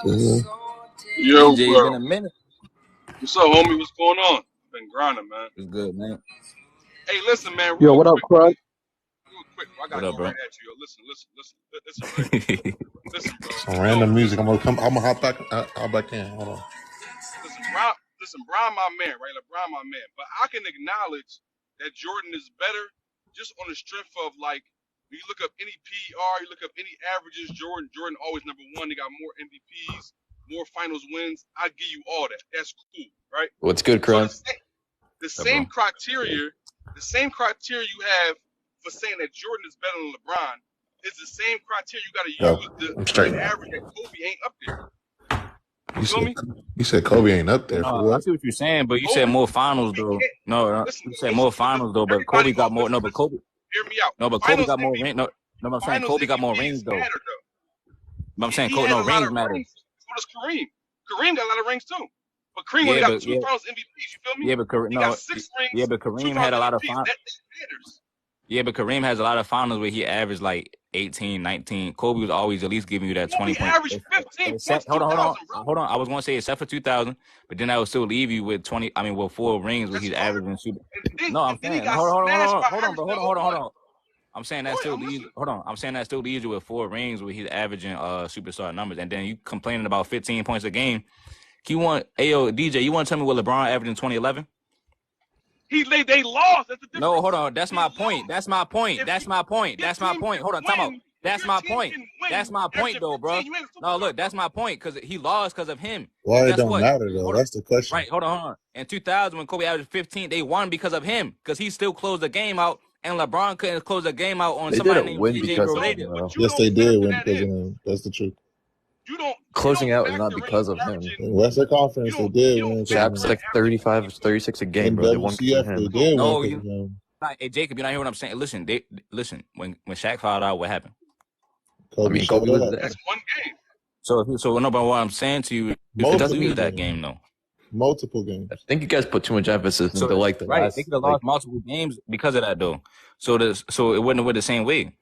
Yo, DJ, bro. been a minute. What's up, homie? What's going on? Been grinding, man. It's good, man. Hey, listen, man. Yo, what up, Craig? Real quick. I gotta go bro? right at you. Yo, listen, right? Listen, bro. Some random music. I'm gonna hop back in. Hold on. Listen, Brian, my man, right? LeBron, my man. But I can acknowledge that Jordan is better just on the strength of, like, when you look up any PER, you look up any averages, Jordan always number one. They got more MVPs, more finals wins. I give you all that. That's cool, right? What's good, Craig? So the same criteria you have for saying that Jordan is better than LeBron is the same criteria you got to use to average that Kobe ain't up there. You said Kobe ain't up there. No, I see what you're saying, but you said more finals though. No, you said more finals though, but Kobe got more. No, but Kobe. Hear me out. No, but Kobe got more rings. No, I'm saying Kobe got more rings though. But I'm saying Kobe, no rings matter. So does Kareem. Kareem got a lot of rings too. But Kareem only got 2 finals MVPs. You feel me? Yeah, but Kareem, got 6 rings. Yeah, but Kareem had a lot of finals. Yeah, but Kareem has a lot of finals where he averaged like 18, 19. Kobe was always at least giving you that 20 points. Averaged 15 points. Hold on. I was going to say except for 2000, but then I would still leave you with 4 rings where he's averaging super. No, I'm saying hold on. I'm saying that still leaves. Hold on. I'm saying that still leaves you with 4 rings where he's averaging superstar numbers, and then you complaining about 15 points a game. DJ, you want to tell me what LeBron averaged in 2011? They lost. That's the difference. No, hold on. That's my point. Hold on, time out. That's my point, though, bro. No, look, that's my point because he lost because of him. Well, it don't matter though. That's the question. Right. Hold on. In 2000, when Kobe averaged 15, they won because of him because he still closed the game out, and LeBron couldn't close the game out on somebody named DJ Related. Yes, they did win because of him. That's the truth. Closing out is not because of him. In Western Conference, they did win. Shaq's like 35 or 36 a game, bro. They won because of him. Hey, Jacob, you not hear what I'm saying? Listen, when Shaq fouled out, what happened? Kobe was there. That's one game. So no, but what I'm saying to you, it doesn't use that game though. Multiple games. I think you guys put too much emphasis into the last. They could have lost multiple games because of that though. So it wouldn't have went the same way.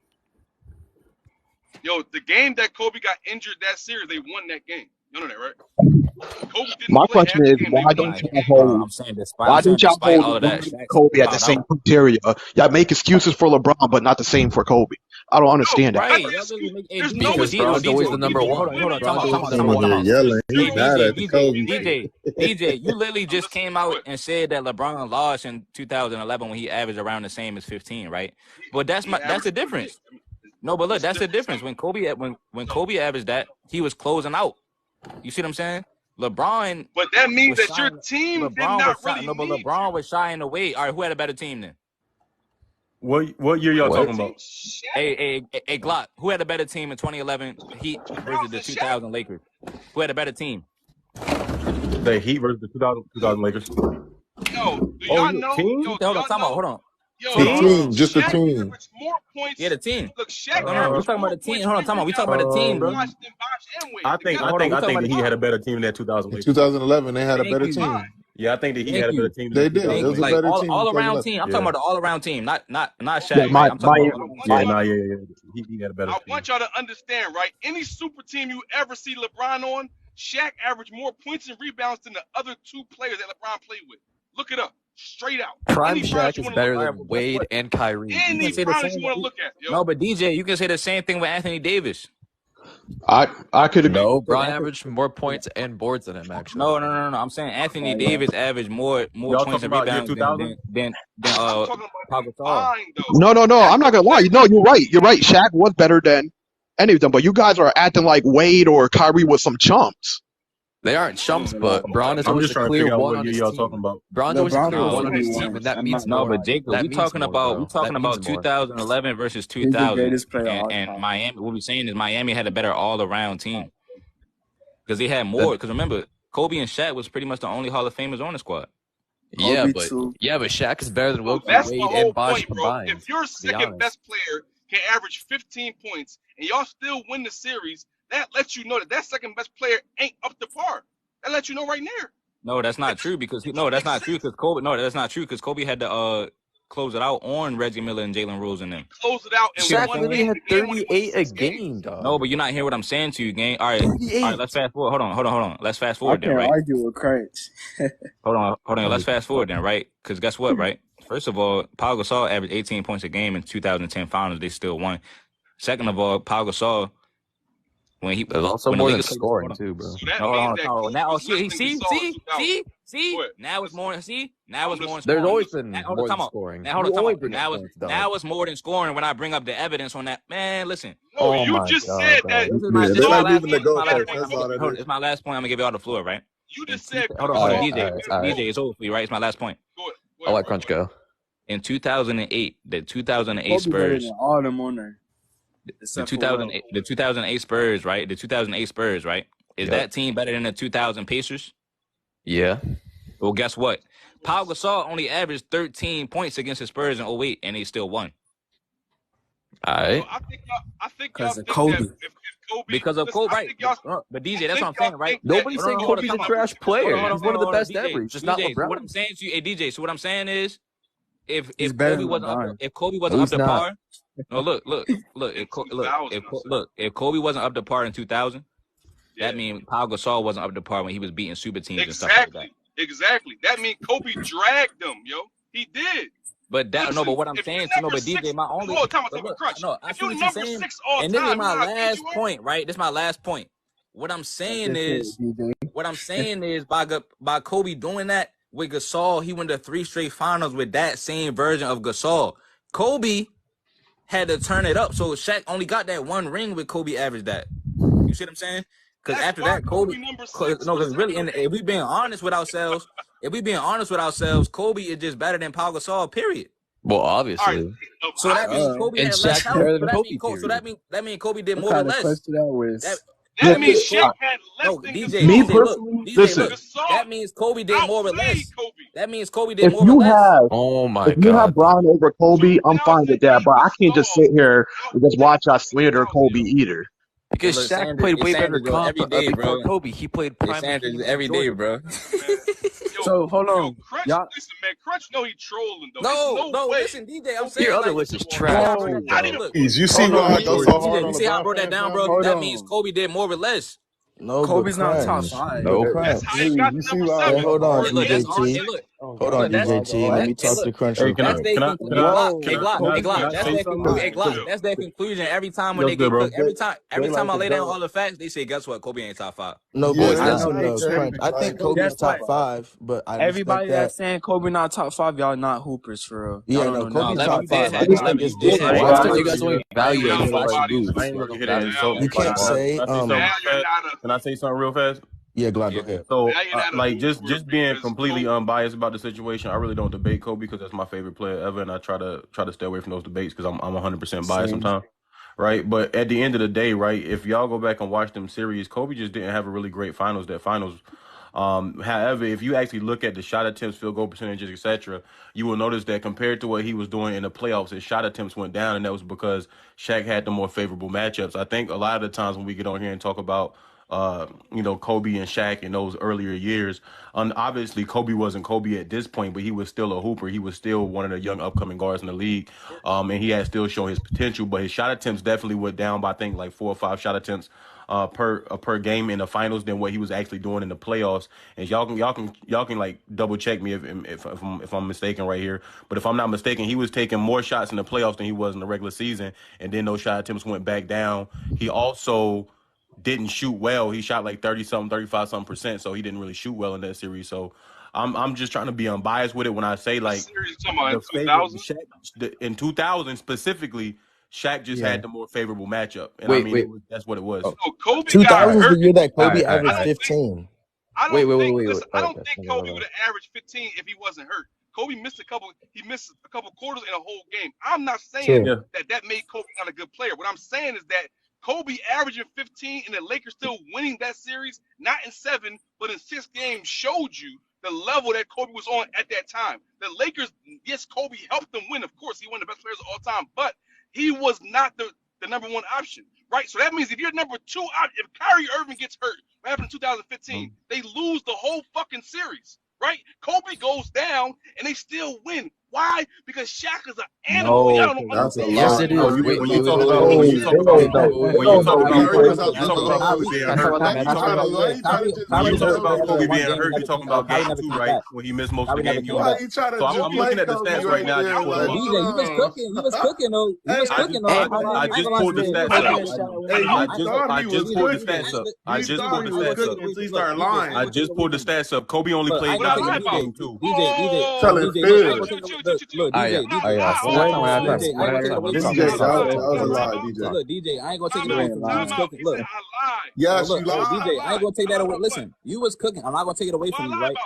Yo, the game that Kobe got injured that series, they won that game. You know that, right? Kobe didn't My question is, why don't y'all hold Kobe at the same criteria? Y'all make excuses for LeBron, but not the same for Kobe. I don't understand that. Right. Because LeBron's always the number one. Hold on. DJ, you literally just came out and said that LeBron lost in 2011 when he averaged around the same as 15, right? But that's the difference. No, but look, that's the difference. When Kobe averaged that, he was closing out. You see what I'm saying? LeBron. But that means that your team did not really. No, but LeBron was shying away. All right, who had a better team then? What year y'all talking about? Hey, Glock. Who had a better team in 2011 Heat versus the 2000 Lakers? Who had a better team? The Heat versus the 2000 Lakers. Yo, do y'all know? Hold on. Just the team. Yeah, the team. Look, Shaq. We're talking about the team. Hold on, we talking about the team, bro. I think that he had a better team than 2000. In 2011, they had a better team. Yeah, I think that he had a better team. They did. It was a better team. All around team. I'm talking about the all around team, not Shaq. He had a better team. I want y'all to understand, right? Any super team you ever see LeBron on, Shaq averaged more points and rebounds than the other 2 players that LeBron played with. Look it up. Straight out. Prime Shaq is better than Wade and Kyrie. Any Prime you want to look at. Yo. No, but DJ, you can say the same thing with Anthony Davis. I could agree. No, Bron averaged more points and boards than him, actually. No. I'm saying Anthony Davis averaged more points and rebounds than Pau Gasol. No. I'm not gonna lie. No, you're right. Shaq was better than any of them, but you guys are acting like Wade or Kyrie was some chumps. They aren't chumps, but Bron is always a clear one on his team. Bron's always a clear one on his team, and that means no. But Jacob, we talking about 2011 versus 2000, and Miami. What we're saying is Miami had a better all-around team because they had more. Because remember, Kobe and Shaq was pretty much the only Hall of Famers on the squad. Yeah, but Shaq is better than Wilt, Wade, and Bosh combined. If your second best player can average 15 points and y'all still win the series, that lets you know that second best player ain't up to par. That lets you know right there. No, that's not true because Kobe. No, that's not true because Kobe had the close it out on Reggie Miller and Jalen Rose and them. Close it out and Shaq won literally had 38 a game, games. dog. No, but you're not hearing what I'm saying to you, gang. All right, let's fast forward. Hold on. Let's fast forward then, right? I can't argue with Crunch. Hold on. Let's fast forward then, right? Because guess what, right? First of all, Pau Gasol averaged 18 points a game in 2010 finals. They still won. Second of all, Pau Gasol, there's also more than scoring too, bro. So that means that now see. Now it's more. See, now it's more. There's always been more than scoring. Now it's more than scoring. When I bring up the evidence on that, man, listen. No, you just said that. It's my last point. I'm gonna give you all the floor, right? You just said. Hold on, DJ, it's over for you, right? It's my last point. I'll let Crunch go. In 2008, the 2008 Spurs. All them on there. The 2008 Spurs, right? The 2008 Spurs, right? Is that team better than the 2000 Pacers? Yeah. Well, guess what? Pau Gasol only averaged 13 points against the Spurs in 2008, and they still won. All right. I think y'all think Kobe. that if Kobe, because of Kobe, right? But DJ, that's what I'm saying, right? Nobody's saying Kobe's a trash player. He's one of the best ever. He's just not LeBron. What I'm saying to you, DJ. So what I'm saying is, if Kobe wasn't up to par. No, look. If Kobe wasn't up to par in 2000, that means Pau Gasol wasn't up to par when he was beating super teams and stuff like that. Exactly. That means Kobe dragged them, yo. He did. But what I'm saying, DJ, my only. I see what you're saying. And this is my last point, right? This is my last point. What I'm saying is, by Kobe doing that with Gasol, he went to 3 straight finals with that same version of Gasol. Kobe had to turn it up, so Shaq only got that 1 ring with Kobe averaged that. You see what I'm saying? Because after that, Kobe. Because really, if we being honest with ourselves, Kobe is just better than Pau Gasol. Period. Well, obviously. Right. So that means Kobe had less help. So that means Kobe did more or less. That means Shaq had less than DJ. Me personally, listen. That means Kobe did more or less. That means Kobe did more or less. If you have Bron over Kobe, I'm fine with that. But I can't just sit here and just watch us slander Kobe either. Because Shaq played way better before Kobe. He played prime every day, bro. So hold on, Crunch, y'all. listen, man. Crunch know he trolling though. No, listen, DJ. I'm saying your other list is trash. You see why I go so hard? You see how I broke that down, bro? That means Kobe did more or less. No, Kobe's not top 5. No, That's how he got number 7. Hold on, DJ T. Look. Hold on, DJ T. Let me talk to Crunch real quick. That's their conclusion every time when they get cooked. Every time I lay down all the facts, they say, guess what? Kobe ain't top 5. No, boys, Crunch. I think Kobe's top 5, but everybody that's saying Kobe not top 5, y'all not hoopers for real. Yeah, no, Kobe's top 5. You guys only value You can't say. Can I say something real fast? Yeah, Glock, go ahead. So, just being completely unbiased about the situation, I really don't debate Kobe because that's my favorite player ever, and I try to stay away from those debates because I'm 100% biased sometimes, right? But at the end of the day, right, if y'all go back and watch them series, Kobe just didn't have a really great finals. However, if you actually look at the shot attempts, field goal percentages, etc., you will notice that compared to what he was doing in the playoffs, his shot attempts went down, and that was because Shaq had the more favorable matchups. I think a lot of the times when we get on here and talk about Kobe and Shaq in those earlier years. Obviously, Kobe wasn't Kobe at this point, but he was still a hooper. He was still one of the young upcoming guards in the league, and he had still shown his potential. But his shot attempts definitely went down by I think like 4 or 5 shot attempts per game in the finals than what he was actually doing in the playoffs. And y'all can like double check me if I'm mistaken right here. But if I'm not mistaken, he was taking more shots in the playoffs than he was in the regular season, and then those shot attempts went back down. He also didn't shoot well. He shot like 35% so he didn't really shoot well in that series. So I'm just trying to be unbiased with it when I say like in 2000 specifically, Shaq just had the more favorable matchup. And that's what it was. So Kobe 2000 is the year that Kobe averaged 15. I don't think Kobe would have averaged 15 if he wasn't hurt. Kobe missed a couple quarters in a whole game. I'm not saying that made Kobe not a good player. What I'm saying is that Kobe averaging 15 and the Lakers still winning that series, not in 7, but in 6 games, showed you the level that Kobe was on at that time. The Lakers, yes, Kobe helped them win. Of course, he one of the best players of all time, but he was not the number 1 option, right? So that means if you're number 2 if Kyrie Irving gets hurt, what happened in 2015, they lose the whole fucking series, right? Kobe goes down and they still win Why? Because Shaq is an animal. Y'all don't That's a understand. Yes, lie. it is. No, Wait, When wait, you wait, talk wait, about wait, when wait, you wait, talk wait, about wait, wait, wait, when you wait. talk No, about Kyrie Kobe, comes out you the talking about Kobe whole. being Can I talk hurt. about the You matchup? talking about You trying to just you play talking about Kobe? Kobe being hurt. You talking about game 2, right? When he missed most of the game. You Why you trying to so just I'm play looking at the Kobe stats right right now. I just there? pulled Like, them up. hold on. Hey, Hey, how many I games just was pulled the it? stats Kobe up. and Shaq won hey, the you finals? thought he was Pulled the cooking. stats up. I You just thought pulled he the was stats up. cooking until you started lying. I just pulled the stats up. Kobe only played What I 9 lie minutes in about? game 2. Tell Oh, it, chill, Phil. chill, chill, chill, chill, chill. Oh yeah. I'm not Oh yeah. lying. One at a time. One at a time. DJ, One at a time. DJ, DJ, I lied. that was a lie, Time DJ. out. Time You out. ain't lying. Time out. He said I lied. Yes, you I said lied. I lied. I lied about what? What I lie about?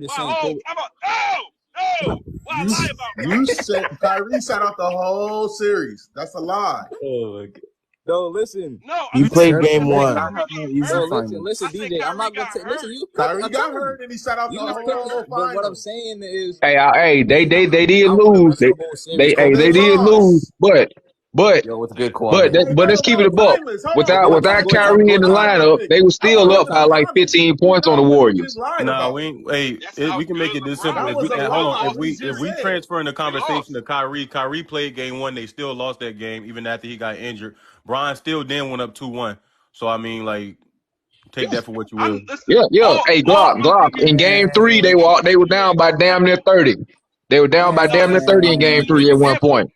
Well, time out. No. What I You lie about? you said Kyrie sat out the whole series. That's a lie. Oh my God. No, He I said played game They did one. not Kyrie have no got easy hurt. finals. I said Kyrie got hurt. Kyrie got hurt and he sat out the whole finals. Hey, they did lose. They They did lose. lost. Yo, with good But quality. let's keep it a buck. Timeless. Hold on. Without Kyrie in the Hold on, lineup, Dominic. they were I want still to up touch by on like Dominic. 15 You points on the know what he just Warriors. lied Nah, about. we ain't. Hey, That's how we can make good it this LeBron simple. That is. If was we a They hold lie. on, What if lost. he we just said. transfer in the They conversation lost. to Kyrie played game 1. They still lost that game even after he got injured. Brian still then went up 2-1. So I mean, like, take that Yes. for what you I'm will. listen. Yeah. Hey, All Glock. I'm giving In you game is three, I'm giving they were you down by damn near 30. They were down by damn near 30 in I'm game giving you three an at one example. point.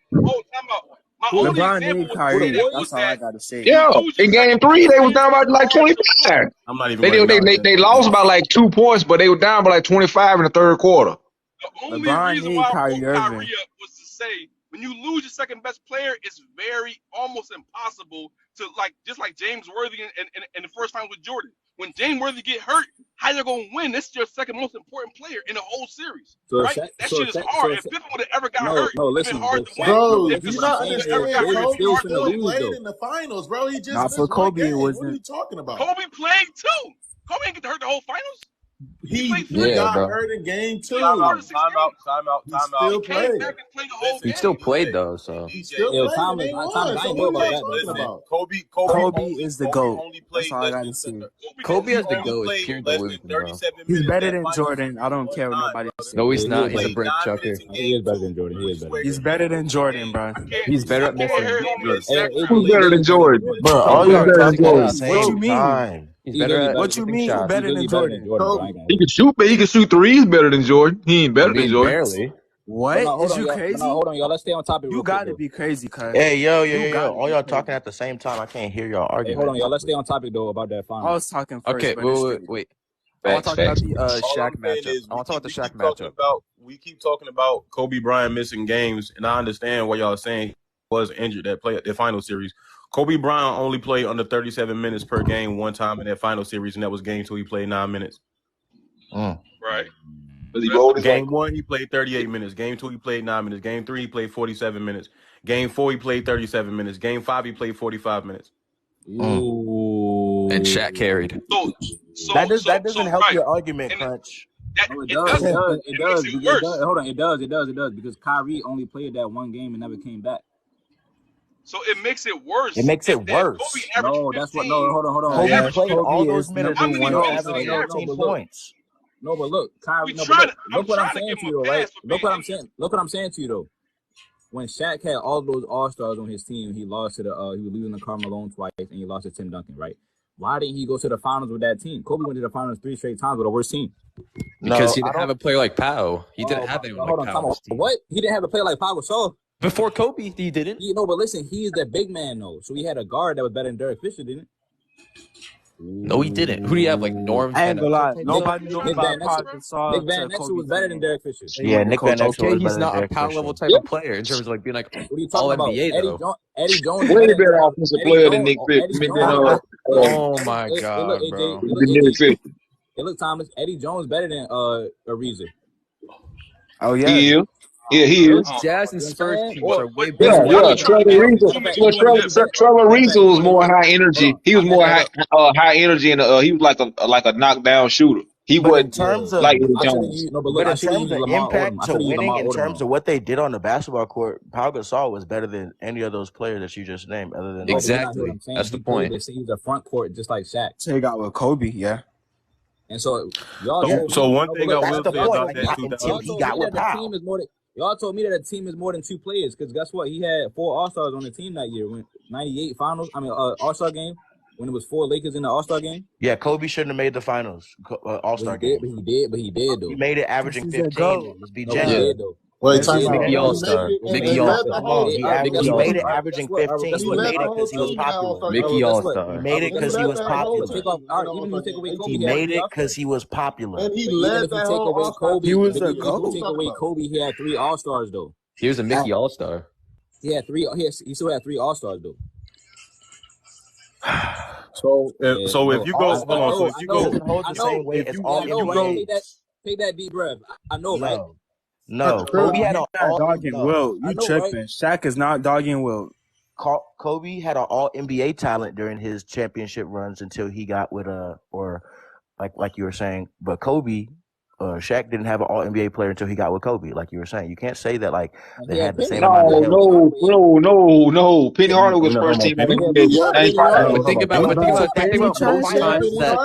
Time out. My only LeBron example need to say Kyrie. that was That's all I that gotta say. you Yeah. lose your In game second best three, they was player. down by It's like hard to 25. win. I'm not even going to acknowledge that. They lost by like 2 points, but they were down by like 25 in the third quarter. The only LeBron reason need why I brought Kyrie Irving. Kyrie up was to say when you lose your second best player, it's very almost impossible to just like James Worthy in the first time with Jordan. When James Worthy get hurt, how you gonna win? This is your second most important player in the whole series, right? That shit is hard. If Pippen would have ever got hurt, it'd been hard to win. Bro, If do you DeMarcus not Cousins ever got understand? hurt, it'd been Kobe hard to still win. played in the finals, bro. He just Not for missed one Kobe, it game. What are wasn't. you talking about? Kobe played too. Kobe didn't get hurt the whole finals. He played 40 Yeah, got games. bro. hurt in game He played 4 two. to 6 games. He He still came played. back and played the whole Listen, He still game. played though, so He DJ, still played and they won. So what are y'all talking listen. about? Kobe Is the Kobe GOAT. only That's played all I less gotta than say. Kobe as the only GOAT is played pure less than delusion, bro. 37 He's minutes better that than final Jordan. I series in don't care what one time, nobody brother. No, he's says. not. He He's a played brink 9 chucker. minutes in game 2, which where He's he better than finished the Jordan, game. bro. I can't He's better at go missing. ahead on me Look, exact Kobe Who's time. better played than less than Jordan? Bro, Kobe all Who's y'all guards better than talking at the Jordan? What you same mean? time. He's better at What you taking mean? Who shots. better than Jordan? Kobe. He can shoot, but he can shoot threes better than Jordan. He ain't I better than mean, Jordan. barely. What? Is you crazy? You gotta be crazy, cuz. Hey, yo. You gotta All be y'all talking crazy. at the same time. I can't hear y'all argument properly. I was talking first, Okay, but it's straight. wait. I want to Facts, talk about facts. the All Shaq I'm saying matchup. is I want to talk about the we Shaq keep talking matchup. about Kobe Bryant missing games, and I understand what y'all are saying. He was injured that final series. Kobe Bryant only played under 37 minutes per game one time in that final series, and that was game 2. He played 9 minutes. Right. Game 1 he played 38 minutes. Game 2 he played 9 minutes. Game 3 he played 47 minutes. Game 4 he played 37 minutes. Game 5 he played 45 minutes. And Shaq carried. So That doesn't help right. your argument, And Crunch. it doesn't. It makes it worse. So it makes it worse. It makes it If Kobe worse. averaged 15, Kobe averaged played 15. all those is minutes How and many still minutes did averaged he average? 13 points. I'm trying to give him a pass for being injured. Because No, he I didn't have don't. a player like Pau. He didn't have anyone like Pau on his team. Before Kobe, he didn't. No, he didn't. Who do you have, like Norm I ain't gonna lie. Van Nobody Trying know to about be Pau bro. Gasol to Kobe Bryant. They Yeah, went to Nick Van coach. Exel Okay, was he's better than not a Derek Pau Fisher. level type of player in terms of like being like all NBA though. Way better offensive player than Nick Fit. Oh my god, bro. Nick Fisher. Oh yeah. He is. Yeah, he is. Those Jazz and Spurs teams But are way this better Yeah, than y'all yeah. be any trying to Trevor get Reeves. too many Well, chips. Trevor Reeves was more high energy. He was more high energy, and he was like a knockdown shooter. He But in wasn't terms of like Eddie Jones. impact to winning, in terms of what they did on the basketball court, Pau Gasol was better than any of those players that you just named, other than exactly. That's the point. So he got with Kobe, yeah. And so y'all told me. So one thing I That's will the say point. about Like, that not 2000, until he got with Powell. Y'all told me that a team is more than 2 players. Because guess what? He had 4 All-Stars on the team that year. When 98 finals. I mean, All-Star game. When it was 4 Lakers in the All-Star game. Yeah, Kobe shouldn't have made the finals All-Star game. But he did though. He made it averaging 15. Let's be No, genuine. he did though. Wait, time out. Mickey All-Star. Mickey All-Star. Come on, he made it averaging 15. He He led made the it whole because he was team in that popular. All-Star Mickey game. All-Star. He made it because he was popular. Even if you take away Kobe, He made it because he was popular. And he led that whole All-Star He team. was a Even if you GOAT. take away Kobe, he had 3 All-Stars though. He was a Mickey All-Star. He had 3. He still had 3 All-Stars though. So if you go, hold on. So if you go, doesn't hold the same weight as all NBA. Take that deep breath. I know, right? No. Kobe had an all dogging Wilt. You tripping? Right? Shaq is not dogging Wilt. Kobe had an all NBA talent during his championship runs until he got with like you were saying. But Kobe, Shaq didn't have an all NBA player until he got with Kobe. Like you were saying, you can't say that like they had the same amount of No. Penny Hardaway was first team. Think about most times that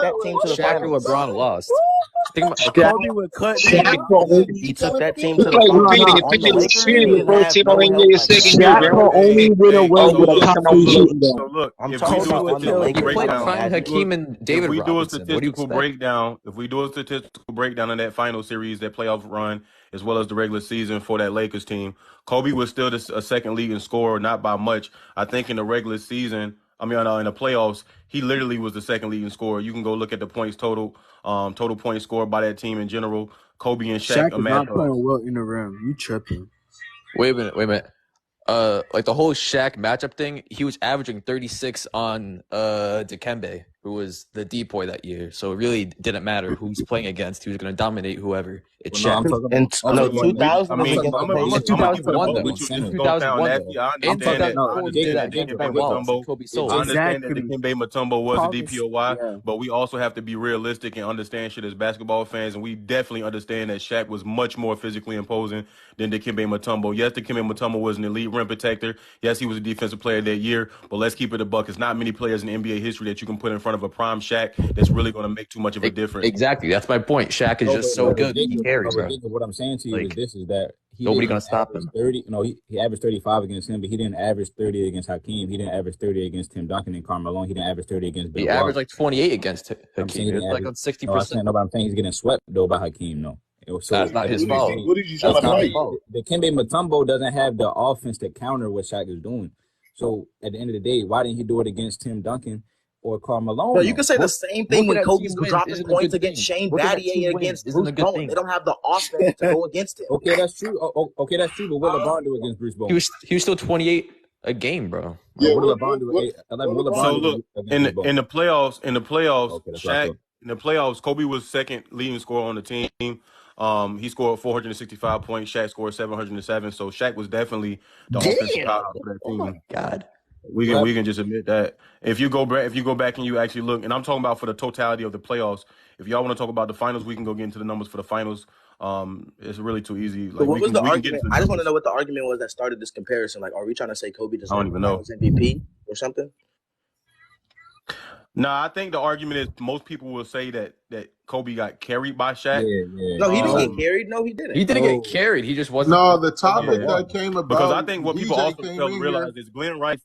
Shaq or LeBron lost. Kobe would cut. He took that team to the finals. Shaq only win a ring with a top 3 shooting guard. So look, I'm if talking we do about a on the Lakers. He played on Prime Hakeem and David if we do a Robinson. statistical breakdown of that final series, that playoff run, as well as the regular season for that Lakers team, Kobe was still a second leading scorer, not by much. I think in the regular season, in the playoffs, he literally was the second leading scorer. You can go look at the points total points scored by that team in general. Kobe and Shaq is not playing well in the rim. You tripping? Wait a minute. Like the whole Shaq matchup thing, he was averaging 36 on Dikembe, who was the depoy that year. So it really didn't matter who he's playing against. He was going to dominate whoever. It's Shaq. In 2000, in 2001, though. This is going down nasty. I understand that Dikembe Mutombo was a DPOY, but we also have to be realistic and understand shit as basketball fans, and we definitely understand that Shaq was much more physically imposing than Dikembe Mutombo. Yes, Dikembe Mutombo was an elite rim protector. Yes, he was a defensive player that year, but let's keep it a buck. It's not many players in NBA history that you can put in front of a prime Shaq that's really going to make too much of a difference. Exactly. That's my point. Shaq is just so good. He carries, bro. What I'm saying to you is that nobody going to stop him. 30. No, he averaged 35 against him, but he didn't average 30 against Hakeem. He didn't average 30 against Tim Duncan and Karl Malone. He didn't average 30 against Bill. He averaged like 28 against Hakeem. It's like on 60%. No, but I'm saying he's getting swept though by Hakeem. No. So that's not his fault. What did you try to fight? Dikembe Mutombo doesn't have the offense to counter what Shaq is doing. So at the end of the day, why didn't he do it against Tim Duncan or Karl Malone? But you can say the same thing when Kobe's dropping points against Shane Battier against Bruce Bowen. They don't have the offense to go against it. Okay, that's true. Okay, that's true. But what did LeBron do against Bruce Bowen? He was still 28 a game, bro. Yeah, what did LeBron do? So look, in the playoffs, Shaq. In the playoffs, Kobe was second leading scorer on the team. He scored 465 points. Shaq scored 707. So Shaq was definitely the offensive power for that team. Oh my God. We can just admit that. If you go back and you actually look, and I'm talking about for the totality of the playoffs. If y'all want to talk about the finals, we can go get into the numbers for the finals. It's really too easy. Like, what was the argument? I just want to know what the argument was that started this comparison. Like, are we trying to say Kobe doesn't even know MVP or something? No, I think the argument is most people will say that Kobe got carried by Shaq. No, he didn't get carried. No, he didn't. He didn't get carried. He just wasn't. No, the topic that came about because I think what people also fail to realize is Glenn Rice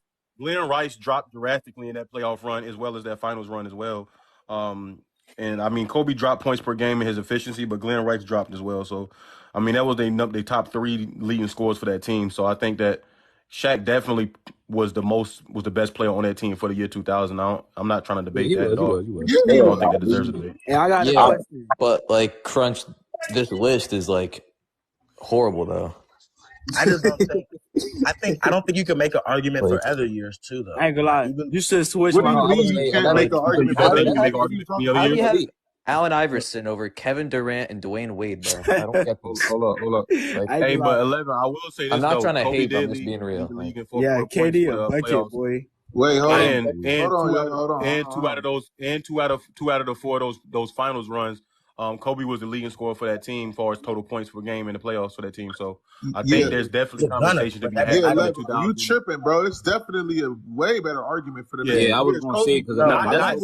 dropped drastically in that playoff run as well as that finals run as well. And I mean Kobe dropped points per game in his efficiency, but Glenn Rice dropped as well. So I mean that was their top 3 leading scores for that team. So I think that Shaq definitely was the best player on that team for the year 2000. I'm not trying to debate that at all. I don't think that deserves a debate. I got a question. But like Crunch, this list is like horrible though. I just don't think. I don't think you can make an argument for other years too, though. I ain't gonna lie. You should switch. What do you mean you can't make an argument for other years? How do you have Allen Iverson over Kevin Durant and Dwayne Wade, bro? I don't get this. Hold up. Hey, but 11, I will say this. I'm not trying to Kobe hate, but I'm just being real. Yeah, KD a bucket, boy. Wait, hold on. And two out of the 4 of those finals runs, Kobe was the leading scorer for that team as far as total points per game in the playoffs for that team. So I think there's definitely conversation to be had. You tripping, bro? It's definitely a way better argument for the next. Yeah, I was gonna say because I'm not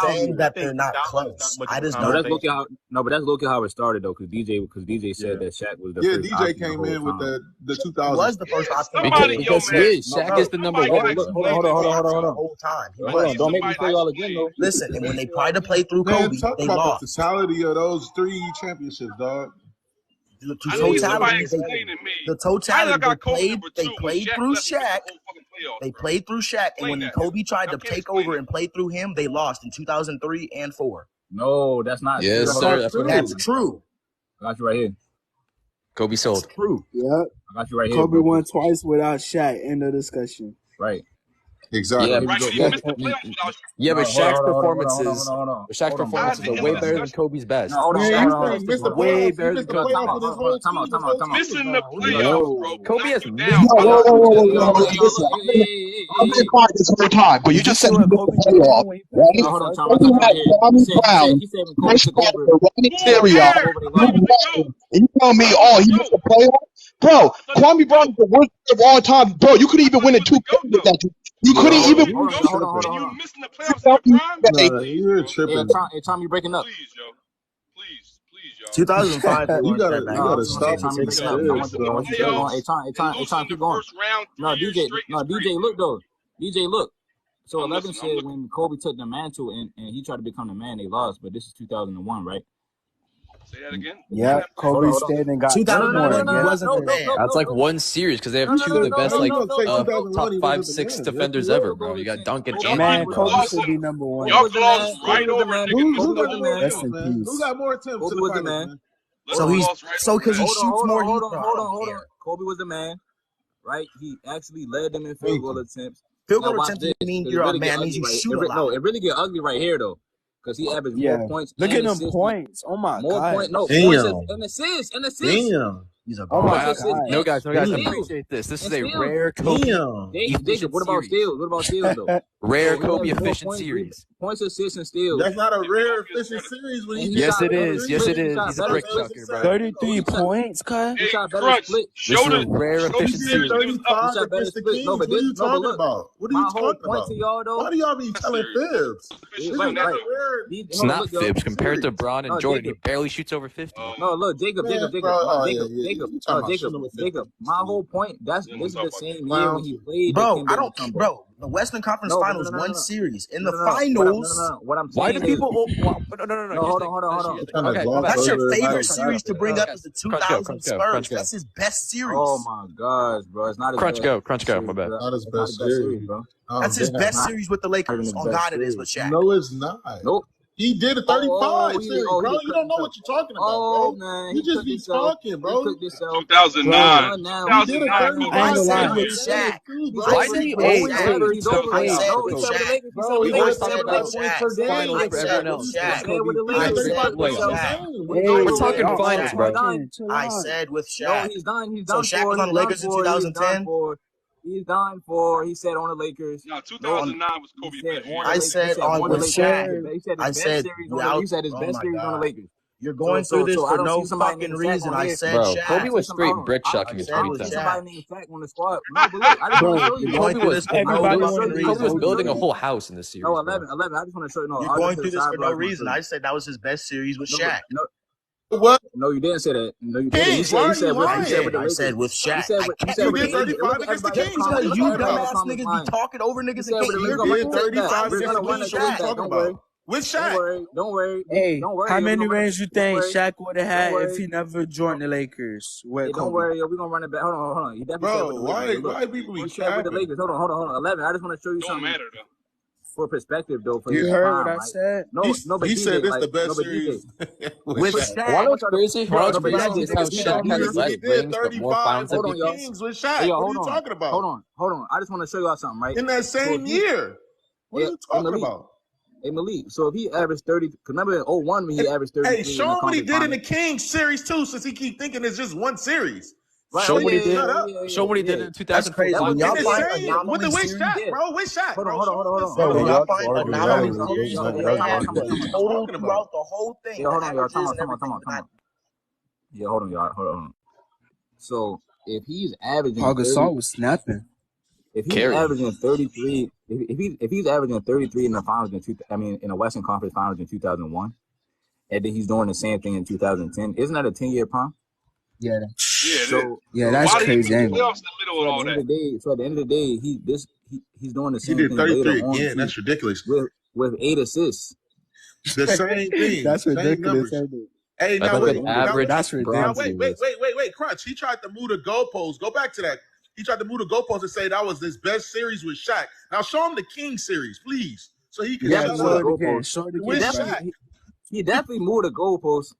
saying that they're not close. I just know that's look how but that's look at how it started though, because DJ said that Shaq was the first. Yeah, DJ came in with the 2000. Was the first option because he is. Shaq is the number one. Hold on. The whole time. Hold on, don't make me play y'all again though. Listen, and when they tried to play through Kobe, they lost. The totality of those 3 championships, dog. The totality, they played through Shaq. They played through Shaq, and when Kobe tried to take over and play through him, they lost in 2003 and 4. No, that's not. Yes, sir. That's true. I got you right here. Kobe sold. It's true. Yep. I got you right here. Kobe won twice without Shaq. End of discussion. Right. Exactly. Yeah, but Shaq's performance is way better than Kobe's best. Way better than Kobe's best. Missing the playoffs, bro. Kobe has I've been quiet this whole time, but you just said he missed the playoff. Kobe had Kwame Brown, Chris Carter, Ronnie Terrio, and you tell me, he missed the playoff? Bro, Kwame Brown is the worst of all time. Bro, you couldn't even win in 2 games with that team. You couldn't even. You missing the playoffs in the prime? You're tripping. Hey, Tom, you breaking up? Please, yo. Please, y'all. 2005. You gotta stop. Hey, Tom, keep going. No, DJ, look though. DJ, look. So 11 said when Kobe took the mantle and he tried to become the man, they lost. But this is 2001, right? Say that again? Yeah, Kobe stayed and got 2001. That's like one series because they have 2 of the best top 5, 6 defenders ever, bro. You got Duncan. Man, Kobe should be number 1. Y'all glossed right over nigga. Rest in peace. Who got more attempts to the finals, man? Because he shoots more. Hold on. Kobe was the man, right? He actually led them in field goal attempts. Field goal attempts mean you're a man. Means you shoot a lot. No, it really get ugly right here though. Because he averaged more points. Look at them points. Oh my god. Points and assists. Damn. He's a guys, appreciate this. This is a rare Kobe. Jacob, what about steals though? Rare Kobe efficient series. Points, assists, and steals. That's not a rare efficient series. Yes, it is. Yes, it is. He's a brick chucker, bro. 33 points, cut. He shot better split. This is a rare efficient series. 35 against the Kings. What are you talking about? What are you talking about? Why do y'all be telling fibs? It's not fibs compared to Bron and Jordan. He barely shoots over 50. No, look, Jacob. My whole point. This is the same year when he played. Bro. The Western Conference Finals won series. In the finals, what I'm saying why do people? No, hold on. Okay, that's your favorite series to bring up is the 2000 Spurs. That's his best series. Oh my gosh, bro! It's not Crunch go. My bad. Not his best series, bro. That's his best series with the Lakers. On God, it is with Shaq. No, it's not. Nope. He did a 35 series, bro. You don't know what you're talking about, bro. Man, you just be talking, bro. 2009. He did a 35 series with Shaq. Why do you always Shaq. We always talk about finals for everyone else. We're talking finals, bro. I said with Shaq. No, he's done. So Shaq was on the Lakers in 2010. He's done for. He said on the Lakers. No, 2009 was Kobe. I said on with Shaq. I said you said his best series on the Lakers. You're going through this for no fucking reason. I said bro, Shaq. Kobe was straight brick chucking his 2010. Somebody named Shaq on the squad. No, but look, I just want to show you. Kobe was building a whole house in this series. No, 11. I just want to show you. No, you're going through this for no reason. I said that was his best series with Shaq. What? No, you didn't say that. No, you didn't. He said with the I said with Shaq. You did 35 against the Kings. Because you dumbass niggas be talking over niggas and can't hear me. You did 35 against the Kings. Talking about with Shaq. Don't worry. Hey, how many rings you think Shaq would have had if he never joined the Lakers? Don't worry, we're gonna run it back. Hold on. You bro, why people be capping? With the Lakers. Hold on. 11. I just want to show you something. Don't matter though. For perspective, though, for you heard what I said? No, but he said it's the best series. With Shaq. What's crazy is how Shaq has less rings but more finals than the Kings with Shaq. What are you talking about? Hold on. I just want to show y'all something, right? In that same year. What are you talking about? Hey, Malik, so if he averaged 30, because remember in 01 when he averaged 30. Hey, show him what he did in the Kings series, too, since he keep thinking it's just one series. Show what he did. Show what he did in That's 2004. crazy. When y'all find with the anomaly with series, Shaq, bro, with Shaq, Hold on, bro. hold on, hold on, hold on. Bro, when y'all find already anomaly know. series, Y'all they have already know. the total throughout the whole thing. Yeah, hold on, y'all. Averages and everything. Yeah, hold on, y'all. Hold on. So if he's averaging Paul 30, Gasol was snapping. if he's averaging 33, if he's averaging 33 in the finals in the Western Conference Finals in 2001, and then he's doing the same thing in 2010, isn't that a 10-year prime? Yeah. So that's why did he crazy. miss the playoffs in the middle of all that? At the end of the day, he's doing the He same did thing 33 later on again. That's ridiculous. with 8 assists. The same thing. That's same ridiculous. numbers. Hey, That's now like wait, an average. That's ridiculous. now wait, Crunch. He tried to move the goalposts. Go back to that. He tried to move the goalposts and say that was his best series with Shaq. Now show him the King series, please, so he can shut up. With Shaq, He definitely moved the goalposts.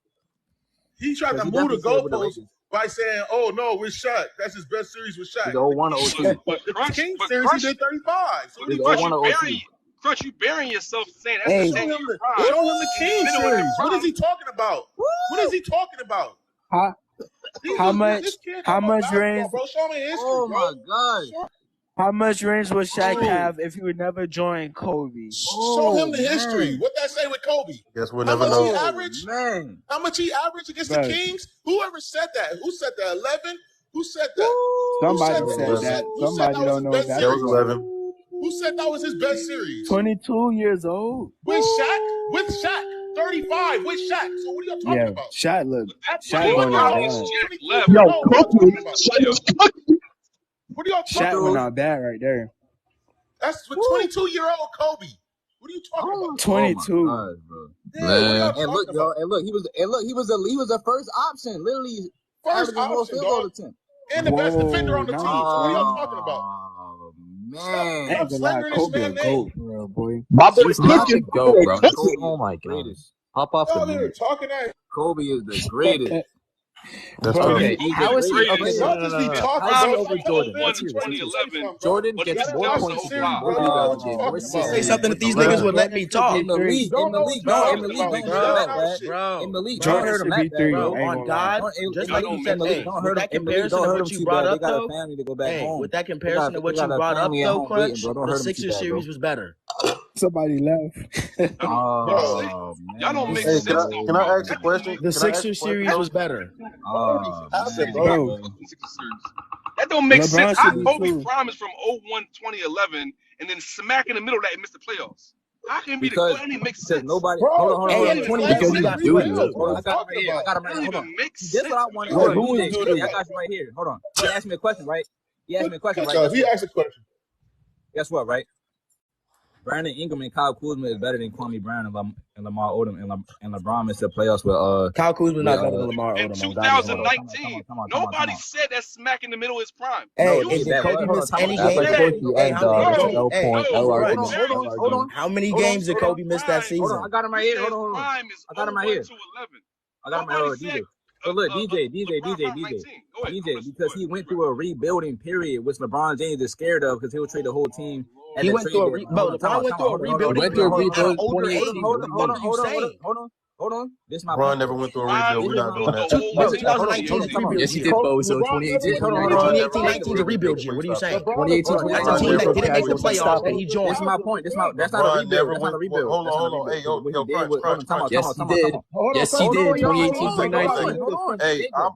He tried to move the goalposts by saying, "Oh no, with Shaq, that's his best series with Shaq." The 01 or 02. But the King series, he did 35. So Crunch, you burying yourself saying that's hey, the 10-year prime. show him the King series. What is he talking about? What is he talking about? How much range? Bro, show me history, oh my God! How much range would Shaq have if he would never join Kobe? Show him the history. What that say with Kobe? Guess we'll How never much know. he averaged? Man. How much he averaged against the Kings? Whoever said that? Who said that? 11? Who said that? Somebody said that. Somebody don't know that. That was 11. Who said that was his best series? 22 years old. With Shaq. 35 with Shaq. So what are y'all talking about? Shaq look. Shaq going out bad. Yo, cooking. Shaq was cooking. What are y'all talking Shaq about? went out bad right there. That's with 22-year-old Kobe. What are you talking about? 22. Oh God, bro. Yeah, And look, y'all. And look, he was the first option. Literally, first option, dog. And the best defender on the team. So what are y'all talking about? Oh man, Stop slandering this man's name. Boy. My boy He's not the cooking. GOAT, bro. Oh my God. Hop off the Y'all here moon. talking that. Kobe is the greatest. That's Bro, okay. how is he? Okay, y'all just be talking How about over Jordan. Jordan? 2011. Jordan But gets it's more 2005. points than Bro, you know what you're talking about. Say something that these niggas would let me talk. In the league, Don't know what you're talking about. don't Bro. hurt him that. In the league, don't Jordan hurt him should be that, three. bro. On God, just like you said, hey, with that comparison of what you brought up, though, with that comparison of what you brought up, though, Crunch, the Sixers series was better. Somebody left. Oh man, Y'all don't make Hey, sense. can I ask a question? The Sixers series was better. Oh, Bro. That don't make sense. LeBron How should be Kobe too. Prime is from 01 2011 and then smack in the middle of that he missed the playoffs. How can he be the because that don't even make sense? nobody. Bro, Hold Hey, on. in 2010 he got swept too. Hold on, I got him right here. That don't even make sense. That's what I want. Hold on, Who is DJ? I got you right here. Hold on. He asked me a question, right? He asked a question. Guess what, right? Brandon Ingram and Kyle Kuzma is better than Kwame Brown and Lamar Odom and LeBron missed the playoffs with Kyle Kuzma not better than Lamar In Odom. 2019, nobody said that smack in the middle of his prime. Hey, No, did Kobe miss any That's games? like Hey, Hold on. Hold on. How many games did Kobe miss that season? Hold on, I got him right here. Hold on. Prime is I got him right here. 01 to 11. I got him right here. DJ. So look, DJ, because he went through a rebuilding period, which LeBron James is scared of because he'll trade the whole team. He went through a rebuilding. Hold on. This is my Ron point. never went through a rebuild. We're not doing that. 2019 is a rebuild Yes, he year. did, Bozo. 2018. 2018-19 is a rebuild year. What are you saying? 2018. That's a team that didn't make the playoffs that he joined. This is my point. That's not a rebuild. That's not a rebuild. Hold on. Hey, yo, Crunch. Yes, he did. Yes, he did. 2018-2019. Hold on. Hey, I'm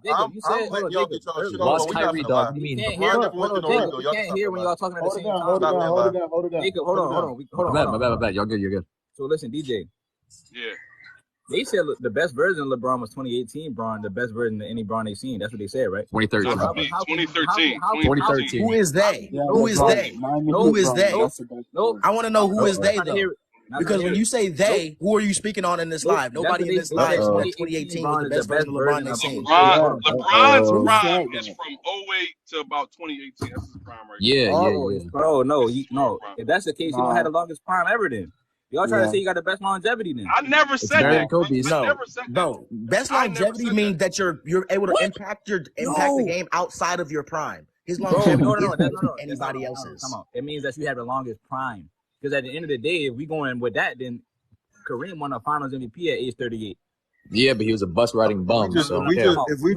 letting y'all get y'all shit on. Lost Kyrie, dog. What do you mean? You can't hear when y'all talking at the same time. Hold on. Jacob, hold on. My bad. You're good. So listen, DJ. Yeah. They said the best version of LeBron was 2018 Bron, the best version of any Bron they seen. That's what they said, right? 2013. 2013. Who is they? Who is they? Who is they? I want to know who is they, though. Because when you say they, who are you speaking on in this live? Nobody in this live said 2018 was the best version of LeBron they seen. LeBron's prime is from 08 to about 2018. That's his prime right now. Yeah. Bro, no. If that's the case, you don't have the longest prime ever then. Y'all trying to say you got the best longevity then? I never said that. No. Best longevity means that you're able to impact the game outside of your prime. His longevity isn't anybody else's. Come on. It means that you have the longest prime. Because at the end of the day, if we going with that, then Kareem won a Finals MVP at age 38. Yeah, but he was a bus riding bum. If we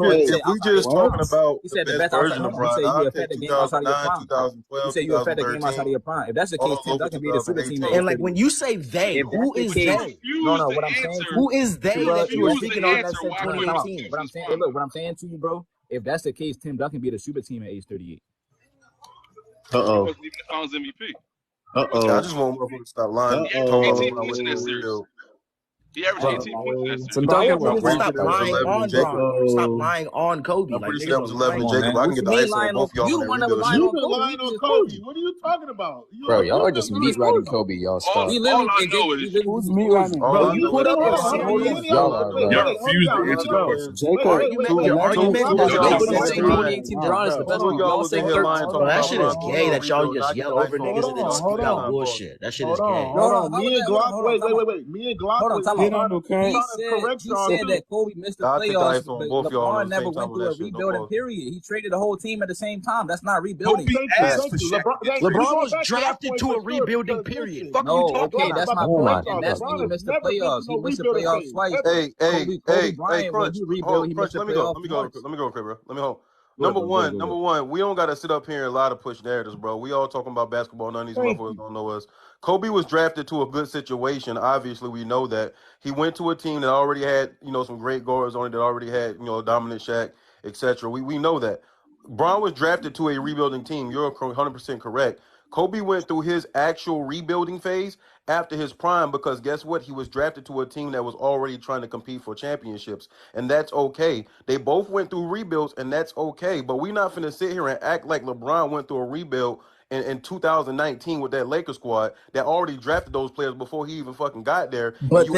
just talking about the best version of Bron, I'll take 2009, 2012, You say you affect the game outside of your prime. If that's the case, Tim Duncan be the super team. And like when you say they, who is they? No, what I'm saying to you, who is they that you were speaking on that said what I'm 2018? saying, look, what I'm saying to you, bro. If that's the case, Tim Duncan be the super team at age 38. He wasn't even the Finals MVP. I just want motherfuckers to stop lying. He averaged 18 points in that series. He averaged 18 points in that series. Tim Duncan stop lying on Bron. Stop lying on Kobe. I'm pretty sure that was 11 and Jacob. I can get the ISO on both of y'all on that rebuild. You've been lying on Kobe. What are you talking about? Bro, y'all are just meat riding Kobe. Y'all stop. All I know is Who's meat riding? Bro, you put up a series. Y'all are, bro. Y'all refuse to answer the question. Your argument that Bron is the best. Y'all say that shit is gay that y'all just yell over niggas and then speak out bullshit. That shit is gay. Hold on. Me and Glock. Wait. Me and Glock. Hold on, get on, okay? He said that Kobe missed the playoffs, but LeBron never went through a rebuilding period. He traded the whole team at the same time. That's not rebuilding. LeBron was drafted to a rebuilding period. No, okay, that's my point. And that's when he missed the playoffs. He missed the playoffs twice. Hey, Crunch. Let me go, bro. Let me hold. Number one, we don't got to sit up here and lie to push narratives, bro. We all talking about basketball. None of these motherfuckers don't know us. Kobe was drafted to a good situation. Obviously, we know that. He went to a team that already had, some great guards on it, that already had, dominant Shaq, etc. We know that. Bron was drafted to a rebuilding team. You're 100% correct. Kobe went through his actual rebuilding phase after his prime because guess what? He was drafted to a team that was already trying to compete for championships, and that's okay. They both went through rebuilds, and that's okay. But we're not finna sit here and act like LeBron went through a rebuild in 2019 with that Lakers squad that already drafted those players before he even fucking got there. But with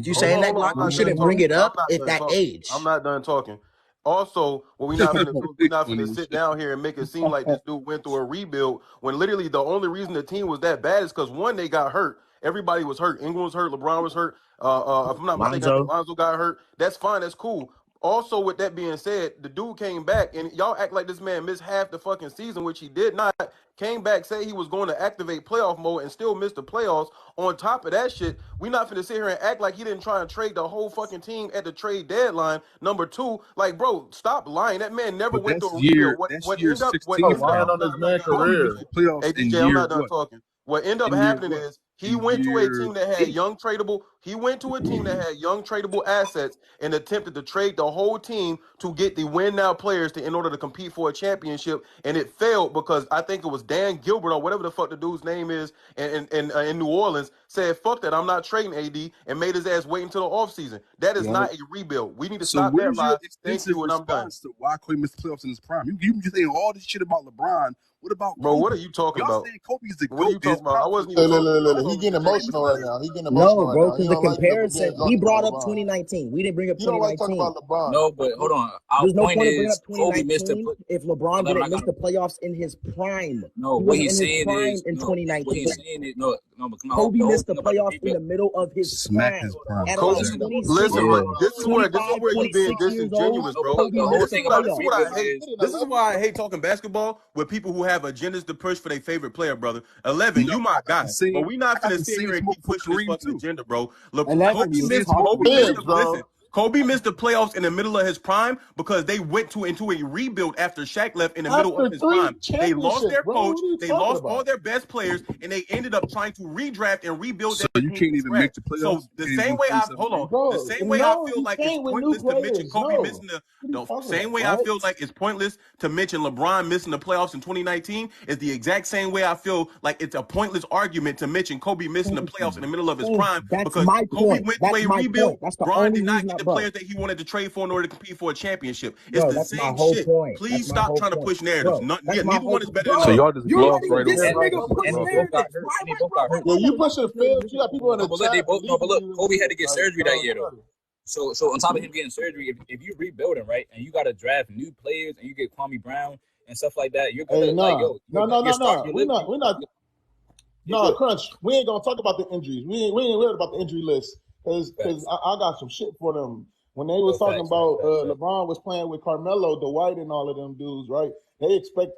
you saying that, Glock, you shouldn't bring it up at that age. I'm not done talking. Also, what we're not gonna sit down here and make it seem like this dude went through a rebuild when literally the only reason the team was that bad is because one, they got hurt. Everybody was hurt. Ingram was hurt. LeBron was hurt. If I'm not mistaken, Lonzo got hurt. That's fine. That's cool. Also, with that being said, the dude came back, and y'all act like this man missed half the fucking season, which he did not. Came back, say he was going to activate playoff mode and still missed the playoffs. On top of that shit, we not finna sit here and act like he didn't try and trade the whole fucking team at the trade deadline. Number two, like, bro, stop lying. That man never went through a rebuild. What ended up lying on his man's career. Hey, DJ, I'm not done talking. What ended up happening is he went to a team that had young tradable. He went to a team that had young tradable assets and attempted to trade the whole team to get the win now players in order to compete for a championship. And it failed because I think it was Dan Gilbert or whatever the fuck the dude's name is in New Orleans said, fuck that, I'm not trading AD, and made his ass wait until the offseason. That is not a rebuild. We need to stop that lie. Thank you, and I'm done. So why Kobe missed the playoffs in his prime? You just saying all this shit about LeBron. What about bro? What are you talking about? Kobe's the what are you talking about? I wasn't even. He's getting emotional right now. He's getting emotional right now. Because the comparison, he brought up 2019. We didn't bring up 2019. You don't like talking about LeBron. No, but hold on. There's no point in bringing up 2019 if LeBron didn't miss the playoffs in his prime. No, what he's saying is in 2019. What he's saying is Kobe missed the playoffs in the middle of his prime. Listen, but this is where you're being disingenuous, bro. This is why I hate talking basketball with people who have agendas to push for their favorite player, brother. 11, you my guy, but we not gonna sit here and keep pushing this fucking agenda, bro. Kobe missed the playoffs in the middle of his prime because they went into a rebuild after Shaq left in the middle of his prime. They lost their coach, they lost all their best players, and they ended up trying to redraft and rebuild. So you can't even make the playoffs. So the same way I feel like it's pointless to mention Kobe missing the same way I feel like it's pointless to mention LeBron missing the playoffs in 2019 is the exact same way I feel like it's a pointless argument to mention Kobe missing the playoffs in the middle of his prime because Kobe went through a rebuild. LeBron did not get the players that he wanted to trade for in order to compete for a championship. It's the same shit. Point. Please stop trying to push narratives. Neither one is better than so y'all just gloves right away. Yeah, you pushing Phil. You got people in the chat. But look, Kobe had to get surgery that year, though. So on top of him getting surgery, if you rebuilding, right, and you got to draft new players and you get Kwame Brown and stuff like that, you're gonna No, we're not. No, Crunch. We ain't gonna talk about the injuries. We ain't worried about the injury list. Because I got some shit for them. When they was talking about LeBron was playing with Carmelo, Dwight, and all of them dudes, right? They expect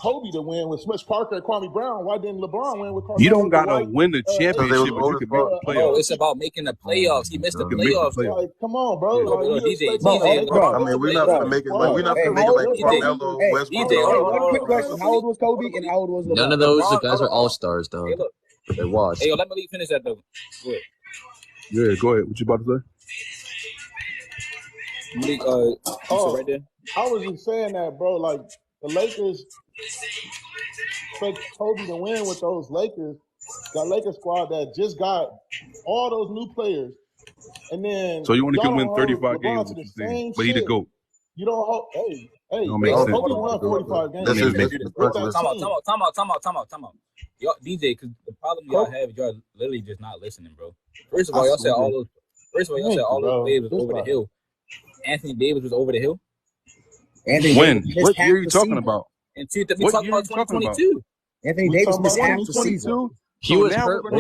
Kobe to win with Smush Parker and Kwame Brown. Why didn't LeBron win with Carmelo? You don't gotta win the championship, but you can make the playoffs. Oh, it's about making the playoffs. He missed the playoffs. Like, come on, bro. Like, DJ, I mean, we're not gonna make it. Like, we're not gonna make it like Carmelo, Westbrook. DJ, one quick question: how old was Kobe and how old was LeBron? None of those guys are all stars, though. Hey, look. They're washed. Hey, yo, let me finish that though. Go ahead. Yeah, go ahead. What you about to say? Right there. I was just saying that, bro. Like the Lakers expect Kobe to win with those Lakers, that Lakers squad that just got all those new players, and then So you only can win 35 games, what you saying? But he the GOAT. You don't hold. Hey, Kobe won 45 games. Time out. Y'all, DJ, because the problem y'all have, y'all literally just not listening, bro. First of all, y'all said all those players was over the hill. Anthony Davis was over the hill. When? What year are you talking about? We talking about 2022. Anthony Davis missed half the season. He was hurt. Hold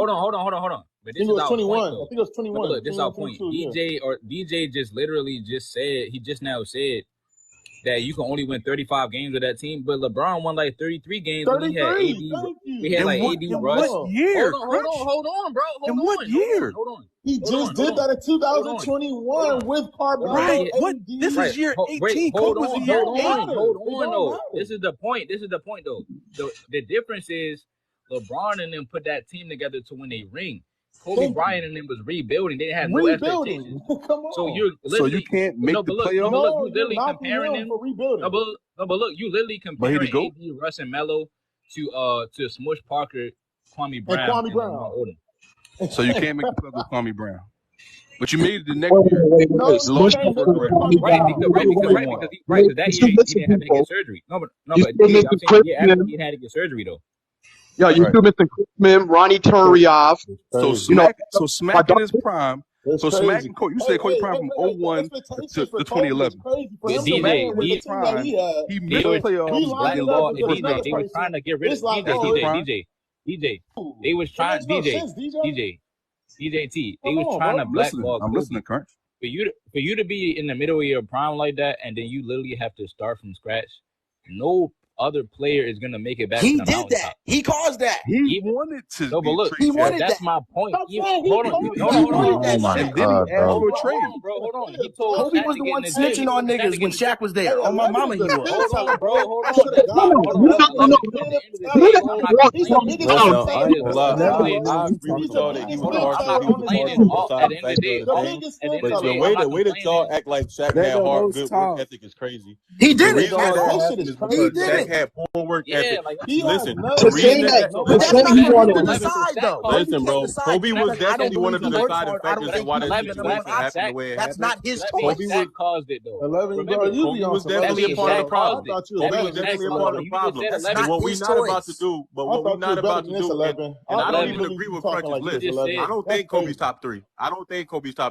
on. But this is our 21. point, I think it was 21. But look, this is our point. DJ just literally just said, he just now said that you can only win 35 games with that team, but LeBron won like 33 games when he had AD. We had like AD Russ. What year? Hold on, bro. In what year? Hold on. He just did that in 2021 with Carmelo. Right. What? This is year 18. Kobe was in year 8. Hold on, though. This is the point, though. The difference is LeBron and them put that team together to win a ring. Kobe Bryant and them was rebuilding. They didn't have no expectations. Come on. So you can't make the playoffs? No, you literally comparing them. No, but look, you literally comparing AD, Russ, and Melo to Smush Parker, Kwame Brown. So you can't make the playoffs with Kwame Brown. But you made it the next year. Right, because that year he didn't have to get surgery. No, but I'm saying after he had to get surgery though. Yeah, you still missing Chrisman, Ronnie Turiaf. So Smack in his prime. So Smack and Kobe, you said Kobe prime from 01 to 2011. DJ, he missed the playoffs. They were trying to get rid of DJ. They was trying DJ T. They was trying to blackball. I'm listening, Kurt. For you to be in the middle of your prime like that, and then you literally have to start from scratch. No other player is gonna make it back. He did that. He caused that. He wanted to. No, but look, he wanted that's my point. Hold on. Hold on. He told Kobe was the one snitching on niggas when Shaq was there. On my mama, he was. Hold on, bro. Hold on. But the way that y'all act like Shaq had hard good work ethic is crazy. He did it. He did. Shaq had poor work ethic. Listen, listen, bro. Kobe was definitely one of the deciding factors in why that situation happened the way it happened. That's not his choice. Kobe caused it though. Kobe was definitely a part of the problem. Kobe was definitely a part of the problem. And what we not about to do, and I don't even agree with Crunch's list. I don't think Kobe's top 3.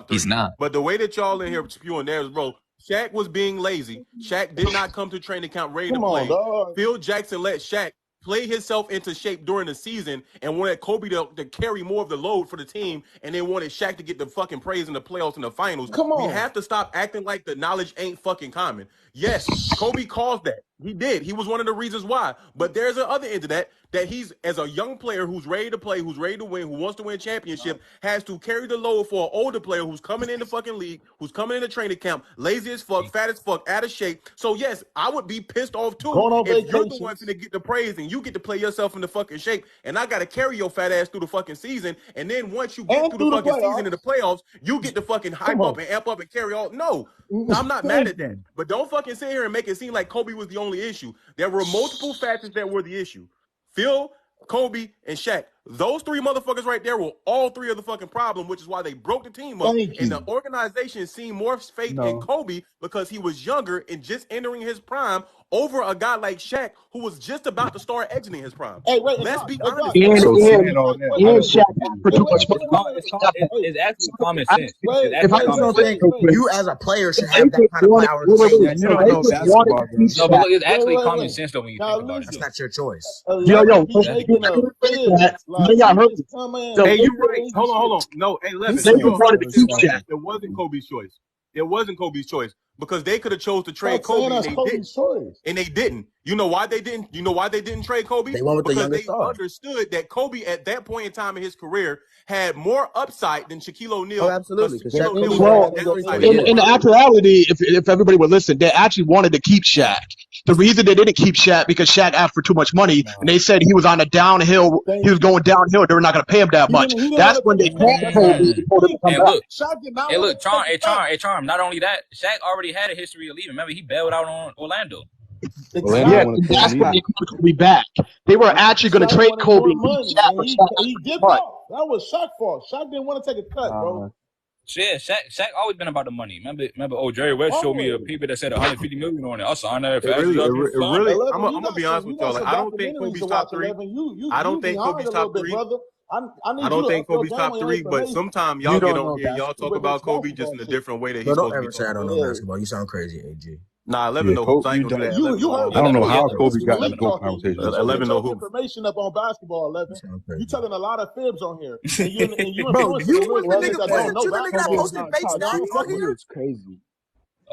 He's not. But the way that y'all in here spewing theirs, bro. Shaq was being lazy. Shaq did not come to training camp ready to play. Phil Jackson let Shaq play himself into shape during the season and wanted Kobe to carry more of the load for the team, and they wanted Shaq to get the fucking praise in the playoffs and the finals. We have to stop acting like the knowledge ain't fucking common. Yes, Kobe caused that. He did. He was one of the reasons why. But there's an other end to that he's, as a young player who's ready to play, who's ready to win, who wants to win championship, has to carry the load for an older player who's coming in the fucking league, who's coming in the training camp, lazy as fuck, fat as fuck, out of shape. So yes, I would be pissed off too if you're the one to get the praise and you get to play yourself in the fucking shape, and I got to carry your fat ass through the fucking season, and then once you get through the fucking season in the playoffs, you get to fucking hype up and amp up and carry all. No, I'm not mad at that. But don't fucking sit here and make it seem like Kobe was the only issue. There were multiple factors that were the issue. Phil, Kobe, and Shaq. Those 3 motherfuckers right there were all 3 of the fucking problem, which is why they broke the team up. And the organization seen more faith in Kobe because he was younger and just entering his prime over a guy like Shaq who was just about to start exiting his prime. Let's be honest. It's actually common sense. You as a player should have that kind of power. No, but look, it's actually common sense though when you think about it. That's not your choice. Hey, you right. Hold on. No, hey, listen. It wasn't Kobe's choice. It wasn't Kobe's choice because they could have chose to trade Kobe and they didn't. And they didn't. You know why they didn't? You know why they didn't trade Kobe? They went with Because the they understood that Kobe at that point in time in his career had more upside than Shaquille O'Neal. Oh, absolutely. Well, in actuality, if everybody would listen, they actually wanted to keep Shaq. The reason they didn't keep Shaq because Shaq asked for too much money, and they said he was on a downhill. He was going downhill. They were not going to pay him that much. That's when they called Kobe and told him to come back. Hey, look, Charm. Not only that, Shaq already had a history of leaving. Remember, he bailed out on Orlando. Yeah, that's when they called Kobe back. They were actually going to trade Kobe. He dipped off. That was Shaq's fault. Shaq didn't want to take a cut, bro. Yeah, Shaq always been about the money. Remember, Jerry West showed me a paper that said 150 million on it. I signed that. I'm gonna be honest with y'all. Like, I don't think Kobe's top 3. I don't think Kobe's top 3. I don't think Kobe's top 3. But sometimes y'all get on here and y'all talk about Kobe just in a different way that he's supposed to be. Don't ever say I don't know basketball. You sound crazy, AG. Nah, 11 know hoops. I ain't gonna do that. I don't know how Kobe got in the GOAT conversation. 11 know hoops. Information up on basketball, 11. You telling a lot of fibs on here. Bro, you was the nigga that posted fake stats on here. It's crazy.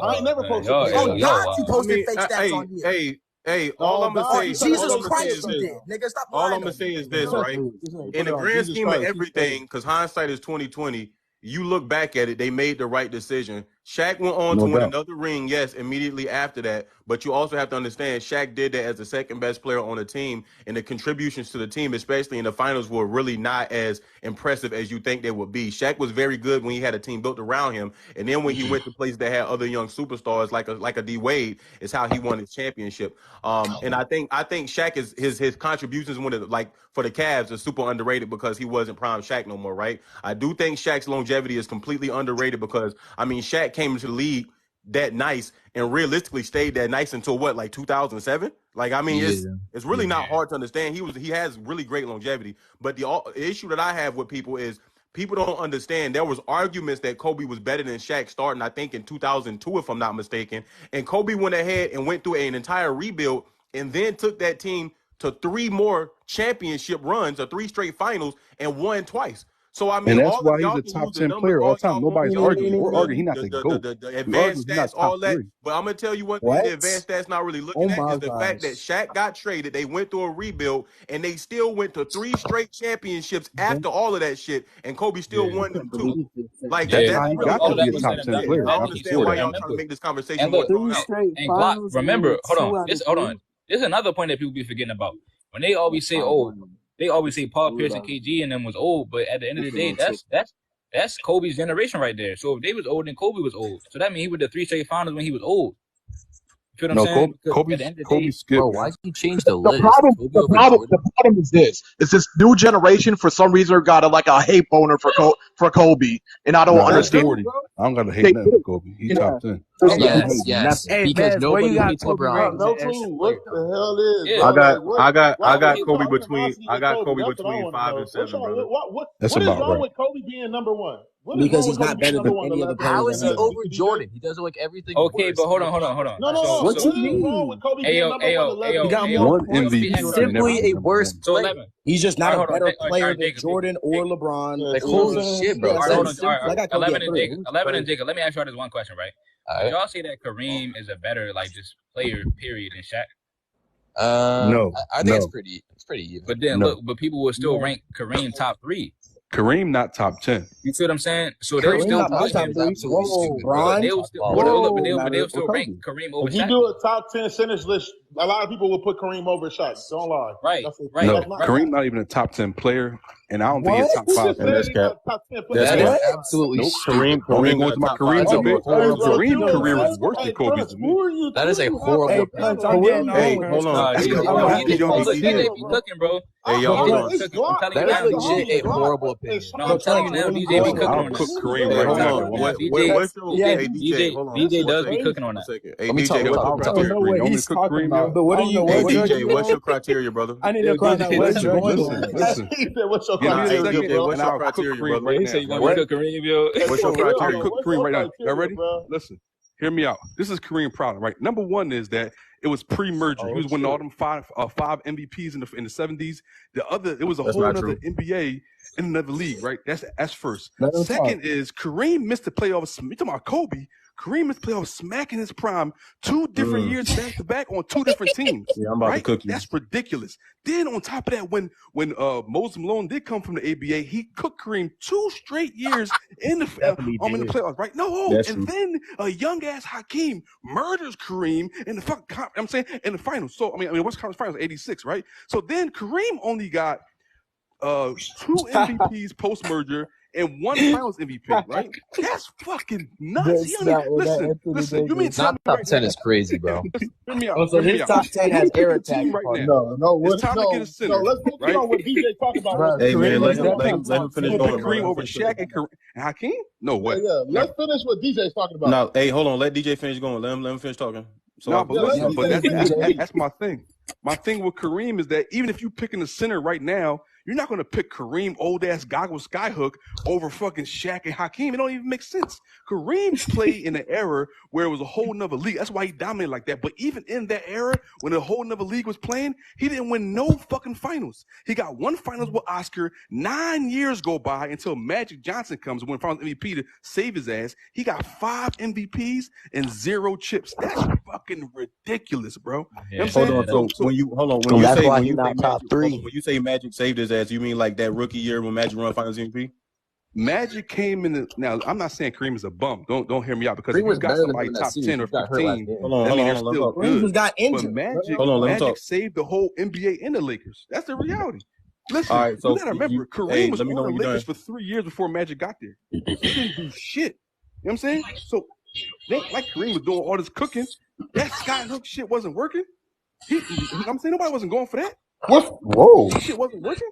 I ain't never posted. Oh, God, you posted fake stats on here. Hey, all I'm gonna say, Jesus Christ, you did, nigga. Stop lying. All I'm gonna say is this, right? In the grand scheme of everything, because hindsight is 20/20. You look back at it, they made the right decision. Shaq went on to win another ring, yes, immediately after that. But you also have to understand, Shaq did that as the second best player on the team, and the contributions to the team, especially in the finals, were really not as impressive as you think they would be. Shaq was very good when he had a team built around him, and then when he went to places that had other young superstars like a D Wade, is how he won his championship. And I think Shaq is his contributions for the Cavs is super underrated because he wasn't prime Shaq no more, right? I do think Shaq's longevity is completely underrated because Shaq came into the league that nice and realistically stayed that nice until what, like 2007? It's really not hard to understand. He has really great longevity, but the issue that I have with people is people don't understand. There was arguments that Kobe was better than Shaq starting, I think, in 2002, if I'm not mistaken. And Kobe went ahead and went through an entire rebuild and then took that team to 3 more championship runs or 3 straight finals and won twice. So and that's why he's a top 10 player all time. Nobody's arguing. We're arguing he's not the GOAT. The advanced stats, all that. But I'm gonna tell you one thing: the advanced stats not really looking at is the fact that Shaq got traded. They went through a rebuild, and they still went to 3 straight championships after all of that shit. And Kobe still won them 2. Like that's really got to be a top 10 player. I don't understand why y'all trying to make this conversation more thrown out. And Glock, remember, hold on. There's another point that people be forgetting about when they always say, they always say Paul Pierce and KG and them was old, but at the end of the day, that's Kobe's generation right there. So if they was old, then Kobe was old. So that means he was the 3 straight finals when he was old. You feel what I'm saying? Kobe skipped. Bro, why'd you change the list? The problem is this: it's this new generation for some reason got a hate boner for Kobe, and I don't understand. I don't got to hate nothing for Kobe. He's top 10. Yes. Because nobody hates LeBron. No clue what the hell is. I got Kobe between 5 and 7, brother. What is wrong with Kobe being number 1? Because he's not better than any other player. How is he over Jordan? He does everything. Okay, but hold on. No. What you mean? He got one MVP. Simply a worse player. He's just not a better player than Jordan or LeBron. Like, holy shit, bro. 11 and Jacob. Let me ask y'all this one question, right? Did y'all say that Kareem is a better just player, period, than Shaq? No, I think it's pretty even. But then but people will still rank Kareem top 3. Kareem not top 10. You see what I'm saying? So they'll still put him. They'll still rank Kareem over Shaq. If you do a top 10 centers list, a lot of people will put Kareem over Shaq. Don't lie. Right. No, Kareem not even a top 10 player, and I don't think he's top 5. That's cap. That is absolutely Kareem going to my Kareem debate. Kareem's career is worse than Kobe's. That is a horrible. Hey, hold on. DJ be cooking, bro. Hey, y'all, hold on. That is legit a horrible opinion. No, I'm telling you now, DJ be cooking on cook this. Kareem right now. DJ does be cooking on that. Hey, DJ, what's your criteria, brother? I need to find out what's your Listen. What's your criteria? What's your criteria, brother? He said you want to cook Kareem, yo. What's your criteria? I'll cook Kareem right now. Y'all ready? Listen. Hear me out. This is Kareem problem, right? Number one is that it was pre-merger. He was winning all them five MVPs in the 70s. It was a whole other NBA in another league, right? That's first. Second is Kareem missed the playoffs. You talking about Kobe? Kareem is playoff smacking his prime 2 different years back to back on 2 different teams. Yeah, I'm about to cook you. That's ridiculous. Then on top of that, when Moses Malone did come from the ABA, he cooked Kareem 2 straight years in the playoffs, right? Then a young ass Hakeem murders Kareem in the in the finals. So what's conference finals? 86, right? So then Kareem only got 2 MVPs post merger and 1 finals MVP, right? That's fucking nuts. Listen. You mean tell me top right 10 now, is crazy, bro. Hear me out. So his top 10 has air attack. Right now. It's time to get a center. Let's focus on what DJ talked about. Hey man, let him finish going. Kareem over Shaq and Hakeem? No way. Yeah. Let's finish what DJ's talking about. No, hey, hold on. Let DJ finish going. Let him finish talking. So that's my thing. My thing with Kareem is that even if you picking the center right now, you're not going to pick Kareem, old ass goggles skyhook over fucking Shaq and Hakeem. It don't even make sense. Kareem played in an era where it was a whole nother league. That's why he dominated like that. But even in that era, when a whole nother league was playing, he didn't win no fucking finals. He got 1 finals with Oscar. 9 years go by until Magic Johnson comes and win finals MVP to save his ass. He got 5 MVPs and 0 chips. That's fucking ridiculous, bro. Yeah. Hold on. So when you say Magic saved his ass, you mean like that rookie year when Magic won Finals MVP? Magic came in now. I'm not saying Kareem is a bum. Don't hear me out because if you got somebody top 10 or 15, they're still good. Kareem got injured. But Magic saved the whole NBA and the Lakers. That's the reality. Listen, you gotta remember, Kareem was on the Lakers for 3 years before Magic got there. He didn't do shit. You know what I'm saying? So, like Kareem was doing all this cooking, that Scott Hook shit wasn't working. I'm saying nobody wasn't going for that. Whoa. That shit wasn't working.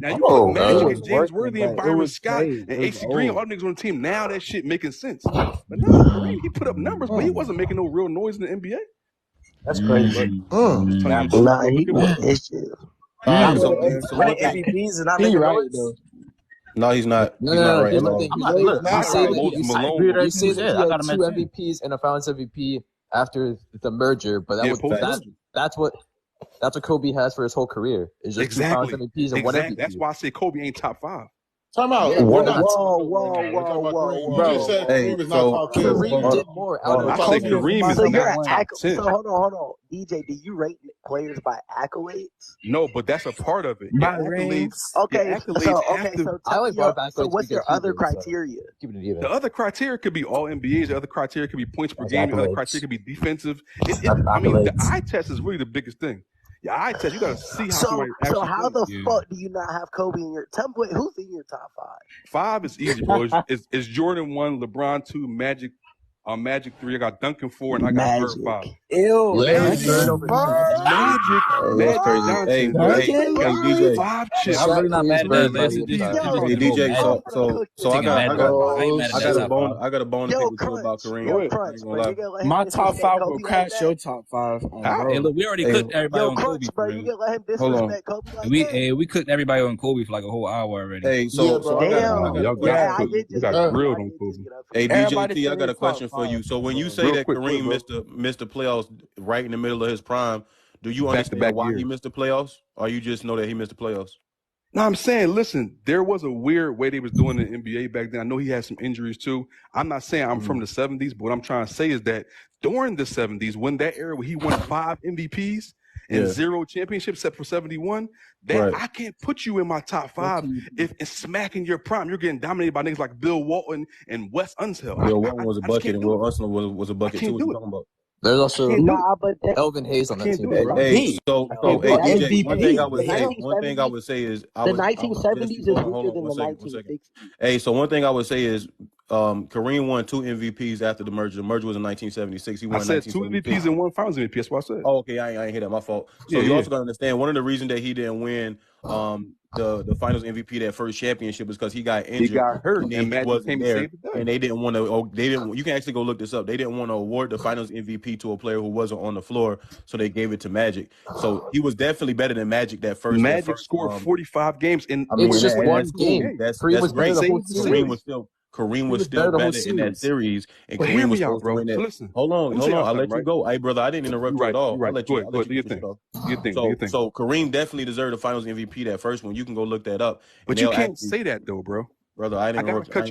Now you put Magic and James Worthy and Byron Scott and AC Green, all the niggas on the team. Now that shit making sense. But no, Kareem, he put up numbers, but he wasn't making no real noise in the NBA. That's crazy. MVPs and not making noise. No, he's not. No, he's not right. You say that he had 2 MVPs and a Finals MVP after the merger, but that's what Kobe has for his whole career. Is just 2 Finals MVPs and 1 MVP. That's why I say Kobe ain't top 5. Time out. Whoa. Hey, Kareem did more. I think Kareem is not top 10. So hold on. DJ, do you rate players by accolades? No, but that's a part of it. Accolades. Okay. So what's your other criteria? The other criteria could be all NBAs. The other criteria could be points per game. The other criteria could be defensive. The eye test is really the biggest thing. Yeah, eye test. You gotta see how. So how the fuck do you not have Kobe in your? Tell me who's in your top 5? 5 is easy, bro. It's Jordan 1, LeBron 2, Magic. Magic 3. I got Duncan 4, and I got Bird 5. Ew. Magic. Hey, DJ. 5 chips. I'm really not mad at that. Hey, DJ. So I got a bone to pick with you about Kareem. My top 5 will crash your top 5. Hey, look, we already cooked everybody on Kobe. Bro, you gonna let him disrespect Kobe like We cooked everybody on Kobe for like a whole hour already. Hey, y'all got grilled on Kobe. Hey, DJ T, I got a question for you. So when you say that Kareem missed the playoffs right in the middle of his prime, do you understand why he missed the playoffs, or you just know that he missed the playoffs? No, I'm saying, listen, there was a weird way they was doing the NBA back then. I know he had some injuries too. I'm not saying I'm from the 70s, but what I'm trying to say is that during the 70s, when that era where he won 5 MVPs and 0 championships except for 71, I can't put you in my top 5 if it's smacking your prime. You're getting dominated by niggas like Bill Walton and Wes Unseld. Bill Walton was a bucket and Will Unseld was a bucket too. What you talking about? There's also Elvin Hayes on that team. Hey, DJ, one thing I would say is the 1970s is weaker than the 1960s. Hey, so one thing I would say is Kareem won 2 MVPs after the merger. The merger was in 1976. He won. I said 2 MVPs and 1 Finals MVP. That's what I said. Oh, okay, I ain't hear that. My fault. So you also gotta understand one of the reasons that he didn't win the Finals MVP that first championship is because he got injured. He got hurt, and Magic wasn't there, and they didn't want to. You can actually go look this up. They didn't want to award the Finals MVP to a player who wasn't on the floor, so they gave it to Magic. So he was definitely better than Magic that first. Magic scored 45 games in. It's just one game. That's great. Kareem was still better in that series, and Kareem was supposed to win that. Listen, hold on, I'll let you go. Hey, brother, I didn't interrupt you at all. I'll let you. Do your thing. So Kareem definitely deserved the Finals MVP that first one. You can go look that up. But you can't say that though, bro. Brother, I didn't interrupt you. I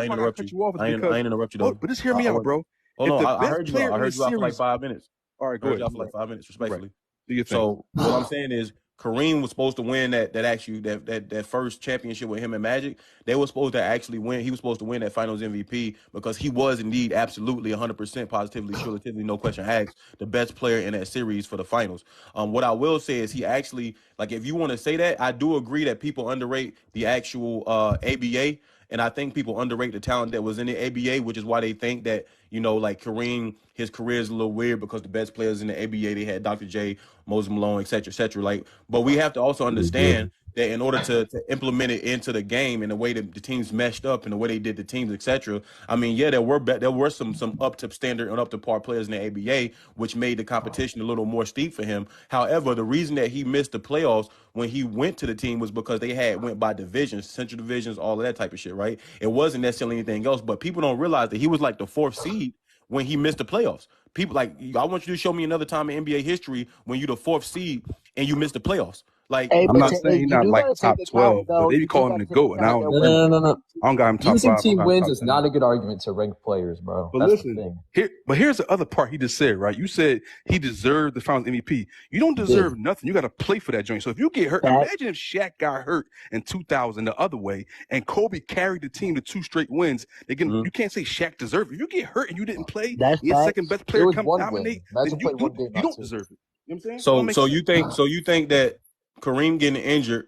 ain't interrupt you. I ain't interrupt you though. But just hear me out, bro. Hold if on, the I best heard you out. player I in the heard you out for like series, 5 minutes. all right, I go heard you ahead. out for like 5 minutes, Right. respectfully. Do your thing. So what I'm saying is Kareem was supposed to win that first championship with him and Magic. They were supposed to actually win. He was supposed to win that Finals MVP because he was indeed absolutely 100% positively, surely, no question asked, the best player in that series for the finals. What I will say is he actually, like, if you want to say that, I do agree that people underrate the actual ABA. And I think people underrate the talent that was in the ABA, which is why they think that, like Kareem, his career is a little weird because the best players in the ABA, they had Dr. J, Moses Malone, et cetera, et cetera. Like, but we have to also understand that in order to implement it into the game and the way that the teams meshed up and the way they did the teams, et cetera. I mean, yeah, there were some up to standard and up to par players in the ABA, which made the competition a little more steep for him. However, the reason that he missed the playoffs when he went to the team was because they went by divisions, central divisions, all of that type of shit, right? It wasn't necessarily anything else, but people don't realize that he was like the 4th seed when he missed the playoffs. People like, I want you to show me another time in NBA history when you're the 4th seed and you missed the playoffs. Like, Hey, I'm but not saying he's you not do like gotta take top account 12, but though. they be You do calling him gotta the take GOAT, and account that No. I don't got him top Using 5. team wins top is 10. not a good argument to rank players, bro. But That's listen, the thing. here's the other part he just said, right? You said he deserved the Finals MVP. You don't deserve nothing. You got to play for that joint. So if you get hurt, imagine if Shaq got hurt in 2000 the other way, and Kobe carried the team to 2 straight wins. Again, you can't say Shaq deserved it. If you get hurt and you didn't play, your second best player come dominate, then you don't deserve it. You know what I'm saying? So you think that Kareem getting injured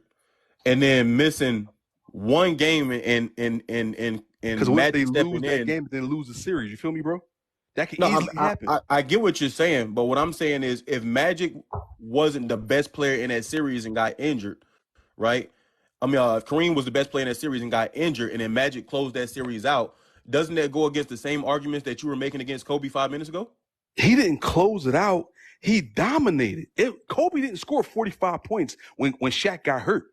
and then missing one game and because what if they Magic lose stepping that in, game and then lose the series? You feel me, bro? That can No, easily happen. I get what you're saying, but what I'm saying is if Magic wasn't the best player in that series and got injured, right? I mean, if Kareem was the best player in that series and got injured, and then Magic closed that series out, doesn't that go against the same arguments that you were making against Kobe 5 minutes ago? He didn't close it out. He dominated. Kobe didn't score 45 points when Shaq got hurt.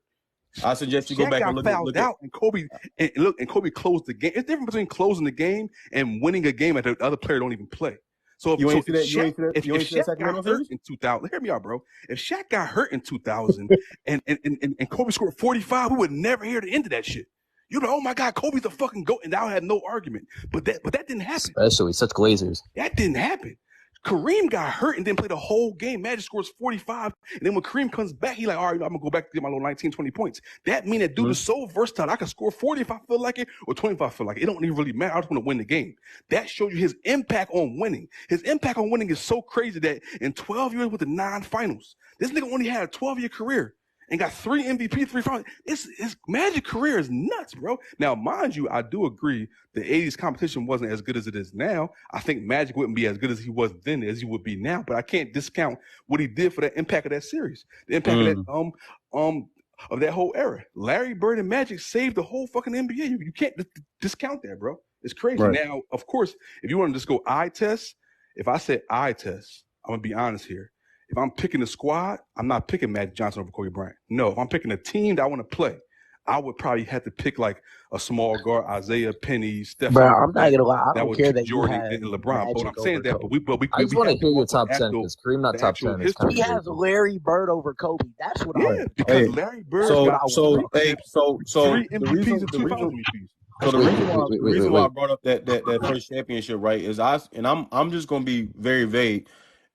I suggest you go back and look at and Kobe closed the game. It's different between closing the game and winning a game that the other player don't even play. So if Shaq got hurt in 2000, hear me out, bro. If Shaq got hurt in 2000 and Kobe scored 45, we would never hear the end of that shit. You're like, oh my God, Kobe's the fucking GOAT, and I had no argument. But that didn't happen. Especially such Glazers. That didn't happen. Kareem got hurt and didn't play the whole game. Magic scores 45. And then when Kareem comes back, he's like, all right, I'm going to go back to get my little 19, 20 points. That means that dude is so versatile. I can score 40 if I feel like it or 20 if I feel like it. It don't even really matter. I just want to win the game. That shows you his impact on winning. His impact on winning is so crazy that in 12 years with the 9 finals, this nigga only had a 12-year career and got 3 MVP, 3 finals. His Magic career is nuts, bro. Now, mind you, I do agree the 80s competition wasn't as good as it is now. I think Magic wouldn't be as good as he was then as he would be now, but I can't discount what he did for the impact of that series, the impact of that whole era. Larry Bird and Magic saved the whole fucking NBA. You can't discount that, bro. It's crazy. Right. Now, of course, if you want to just go eye test, if I said eye test, I'm going to be honest here. If I'm picking a squad, I'm not picking Magic Johnson over Kobe Bryant. No, if I'm picking a team that I want to play, I would probably have to pick like a small guard, Isaiah Penny, Steph. Bro, I'm not gonna lie. I don't care that Jordan you have and LeBron. But I'm saying that, I just want to hear your top 10 because Kareem not top 10. He has Larry Bird over Kobe. That's what I because Larry Bird got 3 MVPs and 2 finals MVPs. So the reason why I brought up that first championship, right, is I'm just gonna be very vague.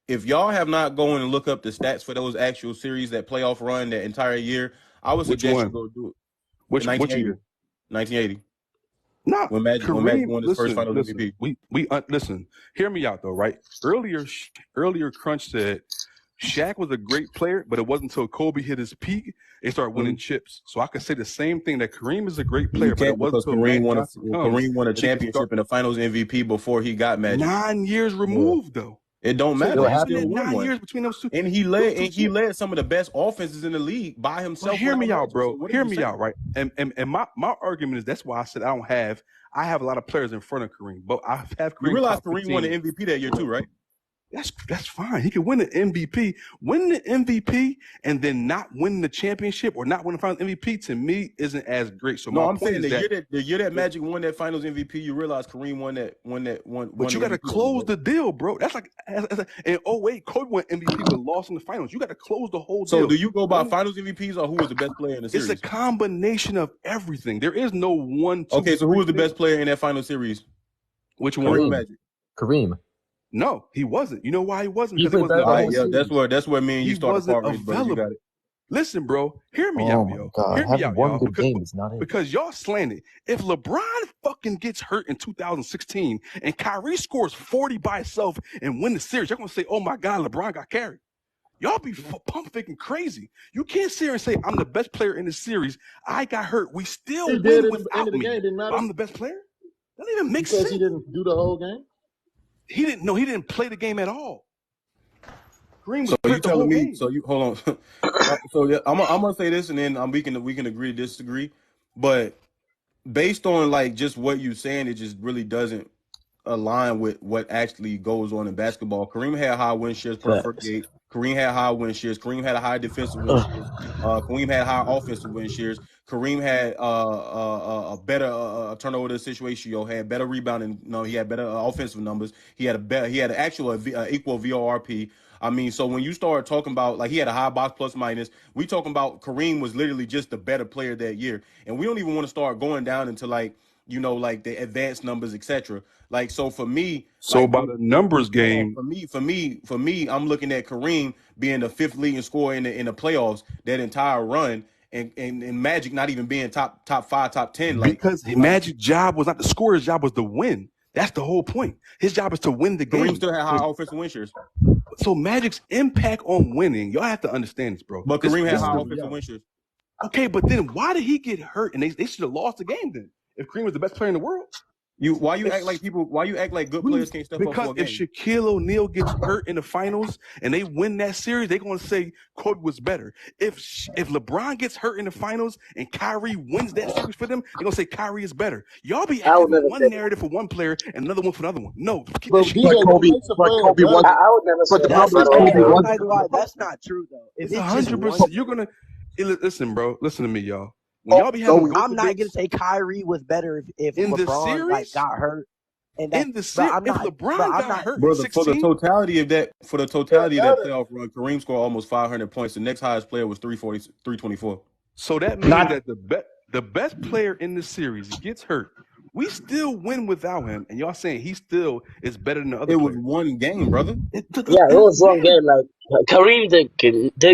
If y'all have not gone and look up the stats for those actual series, that playoff run, that entire year, I would suggest you go do it. Which year? 1980. Nah, when Magic won his first Finals MVP. We listen. Hear me out though, right? Earlier, Crunch said Shaq was a great player, but it wasn't until Kobe hit his peak they started winning chips. So I could say the same thing that Kareem is a great player, but it wasn't until Kareem won a championship and a Finals MVP before he got Magic. 9 years removed though. It don't matter. He still 9 years between those two, and he led some of the best offenses in the league by himself. Well, hear me out, bro. Hear me out, right? And my argument is that's why I said I have a lot of players in front of Kareem, but I have Kareem. You realize Kareem won the MVP that year too, right? That's fine. He can win the MVP, and then not win the championship or not win the Finals MVP to me isn't as great. So I'm saying the year that Magic won that Finals MVP, you realize Kareem won that. But you got to close the deal, bro. That's like in 08, Kobe won MVP but lost in the finals. You got to close the whole deal. So do you go by Finals MVPs or who was the best player in the series? It's a combination of everything. There is no one. Okay, so who was the best player in that final series? Which one? Kareem Magic. Kareem. No, he wasn't. You know why he wasn't? He Because he wasn't available. Yeah, that's where me and you started part race, bro. You got it. Listen, bro, hear me Oh out, my yo. God. Hear me Having out, one y'all. good game is not it. Because y'all slanted. If LeBron fucking gets hurt in 2016 and Kyrie scores 40 by himself and win the series, y'all gonna say, "Oh my God, LeBron got carried." Y'all be pump faking crazy. You can't sit here and say, "I'm the best player in the series. I got hurt. We still win without me. Game, didn't matter. I'm the best player." That doesn't even make because sense. He didn't do the whole game. He didn't play the game at all. Kareem was so you the whole telling me? game. So you hold on. So yeah, I'm gonna say this, and then we can agree to disagree. But based on like just what you saying, it just really doesn't align with what actually goes on in basketball. Kareem had high win shares per 38. Kareem had high win shares. Kareem had a high defensive win shares. Kareem had high offensive win shares. Kareem had a better turnover to situation. Had better rebounding. No, he had better offensive numbers. He had an actual equal VORP. I mean, so when you start talking about like he had a high box plus minus, we talking about Kareem was literally just the better player that year, and we don't even want to start going down into like like the advanced numbers, etc. Like so for me, so about a numbers game. For me, I'm looking at Kareem being the 5th leading scorer in the playoffs that entire run, and Magic not even being top 5, top 10. Because Magic's job was not to score, his job was to win. That's the whole point. His job is to win the game. Kareem still had high offensive win shares. So Magic's impact on winning, y'all have to understand this, bro. But Kareem had high offensive win shares. Okay, but then why did he get hurt? And they should have lost the game then if Kareem was the best player in the world. Why you act like good players can't step up for a game? Because if Shaquille O'Neal gets hurt in the finals and they win that series, they're gonna say Kobe was better. If LeBron gets hurt in the finals and Kyrie wins that series for them, they're gonna say Kyrie is better. Y'all be having one narrative for one player and another one for another one. No, but Kobe was. I would never say that. That's not true though. It's 100%. You're gonna listen, bro. Listen to me, y'all. When y'all be having I'm not gonna say Kyrie was better if in LeBron like got hurt. And in the series, if LeBron got hurt, brother, for the totality of that playoff run, Kareem scored almost 500 points. The next highest player was 324. So that means that the best player in the series gets hurt. We still win without him, and y'all saying he still is better than the other. It was one game, brother. It was one game. Like Kareem didn't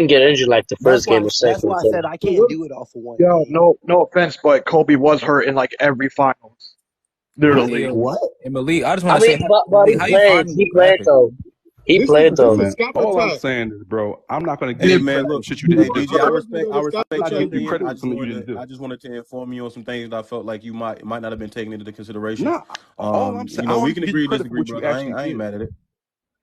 get injured like the first game or second. That's why I said I can't do it off of one. Yo, no offense, but Kobe was hurt in like every finals. Literally. What? And Malik, I just want to say, but he played though. He played though. All I'm saying is, bro, I'm not going to give you credit look, shit you did. DJ, I respect you credit for something you didn't do. I just wanted to inform you on some things that I felt like you might not have been taking into consideration. No, all I'm saying, we can agree to disagree, bro. I ain't mad at it.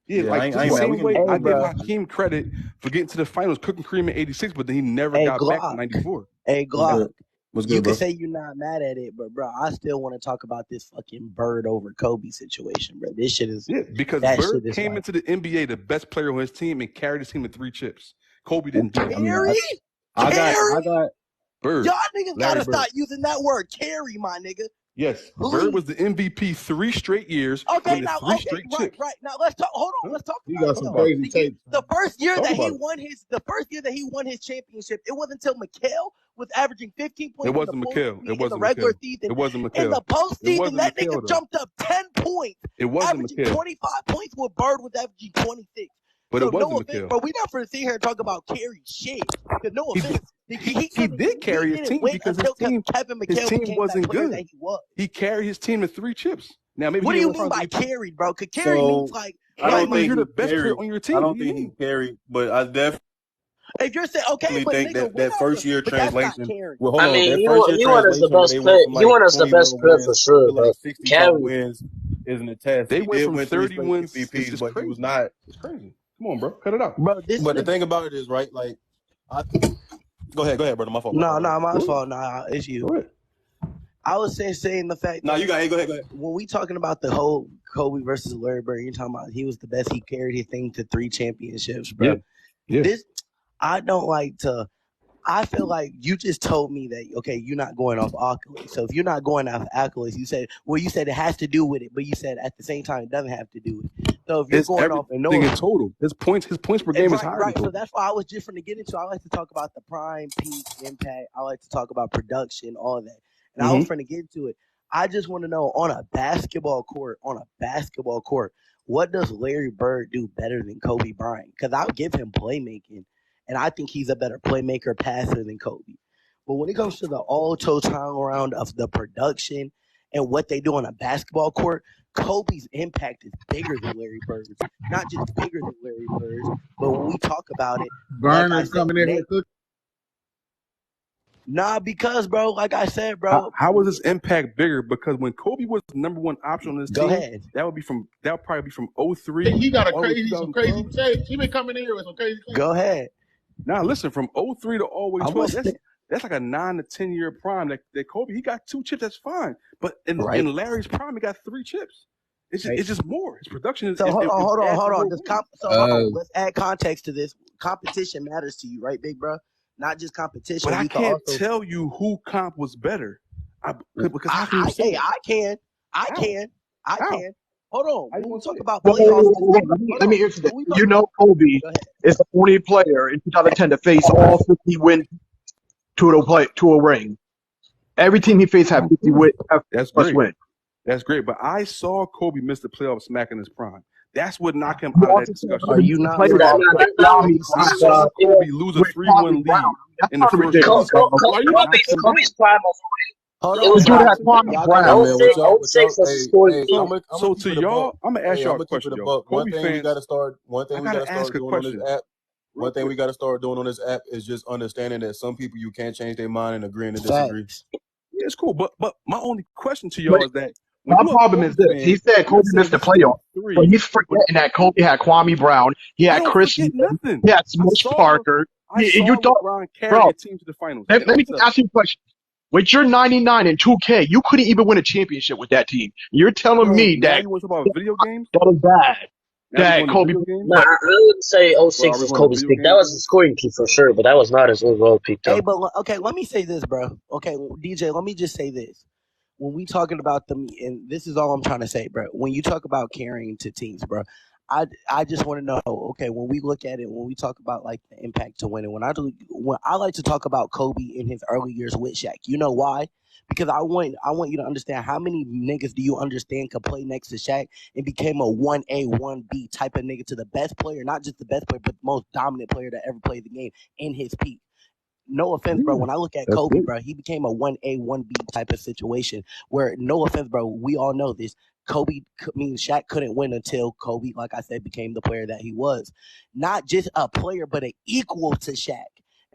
Yeah, like the same way I give Hakeem credit for getting to the finals, cooking Kareem in '86, but then he never got back in '94. Hey, Glock. What's good, you bro? can say you're not mad at it, but bro, I still want to talk about this fucking Bird over Kobe situation, bro. This shit is because Bird came into the NBA the best player on his team and carried his team to 3 chips. Kobe didn't do it. I got Bird. Y'all niggas gotta stop using that word carry, my nigga. Yes, Bird was the MVP 3 straight years. Okay, now, right. Now let's talk. Hold on, let's talk. You got some crazy tapes. The first year that he won his championship, it wasn't until McHale was averaging 15 points. It wasn't McHale. It wasn't the regular McHale. season. It wasn't McHale. In the postseason, that nigga jumped up 10 points. It wasn't averaging McHale. 25 points with Bird was averaging 26. But it wasn't McHale. But we're not going to sit here and talk about carry shit. Because no offense. He did carry his team because his team wasn't good. He carried his team to 3 chips. Now maybe. What do you mean by carried, bro? Because carry means like I don't think you're the best player on your team. I don't think he carried, but I definitely. If you're saying okay, but think nigga, that first year translation. Well, hold on, he won as the best player. He won as the best player for sure. Like 60 wins isn't a test. They went from 30 wins MVPs, but he was not. It's crazy. Come on, bro, cut it out, bro. But the thing about it is, right? Like, go ahead, brother. My fault. No, my fault. Nah, it's you. I was saying the fact. No, you got it. Go ahead. When we talking about the whole Kobe versus Larry Bird, you're talking about he was the best. He carried his thing to 3 championships, bro. Yeah. I don't like to. I feel like you just told me that okay, you're not going off accolades. So if you're not going off accolades, you said it has to do with it, but you said at the same time it doesn't have to do with it. So if you're going off and in total, his points per game is higher. Right. So that's why I was different to get into. I like to talk about the prime, peak, impact. I like to talk about production, all that. And I was trying to get into it. I just want to know on a basketball court, what does Larry Bird do better than Kobe Bryant? Because I'll give him playmaking, and I think he's a better playmaker passer than Kobe. But when it comes to the all total round of the production and what they do on a basketball court, Kobe's impact is bigger than Larry Bird's. Not just bigger than Larry Bird's, but when we talk about it, Burner's coming in here cooking. Nah, because bro, like I said, bro. How was his impact bigger? Because when Kobe was the number one option on this team, that would probably be from 03. He got some crazy takes. He been coming in here with some crazy takes. Go ahead. Now listen, from 03 to all the way 12, that's like a 9 to 10 year prime. That Kobe, he got 2 chips, that's fine. But in Larry's prime, he got 3 chips. It's just more. His production is. So hold on. Let's add context to this. Competition matters to you, right, big bro? Not just competition. But I can't tell you who comp was better. I can. Hold on. When we talk about playoffs, let me answer that. You know, Kobe is the only player in 2010 to face all 50 wins to a ring. Every team he faced had 50 wins. That's great. Win. That's great. But I saw Kobe miss the playoffs smack in his prime. That's what knocked him out of that discussion. Are you not? I saw Kobe lose a 3-1 lead in the first round. Kobe's prime of it was during that Kwame Brown. 06 was a story. So to y'all, I'm gonna ask y'all a question. One thing we gotta start doing on this app. One thing we gotta start doing on this app is just understanding that some people you can't change their mind and agreeing to disagree. Yeah, it's cool. But my only question to y'all is that my problem is this. He said Kobe missed the playoff. But he's forgetting that Kobe had Kwame Brown. He had Chris. He had Smush Parker. You thought, bro, team to the finals. Let me ask you a question. With your 99 and 2K, you couldn't even win a championship with that team. You're telling me that you want to talk about video games? That was bad. That Kobe. No, I wouldn't say 06 was Kobe's peak. That was his scoring peak for sure, but that was not his overall peak. Though. Hey, but okay, let me say this, bro. Okay, DJ, let me just say this. When we talking about them, and this is all I'm trying to say, bro. When you talk about carrying to teams, bro, I just want to know. Okay, when we look at it, when we talk about like the impact to winning, when I like to talk about Kobe in his early years with Shaq. You know why? Because I want you to understand how many niggas do you understand could play next to Shaq and became a 1A, 1B type of nigga to the best player, not just the best player, but the most dominant player that ever played the game in his peak. No offense, bro. When I look at Kobe, bro, he became a 1A, 1B type of situation where, no offense, bro, we all know this. Shaq couldn't win until Kobe, like I said, became the player that he was. Not just a player, but an equal to Shaq.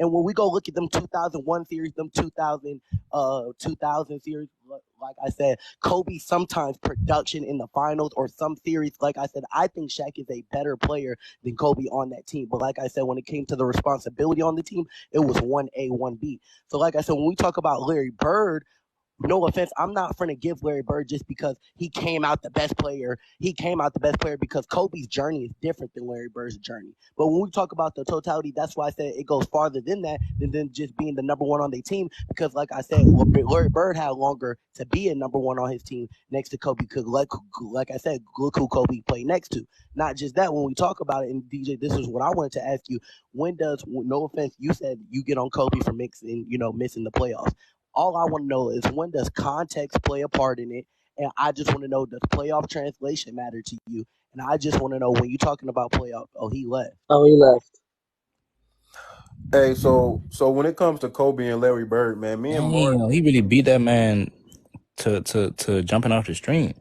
And when we go look at them 2001 series, them 2000 series, like I said, Kobe sometimes production in the finals or some series, like I said, I think Shaq is a better player than Kobe on that team. But like I said, when it came to the responsibility on the team, it was 1A, 1B. So like I said, when we talk about Larry Bird, no offense, I'm not going to give Larry Bird just because he came out the best player. He came out the best player because Kobe's journey is different than Larry Bird's journey. But when we talk about the totality, that's why I said it goes farther than that, than just being the number one on their team. Because like I said, Larry Bird had longer to be a number one on his team next to Kobe. Because like I said, look who Kobe played next to. Not just that, when we talk about it, and DJ, this is what I wanted to ask you. No offense, you said you get on Kobe for missing the playoffs. All I want to know is, when does context play a part in it? And I just want to know, does playoff translation matter to you? And I just want to know, when you're talking about playoff, he left. Hey, so when it comes to Kobe and Larry Bird, man, me and Mark, he really beat that man to jumping off the stream.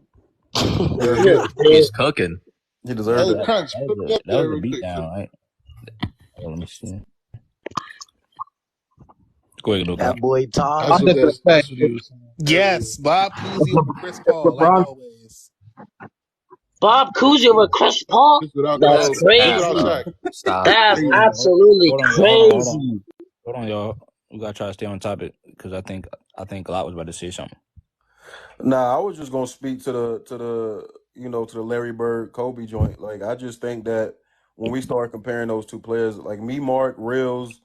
He's cooking. He deserved it. That was a beat down, right? Let me see. Go ahead, that boy Todd. That's what he was saying. Yes, Bob Cousy over Chris Paul, like always. Bob Cousy over Chris Paul? That's crazy. That's absolutely crazy. Hold on, y'all. We gotta try to stay on topic because I think a lot was about to say something. Nah, I was just gonna speak to the Larry Bird Kobe joint. Like, I just think that when we start comparing those two players, like me, Mark, Reels,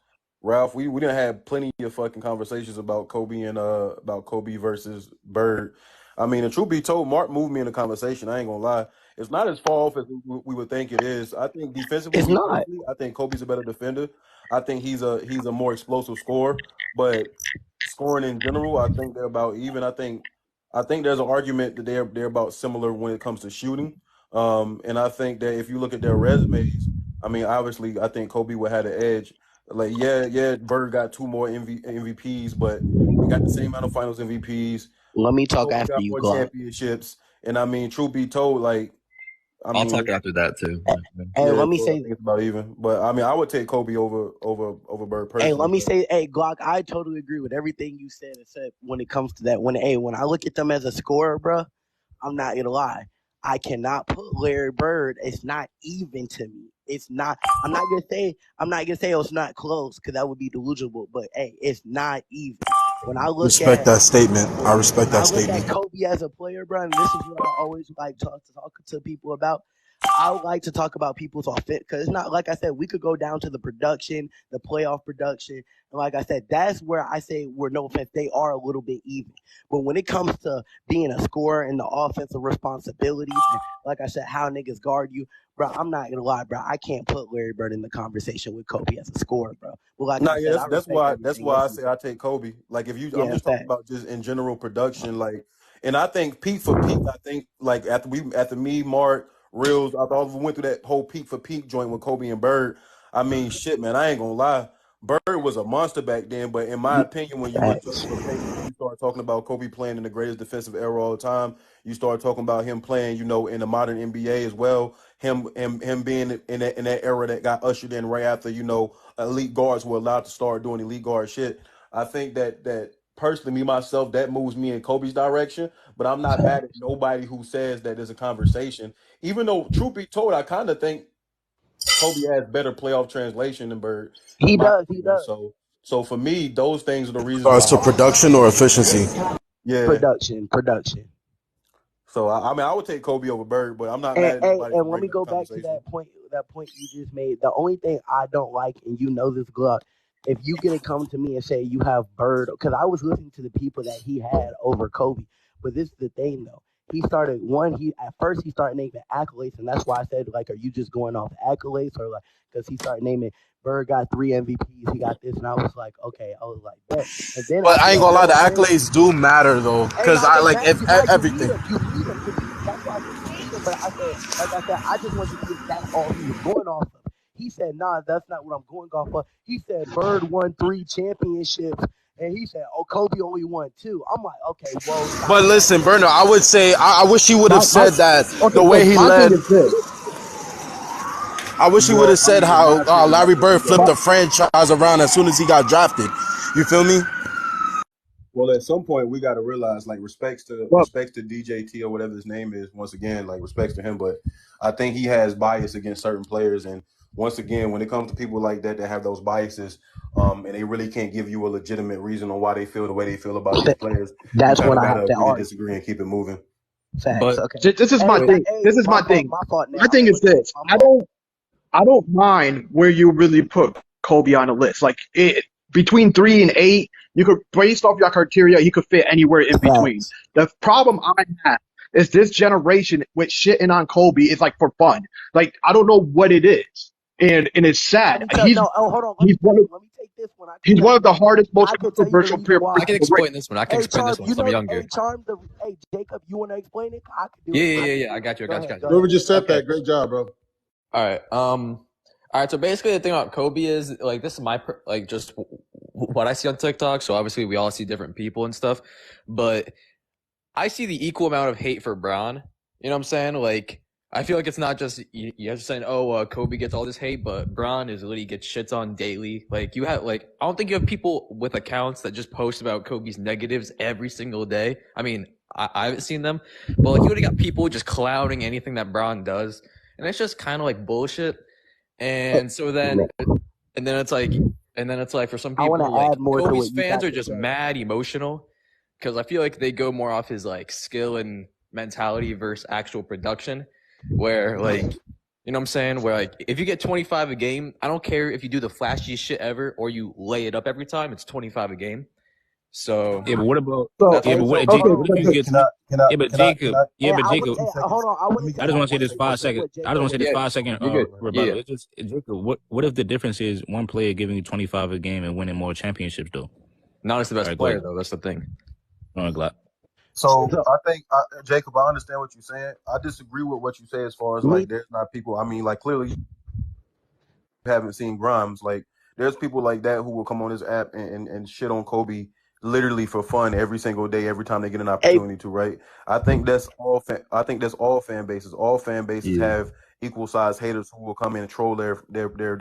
Ralph, we didn't have plenty of fucking conversations about Kobe and about Kobe versus Bird. I mean, the truth be told, Mark moved me in the conversation. I ain't gonna lie. It's not as far off as we would think it is. I think defensively, it's not. I think Kobe's a better defender. I think he's a more explosive scorer. But scoring in general, I think they're about even. I think I think there's an argument that they're about similar when it comes to shooting. And I think that if you look at their resumes, I mean, obviously, I think Kobe would have the edge. Like, yeah, Bird got 2 more MVPs, but they got the same amount of Finals MVPs. Let me talk Kobe after got you, more Glock. championships, and I mean, truth be told, like, I'll talk after that too. Hey, let me so I say. think it's about even. But I mean, I would take Kobe over Bird personally. Hey, let me say, hey, Glock, I totally agree with everything you said, except when it comes to that. When I look at them as a scorer, bro, I'm not gonna lie. I cannot put Larry Bird. It's not even to me. It's not. I'm not gonna say. Oh, it's not close because that would be delusional. But hey, it's not even. When I look Respect that statement. I respect that look statement. at Kobe as a player, bro, and this is what I always like talk to people about. I would like to talk about people's offense because it's not like I said. We could go down to the production, the playoff production, and like I said, that's where I say we're no offense. They are a little bit even, but when it comes to being a scorer and the offensive responsibilities, and like I said, how niggas guard you, bro. I'm not gonna lie, bro. I can't put Larry Bird in the conversation with Kobe as a scorer, bro. But like I said, that's why I say say I take Kobe. Like if you, I'm yeah, just talking about just in general production. Like, and I think peak for peak. I think like after me, Mark, Reels, I thought we went through that whole peak for peak joint with Kobe and Bird. I mean, shit, man, I ain't gonna lie. Bird was a monster back then, but in my opinion, when you went to when you start talking about Kobe playing in the greatest defensive era all the time, you start talking about him playing, in the modern NBA as well. Him being in that era that got ushered in right after, elite guards were allowed to start doing elite guard shit. I think that personally, me myself, that moves me in Kobe's direction. But I'm not mad at nobody who says that there's a conversation. Even though, truth be told, I kind of think Kobe has better playoff translation than Bird. he does. So for me, those things are the reasons As why. to production or efficiency? Yeah. Production. So I mean, I would take Kobe over Bird, but I'm not And, mad at nobody for let me bringing up go the back to conversation. that point you just made. The only thing I don't like, and you know this, Glove, if you gonna come to me and say you have Bird, because I was listening to the people that he had over Kobe, but this is the thing though. He at first he started naming accolades, and that's why I said like, are you just going off accolades or like because he started naming Bird got 3 MVPs, he got this, and I was like, okay, I was like that, and then But I ain't gonna lie, the saying, accolades do matter though, because I like if everything. you need them to be. That's why I said you need them. But I said, like I said, I just wanted to see if that's all he was going off of. He said, nah, that's not what I'm going off of. He said Bird won 3 championships. And he said, "Oh, Kobe only won 2." I'm like, "Okay, well." But listen, Berno, I would say I wish he would have said that the way he my led. thing is this. I wish he would have said how Larry Bird flipped My, the franchise around as soon as he got drafted. You feel me? Well, at some point we got to realize, like, respects to DJT or whatever his name is. Once again, like, respects to him, but I think he has bias against certain players. And once again, when it comes to people like that have those biases, and they really can't give you a legitimate reason on why they feel the way they feel about these players, That's you kind when of I got have to to agree to argue. disagree and keep it moving. Facts. Okay. This is my thing. This is my thing. My fault. Now. My thing is this. I don't mind where you really put Kobe on the list. Like between 3 and 8, you could based off your criteria, he could fit anywhere in between. The problem I have is this generation with shitting on Kobe is like for fun. Like I don't know what it is, and it's sad. Hold on. Let me take this one. He's one of the hardest, most controversial players. I can explain this one. I can explain this one because I'm younger. Hey, Jacob, you want to explain it? I can do it. Yeah. I got you. Whoever just said that, great job, bro. All right. All right. So basically, the thing about Kobe is like this is my just what I see on TikTok. So obviously, we all see different people and stuff, but I see the equal amount of hate for Braun. You know what I'm saying? Like, I feel like it's not just you guys saying, "Oh, Kobe gets all this hate," but Braun is literally gets shits on daily. Like, you have I don't think you have people with accounts that just post about Kobe's negatives every single day. I mean, I haven't seen them, but like you already got people just clowning anything that Braun does, and it's just kind of like bullshit. And so then, and then it's like for some people, like Kobe's fans are just mad emotional because I feel like they go more off his like skill and mentality versus actual production. Where like, you know what I'm saying? Where like, if you get 25 a game, I don't care if you do the flashiest shit ever or you lay it up every time. It's 25 a game. So yeah, but what about? What if you get? Jacob. Jacob. Hold on. I just want to say this 5 seconds. I just want to say this 5 second rebuttal. Yeah. It's just Jacob. What if the difference is one player giving you 25 a game and winning more championships though? Not as the best player though. That's the thing. No, Glock. So I think Jacob, I understand what you're saying. I disagree with what you say as far as like there's not people. I mean, like clearly you haven't seen Grimes. Like there's people like that who will come on this app and shit on Kobe literally for fun every single day, every time they get an opportunity to. Right? I think that's all. I think that's all fan bases. All fan bases have equal size haters who will come in and troll their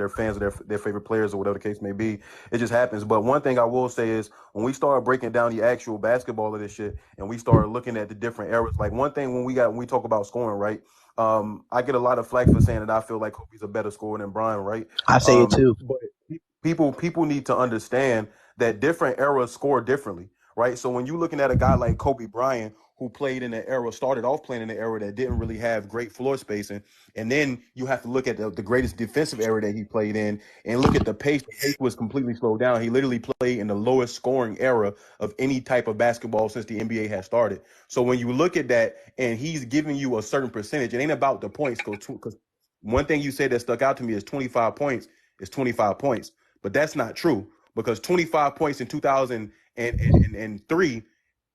fans of their favorite players or whatever the case may be. It just happens. But one thing I will say is when we start breaking down the actual basketball of this shit and we start looking at the different eras, like one thing when we talk about scoring, right? I get a lot of flack for saying that I feel like Kobe's a better scorer than Brian, right? I say it too. But people need to understand that different eras score differently, right? So when you're looking at a guy like Kobe Bryant, who played in an era, started off playing in an era that didn't really have great floor spacing, and then you have to look at the greatest defensive era that he played in, and look at the pace. The pace was completely slowed down. He literally played in the lowest scoring era of any type of basketball since the NBA has started. So when you look at that, and he's giving you a certain percentage, it ain't about the points. Because one thing you said that stuck out to me is 25 points is 25 points. But that's not true because 25 points in 2003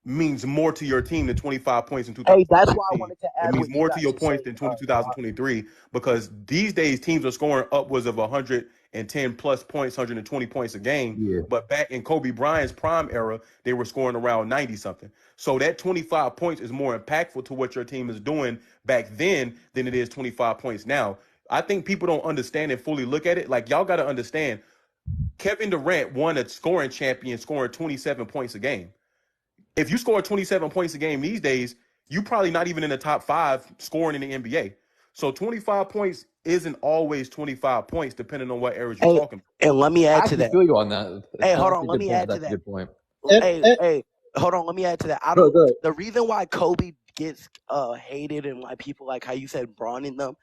means more to your team than 25 points in Hey, that's why I 2016. wanted to It add means what you more to guys your just said. points than 2023 because these days teams are scoring upwards of 110 plus points, 120 points a game. Yeah. But back in Kobe Bryant's prime era, they were scoring around 90 something. So that 25 points is more impactful to what your team is doing back then than it is 25 points now. I think people don't understand and fully look at it. Like y'all got to understand Kevin Durant won a scoring champion scoring 27 points a game. If you score 27 points a game these days, you probably not even in the top 5 scoring in the NBA. So 25 points isn't always 25 points depending on what areas you're talking about. And let me I add to actually that. feel you on that. Hey, That's hold a on. Let good me point. add to That's a that. good point. Hey, hold on. Let me add to that. The reason why Kobe gets hated and why people like how you said Braun in them,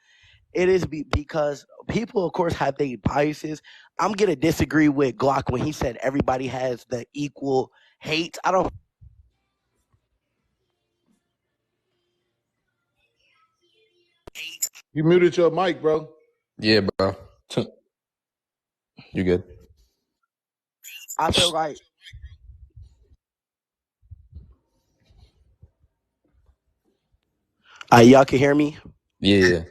it is because people, of course, have their biases. I'm gonna disagree with Glock when he said everybody has the equal hate. I don't. You muted your mic, bro. Yeah, bro. You good? I feel like. Y'all can hear me? Yeah.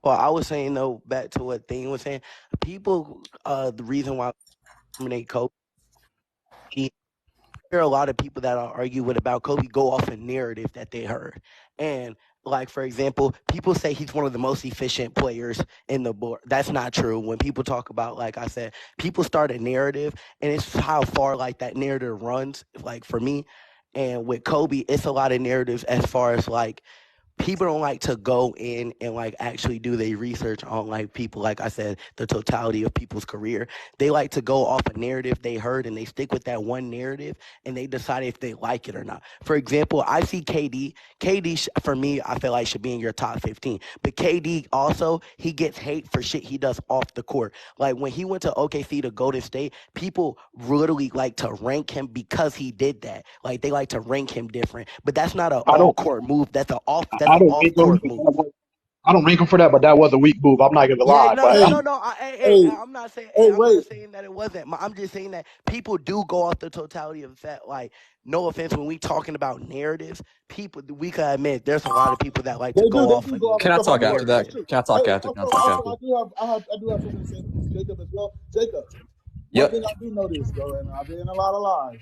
Well, I was saying though, back to what Thing was saying, people, the reason why I terminate Kobe, there are a lot of people that I argue with about Kobe go off a narrative that they heard. And like for example, people say he's one of the most efficient players in the board. That's not true. When people talk about, like I said, people start a narrative and it's how far like that narrative runs, like for me. And with Kobe, it's a lot of narratives as far as like people don't like to go in and like actually do their research on like people, like I said, the totality of people's career. They like to go off a narrative they heard and they stick with that one narrative and they decide if they like it or not. For example, I see KD for me, I feel like should be in your top 15, but KD also, he gets hate for shit he does off the court. Like when he went to OKC to Golden State, people literally like to rank him because he did that. Like they like to rank him different, but that's not an I all don't. court move. That's an I don't off rank him. court move. I don't rank him for that, but that was a weak move. I'm not gonna Yeah, lie. no, But no, Hey, no, no. hey, I'm not saying. hey, I'm not wait. saying that it wasn't. I'm just saying that people do go off the totality of the fact. Like, no offense, when we talking about narratives, people we can admit there's a lot of people that like to They go do off go a off Can I stuff talk off the after court. that? That's narrative. true. Can I talk Hey, after? Can I talk also, after? I do have something to say to Jacob as well. Jacob, one thing Yep. I do notice though, and I've been in a lot of lives.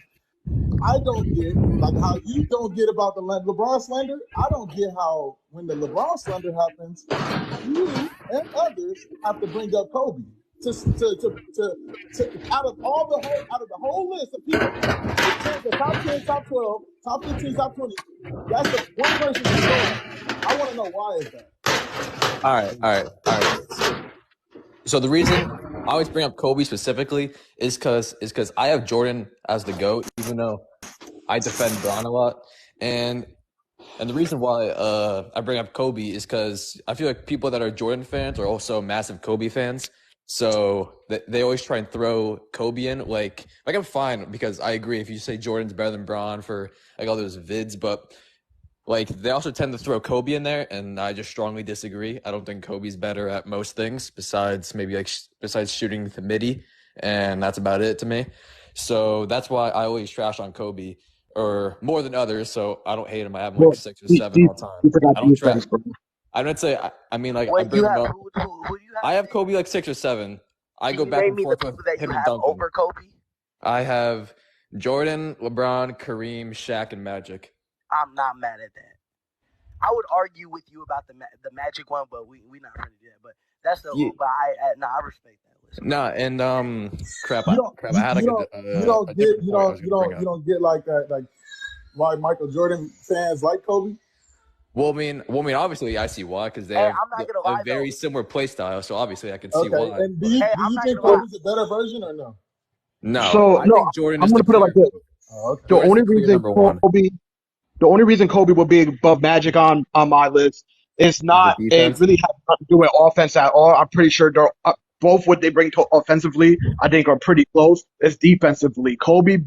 I don't get like how you don't get about the LeBron slander. I don't get how when the LeBron slander happens, you and others have to bring up Kobe to out of the whole list of people, the top 10, top 12, top 15, top 20. That's the one person you go at. I want to know why is that. All right. So the reason I always bring up Kobe specifically is because I have Jordan as the GOAT, even though I defend Bron a lot. And the reason why I bring up Kobe is because I feel like people that are Jordan fans are also massive Kobe fans. So they always try and throw Kobe in. Like I'm fine because I agree if you say Jordan's better than Bron for like all those vids, but like they also tend to throw Kobe in there, and I just strongly disagree. I don't think Kobe's better at most things besides maybe like besides shooting the midi, and that's about it to me. So that's why I always trash on Kobe. or more than others. So I don't hate him. I have him like 6 or 7 all time. I don't try. I don't say. I mean, like I bring him up. Who do you have? I have Kobe like 6 or 7. I Can go you back name and me the forth with people that you him and have Duncan. over Kobe? I have Jordan, LeBron, Kareem, Shaq, and Magic. I'm not mad at that. I would argue with you about the Magic one, but we not gonna do that. But that's the. Yeah. But I respect that. Listen. Nah, and crap. You don't, I had like a different point I was going to bring up. you don't get like that, like why Michael Jordan fans like Kobe. Well, I mean, obviously, I see why, because they have a very similar play style. So obviously, I can see why. And do you think Kobe's a better version or no? No, So I think Jordan I'm is going to put it like this. The only reason Kobe would be above Magic on my list is not it really has nothing to do with offense at all. I'm pretty sure they're both what they bring to offensively, I think, are pretty close. It's defensively. Kobe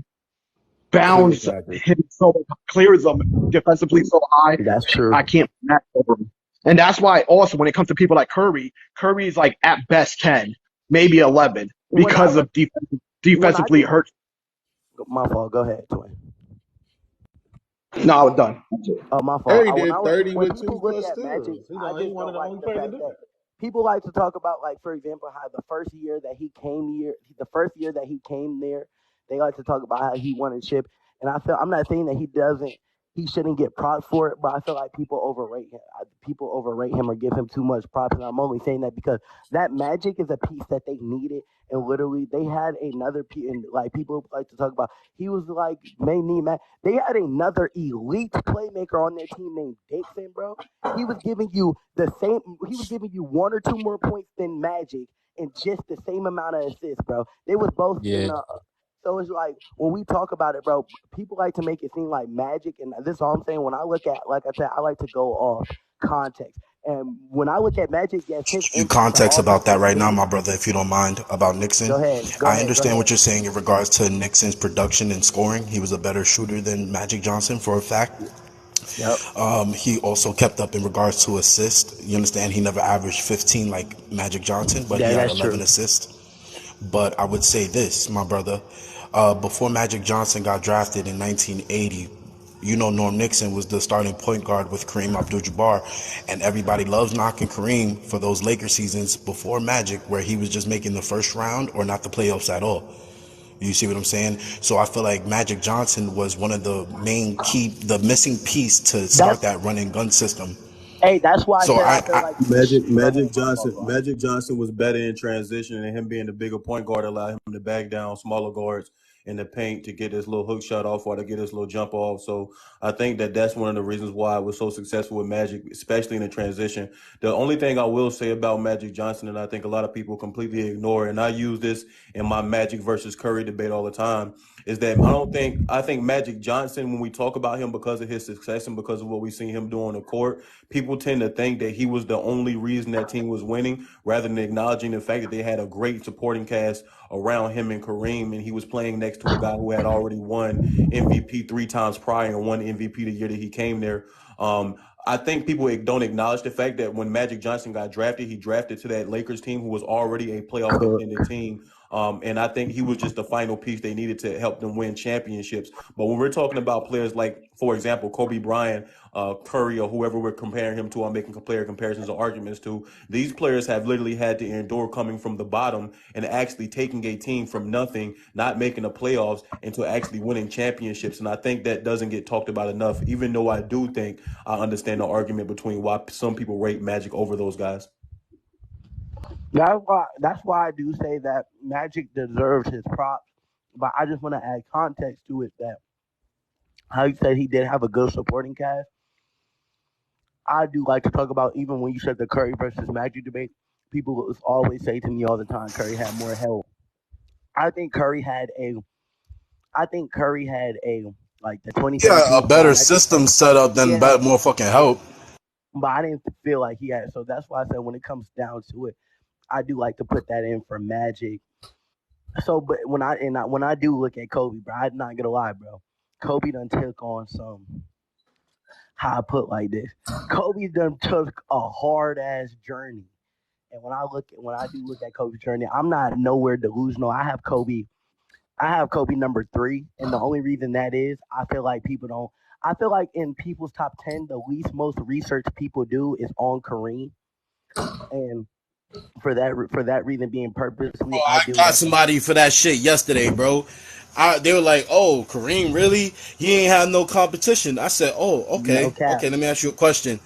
bounds him so clears them defensively so high. That's true. I can't match over him. And that's why also when it comes to people like Curry is like at best 10, maybe 11 because of defensively hurt. My fault. Go ahead, Twin. No, I was done. Oh, my fault. Harry did 30 when with people 2 look plus at steals. Magic, He I just one don't of the like only the players fact to do that it. people like to talk about, like, for example, how the first year that he came there, they like to talk about how he won a chip. And I'm not saying that he shouldn't get props for it, but I feel like people overrate him. People overrate him or give him too much props. And I'm only saying that because that Magic is a piece that they needed. And literally, they had another piece, and like people like to talk about, he was like they had another elite playmaker on their team named Dixon, bro. He was giving you one or two more points than Magic and just the same amount of assists, bro. They was both in the. So it's like when we talk about it, bro, people like to make it seem like Magic, and this is all I'm saying. When I look at, like I said, I like to go off context. And when I look at Magic, yes, his You impact context on about offense that was right now, big. my brother, if you don't mind, about Nixon. Go ahead. I understand what you're saying in regards to Nixon's production and scoring. He was a better shooter than Magic Johnson for a fact. Yep. He also kept up in regards to assists. You understand he never averaged 15 like Magic Johnson, but he had 11 assists. But I would say this, my brother, before Magic Johnson got drafted in 1980, you know Norm Nixon was the starting point guard with Kareem Abdul-Jabbar, and everybody loves knocking Kareem for those Lakers seasons before Magic, where he was just making the first round or not the playoffs at all. You see what I'm saying? So I feel like Magic Johnson was one of the the missing piece to start that run and gun system. Hey, that's why I feel like Magic Johnson was better in transition, and him being the bigger point guard allowed him to back down smaller guards in the paint to get his little hook shot off or to get his little jump off. So I think that's one of the reasons why I was so successful with Magic, especially in the transition. The only thing I will say about Magic Johnson, and I think a lot of people completely ignore, and I use this in my Magic versus Curry debate all the time, is that I think Magic Johnson, when we talk about him because of his success and because of what we've seen him do on the court, people tend to think that he was the only reason that team was winning, rather than acknowledging the fact that they had a great supporting cast around him and Kareem, and he was playing next to a guy who had already won MVP 3 times prior and won MVP the year that he came there. I think people don't acknowledge the fact that when Magic Johnson got drafted, he drafted to that Lakers team who was already a playoff contending team. And I think he was just the final piece they needed to help them win championships. But when we're talking about players like, for example, Kobe Bryant, Curry, or whoever we're comparing him to, I'm making player comparisons or arguments to, these players have literally had to endure coming from the bottom and actually taking a team from nothing, not making the playoffs, into actually winning championships. And I think that doesn't get talked about enough, even though I do think I understand the argument between why some people rate Magic over those guys. That's why I do say that Magic deserves his props, but I just want to add context to it that how you said he did have a good supporting cast. I do like to talk about, even when you said the Curry versus Magic debate, people always say to me all the time, Curry had more help. I think Curry had a like the 2017 A better squad. system set up than more fucking help. But I didn't feel like he had. So that's why I said when it comes down to it, I do like to put that in for Magic. So, but when I do look at Kobe, bro, I'm not gonna lie, bro. Kobe done took on some. How I put like this, Kobe done took a hard ass journey, and when I do look at Kobe's journey, I'm not nowhere delusional. I have Kobe I have Kobe number 3, and the only reason that is, I feel like people don't. I feel like in people's top 10, the least most research people do is on Kareem, and for that reason being purposely, Oh, I I do got it. somebody for that shit yesterday, bro. They were like, "Oh, Kareem, really? He ain't have no competition." I said, "Oh, No okay, cap. okay. Let me ask you a question."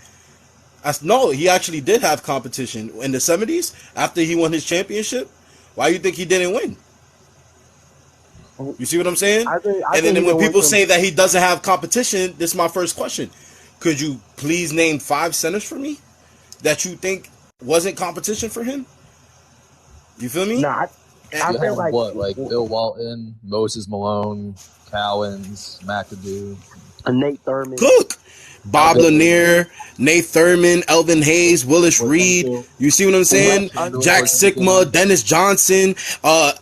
No, he actually did have competition in the '70s after he won his championship. Why you think he didn't win? You see what I'm saying? I And think he then when didn't win people some. say that he doesn't have competition, this is my first question. Could you please name 5 centers for me that you think wasn't competition for him? You feel me? No, I You feel have like what, like Bill Walton, Moses Malone, Cowens, McAdoo, Nate Thurman, Cook, Bob Elvin Lanier, Nate Thurman, Elvin Hayes, Willis Wes Reed. Unseld. You see what I'm Wes saying? Jack George Unseld. Sigma, McGinnis. Dennis Johnson,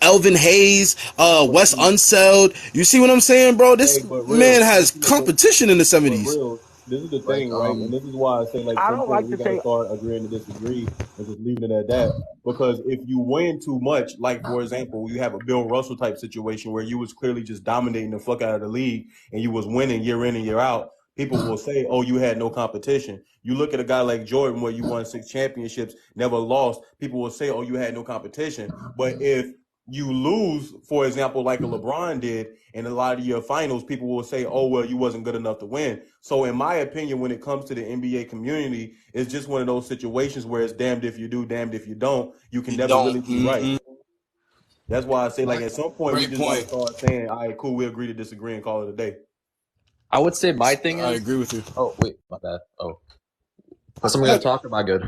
Elvin Hayes, But Wes see, Unseld. You see what I'm saying, bro? hey, This but man real. But has see, competition in the but 70s. real. This is the Like thing, right? And this is why I say, like, I some don't point like we to got to say. start agreeing to disagree and just leaving it at that. Because if you win too much, like for example, you have a Bill Russell type situation where you was clearly just dominating the fuck out of the league and you was winning year in and year out, people will say, "Oh, you had no competition." You look at a guy like Jordan, where you won 6 championships, never lost. People will say, "Oh, you had no competition." But if you lose, for example, like a LeBron did, in a lot of your finals, people will say, "Oh, well, you wasn't good enough to win." So, in my opinion, when it comes to the NBA community, it's just one of those situations where it's damned if you do, damned if you don't. You can You never don't. really be right. That's why I say, like, at some point, we Great just got to point. start saying, "All right, cool, we agree to disagree and call it a day." I would say my thing I is. agree with you. Oh wait, my bad. Oh, was something gonna talk about good?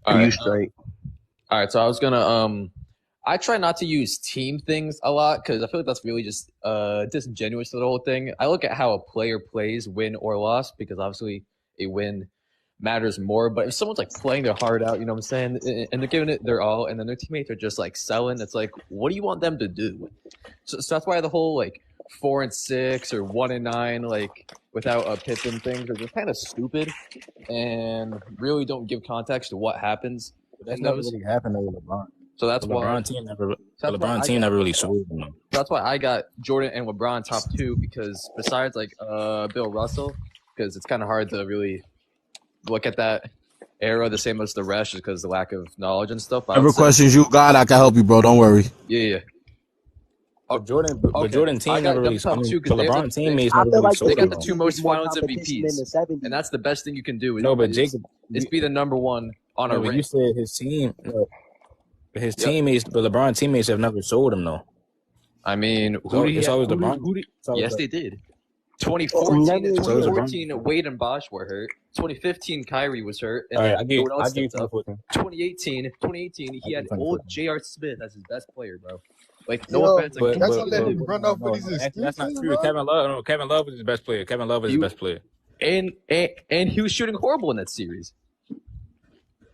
All right. You straight. All right. So I was gonna I try not to use team things a lot because I feel like that's really just disingenuous to the whole thing. I look at how a player plays, win or loss, because obviously a win matters more. But if someone's like playing their heart out, you know what I'm saying, and they're giving it their all, and then their teammates are just like selling, it's like, what do you want them to do? So that's why the whole like 4-6 or 1-9 like without a Pippen things are just kind of stupid and really don't give context to what happens But that's in never those. really happened to LeBron. So that's The why. LeBron team never. The That's why LeBron I team got. never really sold him. Though. That's why I got Jordan and LeBron top 2 because besides like Bill Russell, because it's kind of hard to really look at that era the same as the rest just because the lack of knowledge and stuff. I would Whatever say, questions you got, I can help you, bro. Don't worry. yeah. But but Okay, Jordan I team never got them really. I top 2 mean, because the LeBron teammates I never feel really like they sold the got him. the Though. 2 60s was most more finals competition in MVPs, the 70s. and that's the best thing you can do. No, but Is Jacob. be the number one on a No, but ring. you said his team. His Yep. teammates, but LeBron teammates have never sold him though. I mean, It's always LeBron. Yes, they did. Never again. 2014, Wade and Bosh were hurt. 2015, Kyrie was hurt, and All right, then no one else I give you stepped up. 2014. 2018, he had old J.R. Smith as his best player, bro. Like, no Yo, offense, like, y'all gonna let him run off with these That's not excuses, true. bro? Kevin Love was his best player. Kevin Love was his best player. And he was shooting horrible in that series.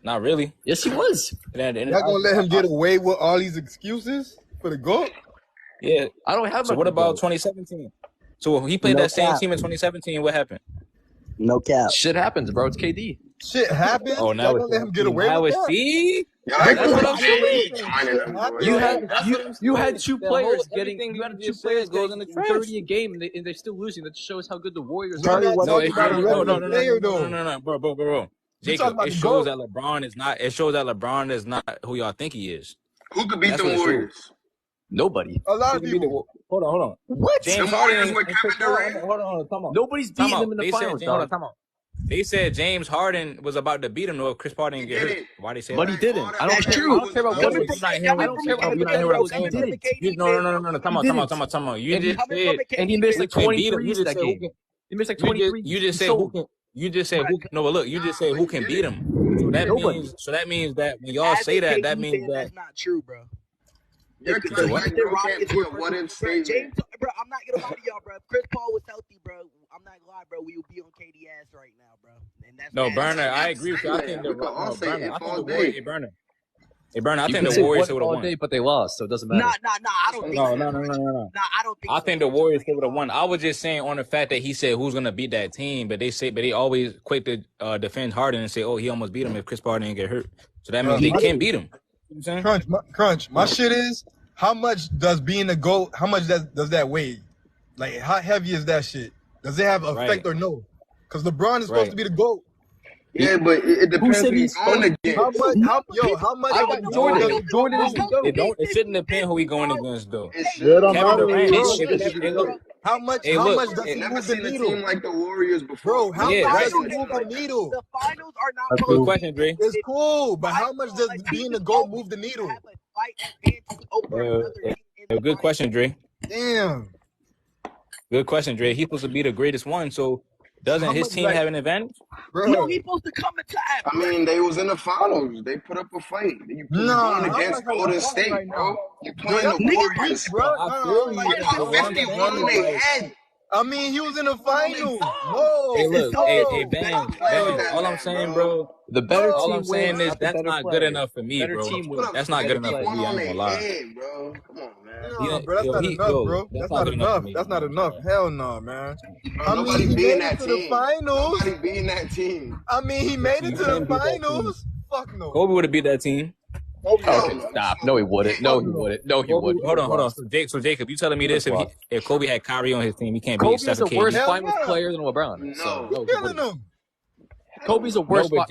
Not really. Yes, he was. Y'all gonna let him get away with all these excuses for the GOAT? Yeah. I don't have. So what about 2017? So he played that same team in 2017. What happened? No cap. Shit happens, bro. It's KD. Shit happens. Oh, now Y'all gonna let him get away with that? see. That's what I'm saying. Shit You had two players getting. Everything You had you two just players said goes getting in the trash. 30 a game, and they're still losing. That shows how good the Warriors We're are. not talking about a regular player, though. No, bro. We talking Jacob, about it the shows GOAT. that LeBron is not. It shows that LeBron is not who y'all think he is. Who could beat That's the what it Warriors? shows. Nobody. A lot of people. Hold on. What? James The Harden Warriors with and Chris Kevin Paul. Durant? Hold on. Come on. Nobody's beating them in the finals, dog. They said James Harden was about to beat him though if Chris Paul didn't get hurt. Why they say But that? he didn't. I don't That's care. true. I don't care about what he was. I don't hear what I'm saying. No. Come on. You just said and he missed like who can 20 beat him. You threes just that said who game. can. He missed like 23. You just said who can. You just said who. No, but look, you just said who can beat him. So that means that when y'all say that, that means that that's not true, bro. You're The telling me Houston Rockets be were a what-if statement. James, bro. I'm not gonna lie to y'all, bro. If Chris Paul was healthy, bro, I'm not gonna lie, bro. We would be on KD ass right now, bro. And that's no, Burner. I agree with you. I think the Burner. I think the Warriors. Hey, Burner. I think the Warriors would have won. Day, but they lost, so it doesn't matter. Nah. I don't think so. No. Nah, I don't think. I think the Warriors would have won. I was just saying on the fact that he said who's gonna beat that team, but they always quick to defend Harden and say, oh, he almost beat him if Chris Paul didn't get hurt. So that means they can beat him. You know what I'm saying? Crunch. My shit is how much does being the GOAT? How much does that weigh? Like, how heavy is that shit? Does it have an effect or no? Because LeBron is supposed to be the GOAT. Yeah, but it depends who he's going against. How much? I of got a Jordan. does Jordan is the GOAT. It shouldn't depend who he going against though. It should. Kevin Durant. How much does he move the needle? Team like the Warriors before. Bro, how much does he move the needle? The finals are not Good question, Dre. It's cool, but how much does being the GOAT move the needle? Good question, Dre. Damn. Good question, Dre. He's supposed to be the greatest one, so doesn't his team have an advantage? Bro. No, he's supposed to come into I mean, they was in the finals. They put up a fight. You playing against Golden State, bro. You playing the Warriors, bro. Put 51 in their head. I mean, he was in the finals. No. Hey, look, hey, Ben. All I'm saying, bro. The better all team I'm saying wins, is that's not good enough for me, bro. That's not good enough for me. I ain't gonna lie. Bro. Come on, man. No, bro, that's not enough, bro. That's not enough. That's not enough. Hell no, man. I mean, he made it to the finals. Nobody being that team. I mean, he made it to the finals. Fuck no. Kobe would have beat that team. Okay, stop. No, he wouldn't. No, he wouldn't. No, he wouldn't. Hold on. So Jacob, you telling me this? If Kobe had Kyrie on his team, he can't beat Kobe's Stephen a worse KD. finals player than LeBron. No, so, killing him. Kobe's a worse. But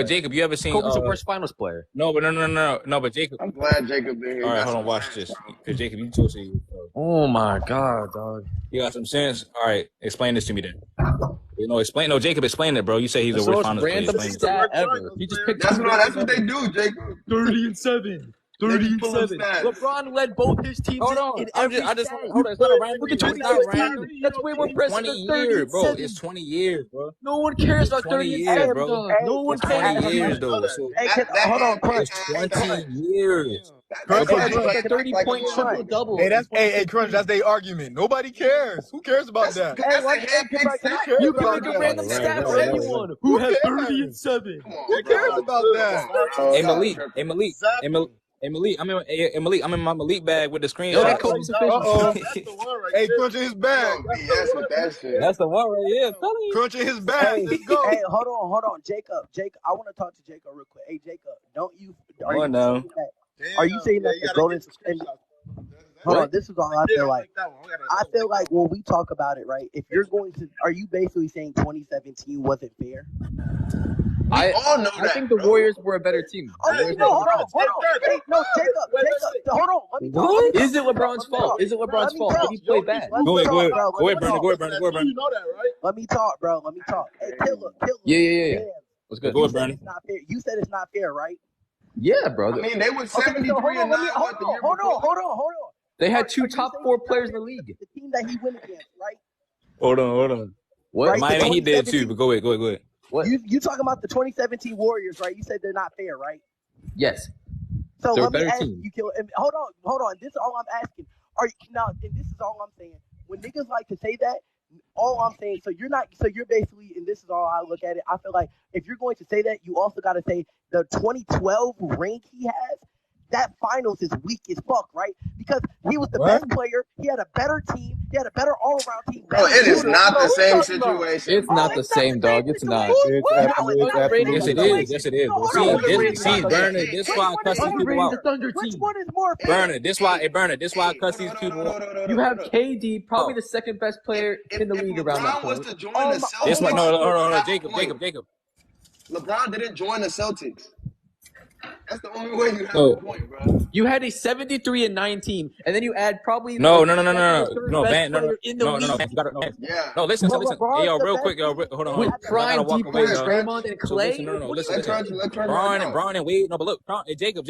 Jacob, you ever seen? Kobe's a worse finals player. No, but Jacob. I'm glad Jacob been here. All right, hold on, watch this. Because Jacob, you told me. Oh my God, dog. You got some sense. All right, explain this to me then. Explain. No, Jacob, explain it, bro. You say he's the worst finals player. Random stat ever. He just picked. That's what they do, Jacob. 30-7. 30-7. LeBron led both his teams in every Hold on, it's stat. not random. Look at 2016. That's way more impressive than 30 bro. It's 20 years, bro. No one cares about 30-7, bro. No one cares. 20 years, though. So Hold on, Crunch. It's 20 years. Crunch, like 30-point triple double. Hey, Crunch, that's their argument. Nobody cares. Who cares about that? You can make a random stat for anyone who has 30-7. Who cares about that? Hey, Malik, I'm in my Malik bag with the screenshot. Hey, Crunch in his bag. That's the one right here. Crunch in his bag. Let's go. Hey, hold on, Jacob. I want to talk to Jacob real quick. Hey, Jacob, are you saying that the Golden State? Hold on, this is all I feel like. I feel like when we talk about it, right? If you're going to, are you basically saying 2017 wasn't fair? I think the Warriors were a better team. Okay, no, hold on. Hey, no, Jacob, hold on. Let me talk. Is it LeBron's fault? Did he play bad? Go ahead, Bernie. You know that, right? Let me talk, bro. Hey, Killer. Yeah. What's good? Go ahead, Bernie. You said it's not fair, right? Yeah, bro. I mean, they were 73 and 9. Hold on. They had two top 4 players in the league. The team that he went against, right? Hold on. What? Right? Miami, he did too, but go ahead. What? You talking about the 2017 Warriors, right? You said they're not fair, right? Yes. So they're let me ask team. you, Killer. Hold on. This is all I'm asking. And this is all I'm saying. When niggas like to say that, all I'm saying, so you're basically, and this is all I look at it, I feel like if you're going to say that, you also got to say the 2012 rank he has, that finals is weak as fuck, right? Because he was the best player. He had a better team. He had a better all-around team. Bro, it is not the same situation. It's not the same, dog. It's not. Yes, it is. See, Burner, this why I cuss these people out. Which one is more fair? Burner, this why I cuss these people out. You have KD, probably the second best player in the league around that point. This one, no, Jacob. LeBron didn't join the Celtics. That's the only way you have a point, bro. You had a 73-19, and then you add probably no, in the league. Yeah. No, listen. Hey, yo, real quick, hold on. With prime deep players, Draymond and Clay. Listen. Bron and Wade. No, but look, Jacob.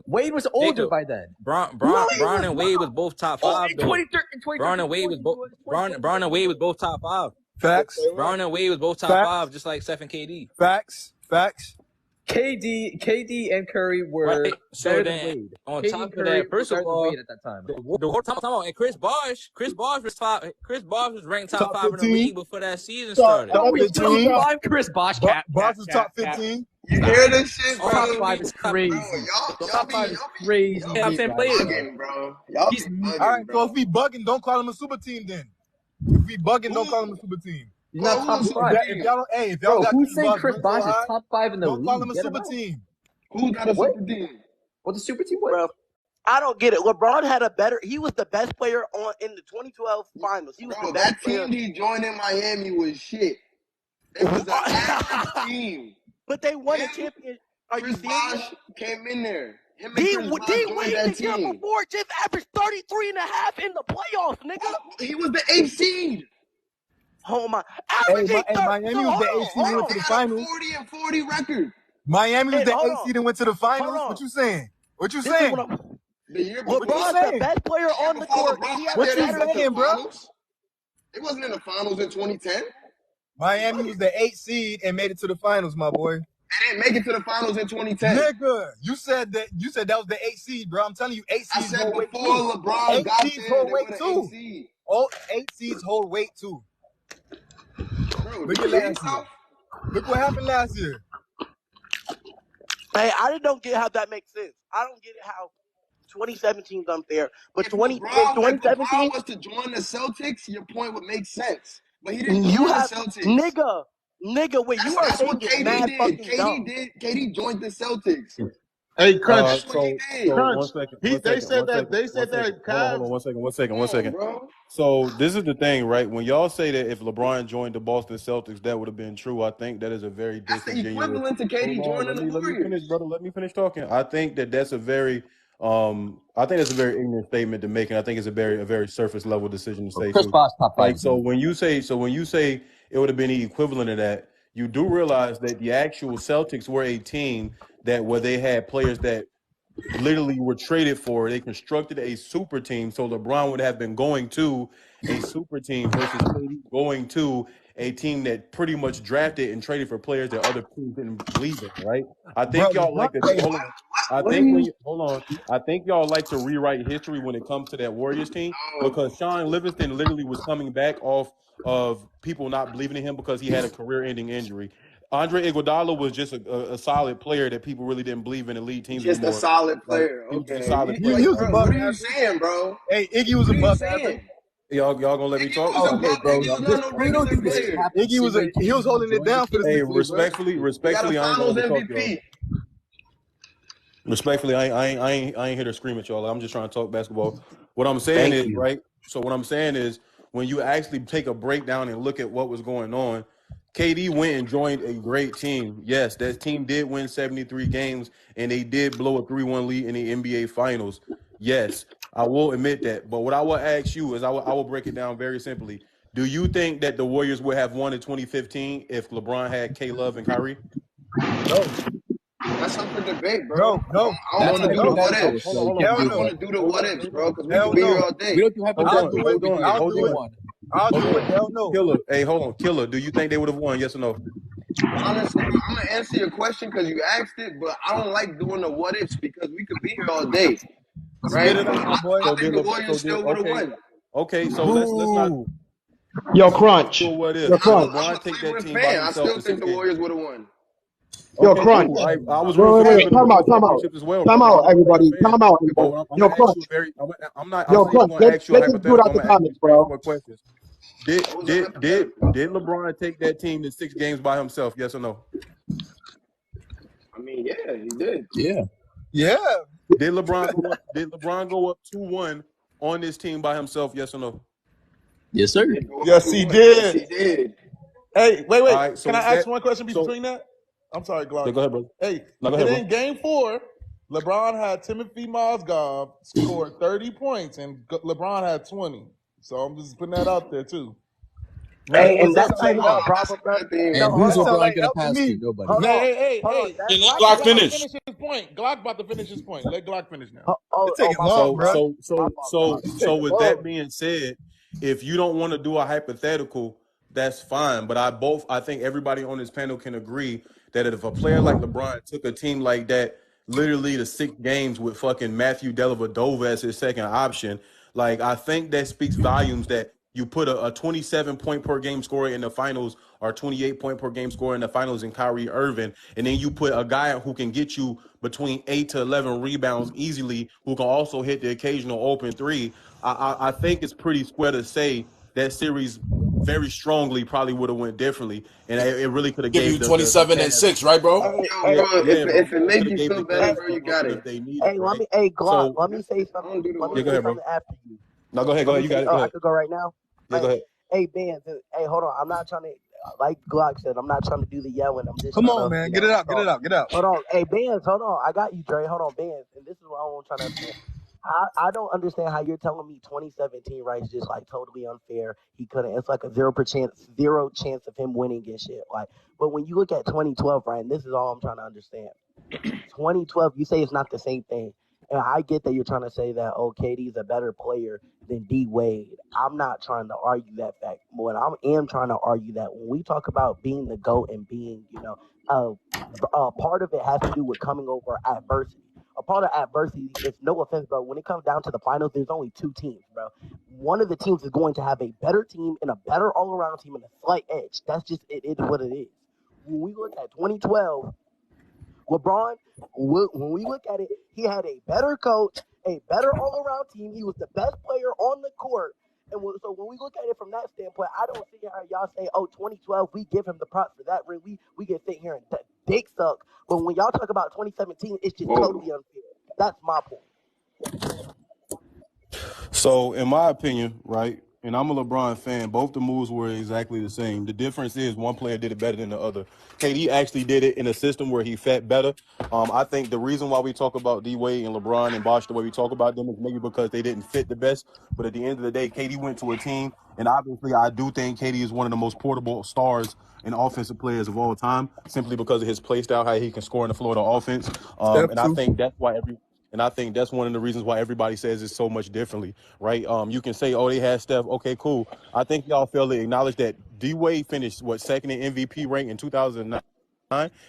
Wade was older by then. Bron and Wade was both top 5. Bron and Wade was both top 5. Facts. Bron and Wade was both top 5, just like Steph and KD. Facts. KD and Curry were better than Wade. On top of that, first of all, at that time, the whole time, and Chris Bosh was ranked top 5 in the league before that season started. Top 15. Chris Bosh cap. Bosh was top 15. You hear this shit, bro? Top 5 is crazy. Top 5 is crazy. I'm saying players, bro. All right, so if we bugging, don't call him a super team then. If we bugging, don't call him a super team. He's not top 5. If y'all got who's saying Chris Bosh is top 5 in the league? Don't call him a super team. Who got a super team? What's a super team? Bro, I don't get it. LeBron had a better. He was the best player in the 2012 finals. He was the best that player. team he joined in Miami was shit. It was an average team. But they won a championship. Are Chris you serious? Bosh came in there. Him and D Chris Bosh Wade joined that the year team. before just averaged 33.5 in the playoffs, nigga. He was the 8th seed. Oh my! Averaging Miami was the 8th seed and went to the finals. 40 and 40 record. Miami was the 8th seed and went to the finals. What you saying? What you saying? The year before, LeBron's the best player on the court. What you saying, bro? It wasn't in the finals in 2010. Miami was the 8th seed and made it to the finals, my boy. They didn't make it to the finals in 2010. Nigga, you said that was the 8th seed, bro. I'm telling you, 8 seeds hold weight too. LeBron 8 got seeds there, hold they weight were the too. 8th seed. Oh, 8 seeds hold weight too. Bro, look at last year. Look what happened last year. Hey, I don't get how that makes sense. I don't get it how 2017 is unfair. But if 2017 LeBron was to join the Celtics, your point would make sense. But he didn't join the Celtics. Nigga, wait, you are saying what KD mad did. fucking dumb. KD joined the Celtics. Hey, Crunch. That's what he did. Crunch. They said that. Hold on, one second. So this is the thing, right? When y'all say that if LeBron joined the Boston Celtics, that would have been true. I think that is a very disingenuous. That's the equivalent to KD joining the Warriors. Let me finish, brother. Let me finish talking. I think that's a very ignorant statement to make, and I think it's a very surface level decision to say. Chris Bosh top 5. So when you say it would have been the equivalent of that, you do realize that the actual Celtics were a team where they had players that literally were traded for. They constructed a super team, so LeBron would have been going to a super team versus going to a team that pretty much drafted and traded for players that other teams didn't believe in, right? I think y'all like to I think y'all like to rewrite history when it comes to that Warriors team, because Sean Livingston literally was coming back off of people not believing in him because he had a career-ending injury. Andre Iguodala was just a solid player that people really didn't believe in elite teams anymore. Just a solid player. He was okay. a solid player. He was above what are you saying, bro? Hey, Iggy was above average. Y'all gonna let me talk? Iggy was holding it down for the Hey, respectfully, I ain't gonna talk, y'all. Respectfully, I ain't here to scream at y'all. I'm just trying to talk basketball. What I'm saying is, right? So what I'm saying is, when you actually take a breakdown and look at what was going on, KD went and joined a great team. Yes, that team did win 73 games, and they did blow a 3-1 lead in the NBA Finals. Yes, I will admit that. But what I will ask you is, I will break it down very simply. Do you think that the Warriors would have won in 2015 if LeBron had K-Love and Kyrie? No. That's up for debate, bro. No. I don't want to do the what ifs. I Hold don't want to do the what ifs, bro, because we can be here all day. We don't do hypotheticals. I'll do it. Hell no. Killer. Hey, hold on. Killer, do you think they would have won? Yes or no? Honestly, I'm going to answer your question because you asked it, but I don't like doing the what ifs because we could be here all day. Right? I think the Warriors still would have won. Okay, so let's not. Yo, Crunch. What if? Yo, Crunch. I'm a Cleveland fan. I still think the Warriors would have won. Yo, Crunch. I was Time out, everybody. Time out. Yo, Crunch. Yo, Crunch. Let's just do it out the comments, bro. Did LeBron take that team to 6 games by himself? Yes or no? I mean, yeah, he did. Yeah. Did LeBron go up 2-1 on this team by himself? Yes or no? Yes, sir. Yes, he did. Yes, he did. Hey, wait. Right, so Can I ask one question between that? I'm sorry, Glock. Go ahead, brother. Hey, in Game 4, LeBron had Timothy Mozgov scored 30 points, and LeBron had 20. So I'm just putting that out there, too. Hey, and that's not even a problem, bro. And who's LeBron gonna pass to? Nobody. Hey. Glock finish. Glock about to finish his point. Let Glock finish now. So with that being said, if you don't want to do a hypothetical, that's fine. But I think everybody on this panel can agree that if a player like LeBron took a team like that, literally to 6 games with fucking Matthew Dellavedova as his second option, like, I think that speaks volumes that you put a 27 point per game scorer in the finals or 28 point per game scorer in the finals in Kyrie Irving, and then you put a guy who can get you between 8 to 11 rebounds easily, who can also hit the occasional open 3. I think it's pretty square to say that series very strongly probably would have went differently, and it really could have Give gave you the 27 and Cavs. 6, right, bro? Yo, Yeah, bro, yeah, bro. if it It could make have you gave feel the better, Cavs bro, the you got uplift it. they needed, Hey, right? Glock, So let me say I don't something. do the Let yeah, me most. go say ahead, bro. something after you. No, go ahead, Let me You say, got it. Go I ahead. could go right now. Yeah, go ahead. Hey, Ben. Hey, hold on. I'm not trying to, like Glock said, I'm not trying to do the yelling. I'm just Come trying on, to, man. Get it out. Get talk. it out. Get out. Hold on. Hey, Benz, hold on. I got you, Dre. Hold on, Benz. And this is what I'm trying to understand. I don't understand how you're telling me 2017 right is just like totally unfair. He couldn't. It's like a 0% chance of him winning and shit. Like, but when you look at 2012, right, and this is all I'm trying to understand. 2012, you say it's not the same thing. And I get that you're trying to say that, oh, KD's a better player than D Wade. I'm not trying to argue that fact. What I am trying to argue that when we talk about being the GOAT and being, part of it has to do with coming over adversity. A part of adversity is, no offense, bro, when it comes down to the finals, there's only two teams, bro. One of the teams is going to have a better team and a better all-around team and a slight edge. That's just it is what it is. When we look at 2012, LeBron, when we look at it, he had a better coach, a better all-around team. He was the best player on the court. And so when we look at it from that standpoint, I don't see how y'all say, oh, 2012, we give him the props for that ring. We can sit here and dick suck. But when y'all talk about 2017, it's just totally unfair. That's my point. So, in my opinion, right, and I'm a LeBron fan, both the moves were exactly the same. The difference is one player did it better than the other. KD actually did it in a system where he fit better. I think the reason why we talk about D Wade and LeBron and Bosh the way we talk about them is maybe because they didn't fit the best. But at the end of the day, KD went to a team, and obviously I do think KD is one of the most portable stars and offensive players of all time, simply because of his play style, how he can score in the Florida offense. Step And I two. think that's why and I think that's one of the reasons why everybody says it's so much differently, right? You can say, oh, they had Steph. Okay, cool. I think y'all fail to acknowledge that D Wade finished, second in MVP rank in 2009,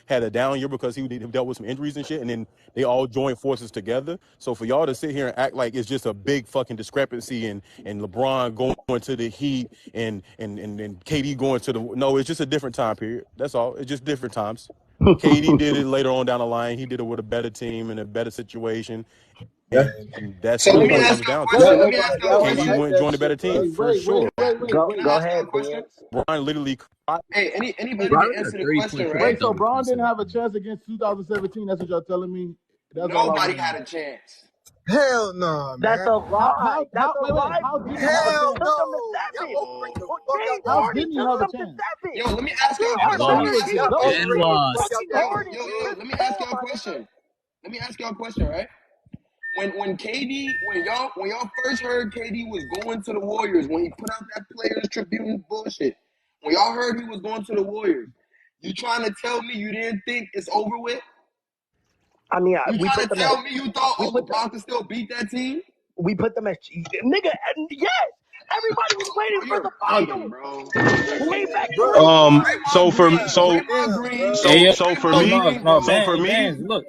had a down year because he dealt with some injuries and shit, and then they all joined forces together. So for y'all to sit here and act like it's just a big fucking discrepancy and LeBron going to the Heat and KD going to the – no, it's just a different time period. That's all. It's just different times. KD did it later on down the line. He did it with a better team and a better situation. And that's So let really me what it ask comes y'all a down to. question. Let me ask y'all a KD question. went and joined a better team for sure. Can I Go ask y'all ahead, a question? Benz. Brian literally Hey, anybody Bro, can had a answer the 30-point question, triple right? Wait, so double in Braun didn't have a 2017. chance against 2017? That's what y'all telling me? That's all I Nobody want to had know. a chance. Hell no, That's man. a lie. That's a Wait, lie. how didn't he Game have a Harden Hell chance? took no. them to Y'all seven. overrate the Well, fuck out James that How Harden didn't he shit, took have bro. a them to chance? seven. Yo, let me ask y'all James a As Harden question. long Let better me as ask team. y'all a James and question. lost. fucking Yo, Harden yo, and yo, Chris let me ask Paul, y'all a my nigga. question. Let me ask y'all a question, right? When KD, when y'all first heard KD was going to the Warriors, when he put out that Players Tribune bullshit, when y'all heard he was going to the Warriors, you trying to tell me you didn't think it's over with? I mean, You we trying put to them at tell me you thought, we oh, put them LeBron could still beat that team? we put them at nigga. Yes, everybody was waiting Bro, for you're the bugging, finals. bro. Way back Bro, 2012. So Draymond for Green, so Draymond Green, Hey, yo, so for oh, me, no, no, so for me, Bands, look,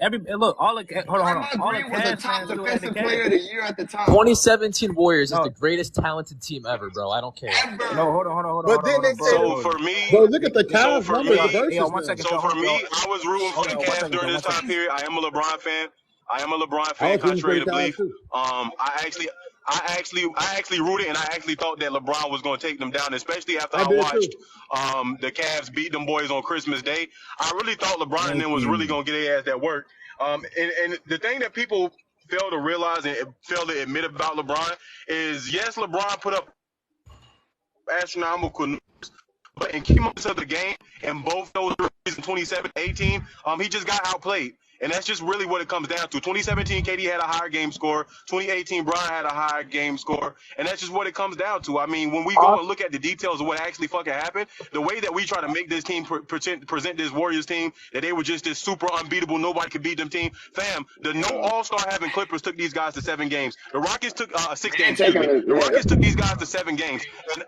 all the hold on, Draymond all the Green was a Cavs top fans still had the defensive player Cavs. of the year at the time. 2017 Warriors is No, the greatest talented team ever, bro. I don't care. no, Ever. hold But on, then they say so the for Bro, me, look at the so Cavs for numbers, the no, me, hey, yo, versus 1 second, them. so for yo, me, I was rooting for okay, the 1 Cavs second, during this 1 time second. period. I am a LeBron fan. I am a LeBron I fan, was rooting for contrary the to Cavs belief. too. I actually rooted and I actually thought that LeBron was going to take them down, especially after I I did too. watched the Cavs beat them boys on Christmas Day. I really thought LeBron and Thank them was really you. going to get their ass that work. And the thing that people fail to realize and fail to admit about LeBron is, yes, LeBron put up astronomical, but in key moments of the game, and both those in 2017-18, he just got outplayed. And that's just really what it comes down to. 2017, KD had a higher game score. 2018, Brian had a higher game score. And that's just what it comes down to. I mean, when we go and look at the details of what actually fucking happened, the way that we try to make this team present this Warriors team, that they were just this super unbeatable, nobody could beat them team. Fam, the no all-star having Clippers took these guys to 7 games. The Rockets took 6 He ain't games, excuse taking me. it. The Yeah. Rockets took these guys to 7 games. And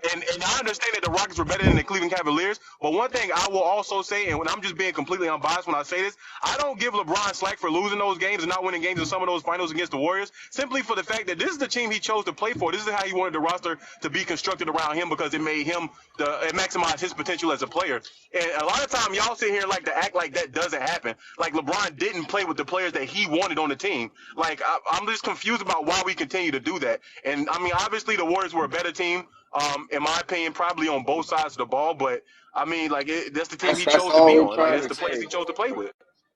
I understand that the Rockets were better than the Cleveland Cavaliers, but one thing I will also say, and when I'm just being completely unbiased when I say this, I don't give LeBron LeBron slack for losing those games and not winning games in some of those finals against the Warriors, simply for the fact that this is the team he chose to play for. This is how he wanted the roster to be constructed around him because it made him it maximized his potential as a player. And a lot of time y'all sit here and like to act like that doesn't happen. Like LeBron didn't play with the players that he wanted on the team. Like I'm just confused about why we continue to do that. And I mean, obviously the Warriors were a better team, in my opinion, probably on both sides of the ball. But I mean, like that's the team he chose to be on. Like that's the players he chose to play with.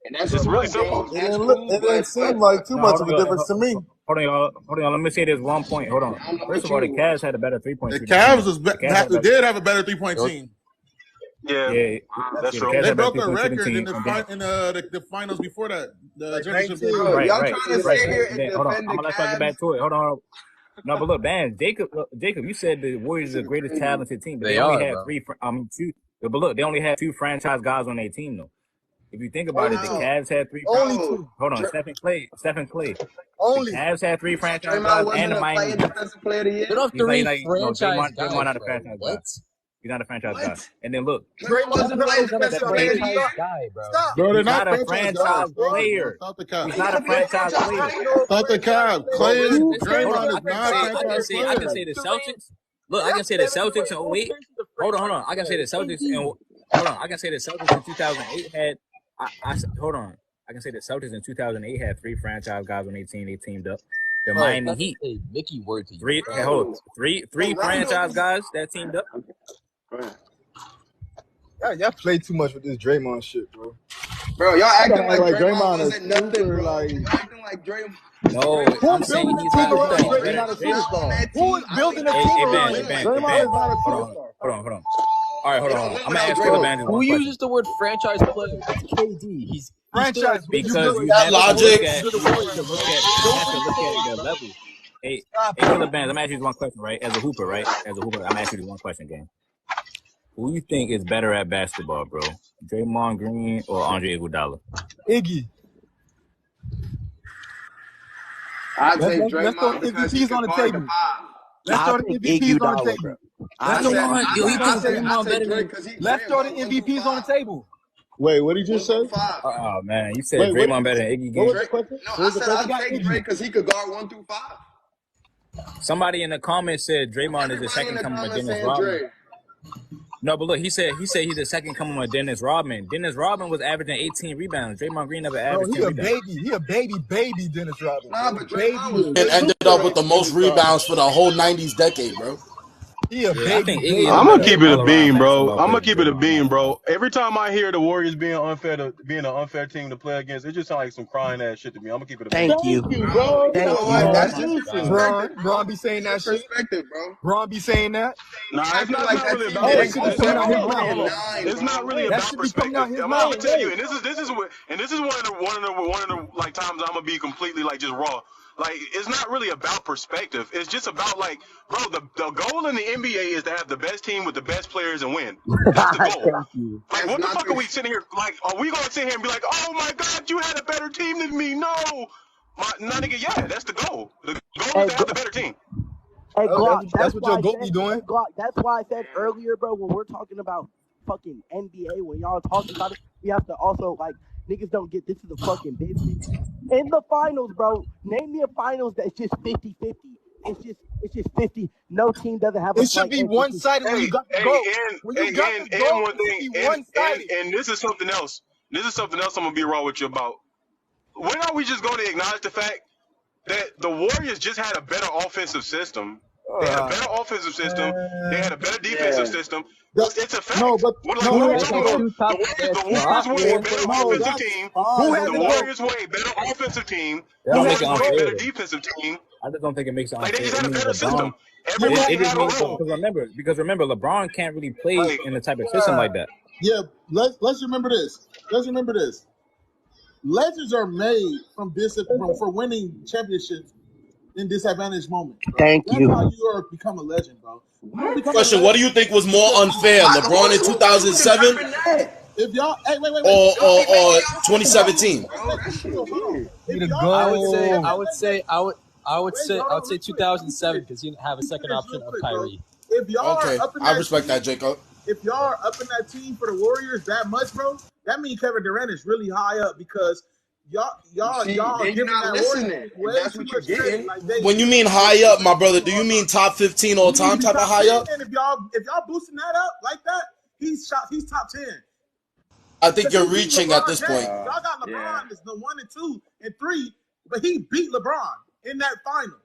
And that's It's really cool, simple. Dame. That's cool, It didn't but seem like too much of a Hold difference to me. on, y'all. Let me say this one point. Hold on. I don't know First what of all, the you Cavs had a better 3-point The shooting Cavs team. did have a better 3-point team. Yeah, that's the true. Cavs They had a better broke a 3-point shooting record in team. the finals before that. The Like championship. 19. bro, y'all Right. trying to sit here and Hold on. defend I'm the gonna let y'all get back Cavs. to it. Hold on. No, but look, man, Jacob, you said the Warriors are the greatest talented team, but they only had two. But look, they only had 2 franchise guys on their team though. If you think about it, the Cavs had 3. Only Bro, 2. Hold on, Stephen Clay. The Only. Cavs had 3 franchise Draymond guys, and wasn't the a Miami player Heat. defensive player of the year. They don't have He's 3 Draymond franchise guys, not a bro. franchise guy. What? He's not a franchise guy. What? And then look, Draymond wasn't a Draymond is not a defensive player of the year. franchise guy, bro. Stop. Bro, they're he's not not a franchise franchise guys. Bro, player. stop the cap. He's He not gotta a be a franchise franchise player. player. Stop the cap. Bro, Clay, listen, hold Draymond on. is not I franchise can players. say the Celtics. Look, I can say the Celtics in 08. Hold on. I can say the Celtics in hold on. I can say the Celtics in 2008 had. Hold on. I can say the Celtics in 2008 had 3 franchise guys on their team. They teamed up. The Bro, Miami that's Heat. a Mickey word to you. Three franchise guys that teamed up. Y'all play too much with this Draymond shit, bro. Bro, y'all acting like Draymond Draymond is wasn't nothing, super, bro. like. Y'all acting like Draymond. No, I'm saying he's not. team Hold around on. Draymond is not on that Who team. is I building think a y'all team don't around win him? like Ben. Draymond is not a Hold superstar. on. All right, hold They on. don't win I'm gonna without ask Killer Draymond. Bandit Who one question. uses the word franchise player? That's KD. He's Franchise Because you That have logic. to look at the levels. Hey, Killer Bands, I'm asking you one question, right? As a hooper, I'm asking you one question, gang. Who you think is better at basketball, bro? Draymond Green or Andre Iguodala? Iggy. I take Let's throw Draymond the because he MVPs can on the guard the table. 5. Let's throw the MVPs on the table. I said Drake because Let's throw the MVPs on the table. Wait, what did you just say? 1 through 5. Oh man, you said Draymond better than Iggy game. Drake, no, I said I take Drake because he could guard 1 through 5. Somebody in the comments said Draymond is the second coming of Dennis Rodman. No, but look, he said he's the second coming of Dennis Rodman. Dennis Rodman was averaging 18 rebounds. Draymond Green never averaged 10 rebounds. He a baby Dennis Rodman. Nah, but Draymond was And ended up with the most rebounds for the whole 90s decade, bro. He a I think baby. Iggy is I'm a gonna better keep it a all-around beam, bro. basketball I'm player gonna than keep it a Draymond. beam, bro. Every time I hear the Warriors being an unfair team to play against, it just sounds like some crying ass shit to me. I'm gonna keep it a beam. Thank you. Bro. You know what? That's just your perspective, bro. Braun be saying that shit. Perspective, bro. Braun be saying that. Nah, it's not really team about didn't it. go It's 7-9, it's not really That about should be coming out perspective. his I'm mouth. gonna tell you, and this is one of the like times I'm gonna be completely like just raw. Like it's not really about perspective. It's just about like, bro, the goal in the NBA is to have the best team with the best players and win. That's the goal. Thank you. Like, what the fuck are we sitting here? Like, are we gonna sit here and be like, oh my god, you had a better team than me? No, nigga, yeah, that's the goal. The goal is to have the better team. Hey, Glock, That's what your goat be doing. Glock, that's why I said earlier, bro, when we're talking about fucking NBA, when y'all talking about it, we have to also, like, niggas don't get this is a fucking business. In the finals, bro, name me a finals that's just 50-50. It's just 50. No team doesn't have a It should be one-sided when you got the goal. When you got the goal, it should be one-sided. And this is something else. I'm gonna be raw with you about. When are we just going to acknowledge the fact that the Warriors just had a better offensive system? They had a better offensive system. They had a better defensive system. It's a fact. No, but the Warriors were a better offensive team. The Warriors were a better offensive team. The Warriors were a better defensive team. I just don't think it makes it Like they unfair. just had a better system. It just makes because remember, LeBron can't really play in the type of system like that. Yeah, let's remember this. Legends are made for winning championships in disadvantaged moments. Bro. Thank you. That's how you are become a legend, bro. Question: what do you think was more unfair, LeBron in 2007 if y'all, hey, wait, or 2017? I would say 2007 because you didn't have a second option of Kyrie. If y'all Okay, are up in I that respect that, Jacob. If y'all are up in that team for the Warriors that much, bro, that means Kevin Durant is really high up because y'all Then you're giving not that listening. Warriors way That's too what you're much credit. getting. Like When you mean high up, my brother, do you mean top 15 all time type of high up? And if y'all boosting that up like that, he's top 10. I think you're reaching at this point. Y'all got LeBron as the 1 and 2 and 3, but he beat LeBron in that finals.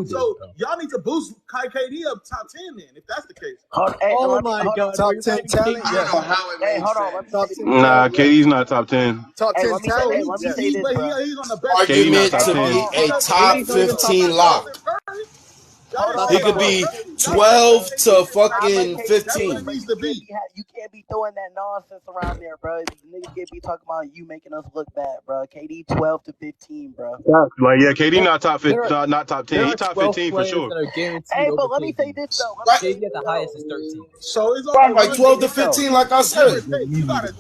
So y'all need to boost KD up top 10 then, if that's the case. Oh my God! Top 10 talent. I don't know how it makes sense. Top 10 Nah, KD's not top 10. Top 10 talent. Let me say this, bro. He's on the best. Argument top to 10. be a top 15 lock. Y'all He could be 12 to fucking 15. You can't be throwing that nonsense around there, bro. Niggas can't be talking about you making us look bad, bro. KD 12 to 15, bro. Like, yeah, KD not top 15, not top 10. He top 15 for sure. Hey, but let me say this though. KD at the highest is 13. So it's Right, like 12 to 15, like I said. You gotta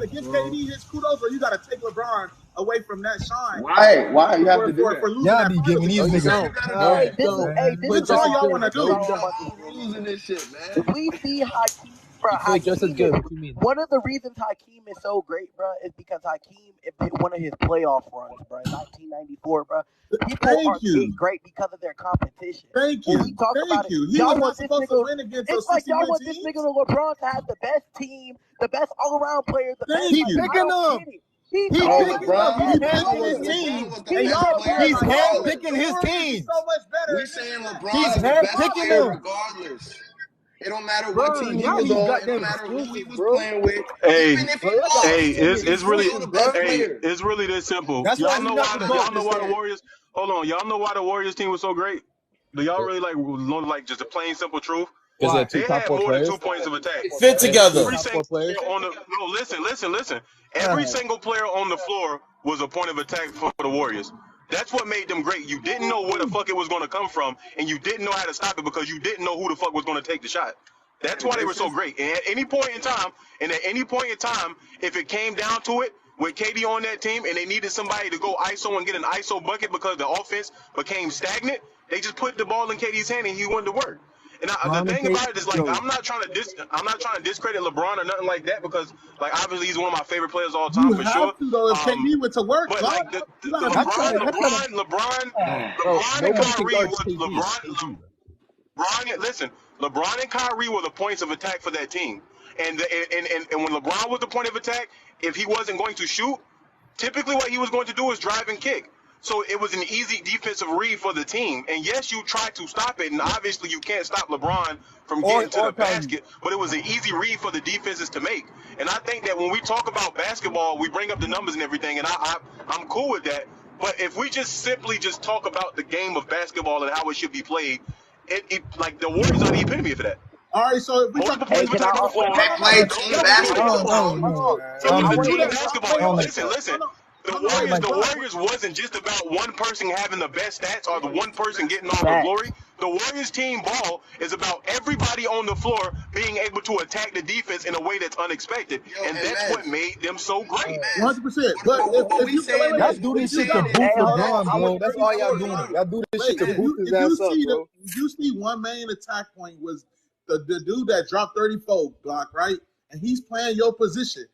give KD his kudos, or you gotta take LeBron away from that shine. Why you have to do that? For losing Y'all that be giving these niggas. Which all y'all want to do? Losing this shit, man. We see Hakeem, bro. just as good. What you mean? One of the reasons Hakeem is so great, bro, is because Hakeem, if one of his playoff runs, bro, 1994, bro, people are getting great because of their competition. Thank you. When we talk about it, He was not supposed to win against it's those like y'all want 61 this nigga LeBron to have the best team, the best all-around players, the best. He picking them. He's handpicking his team. He's handpicking his team. So much better. We saying LeBron He's is the best handpicking player them. regardless. It don't matter what team he y'all was need on. It goddamn don't matter who he was bro. playing with. Hey, Even if he lost, it's really, still the best player. it's really this simple. That's why Y'all know he's why not the y'all GOAT know why this the Warriors. Hold on, y'all know why the Warriors team was so great? Do y'all really like just a plain simple truth? Because they had more than 2 points of attack. Fit together. Every single player on the listen. Every single player on the floor was a point of attack for the Warriors. That's what made them great. You didn't know where the fuck it was going to come from, and you didn't know how to stop it because you didn't know who the fuck was going to take the shot. That's why they were so great. And at any point in time, if it came down to it, with KD on that team and they needed somebody to go ISO and get an ISO bucket because the offense became stagnant, they just put the ball in KD's hand and he went to work. And the thing about it is, like, I'm not trying to discredit LeBron or nothing like that because, like, obviously he's one of my favorite players of all time for sure. Though, if KD went to work, but like LeBron and Kyrie LeBron and Kyrie were the points of attack for that team. And when LeBron was the point of attack, if he wasn't going to shoot, typically what he was going to do is drive and kick. So it was an easy defensive read for the team. And yes, you tried to stop it, and obviously you can't stop LeBron from getting to the basket, but it was an easy read for the defenses to make. And I think that when we talk about basketball, we bring up the numbers and everything, and I'm cool with that. But if we just simply talk about the game of basketball and how it should be played, it like the Warriors are the epitome for that. All right, so if we talk about they play team basketball. Listen. The Warriors wasn't just about one person having the best stats or the one person getting all the glory. The Warriors team ball is about everybody on the floor being able to attack the defense in a way that's unexpected, and that's what made them so great. 100%. But if you say y'all do this shit to boost LeBron, bro, that's all y'all doing. Y'all do this shit to boost his ass up, bro. You see, one main attack point was the dude that dropped 34 block, right? And he's playing your position.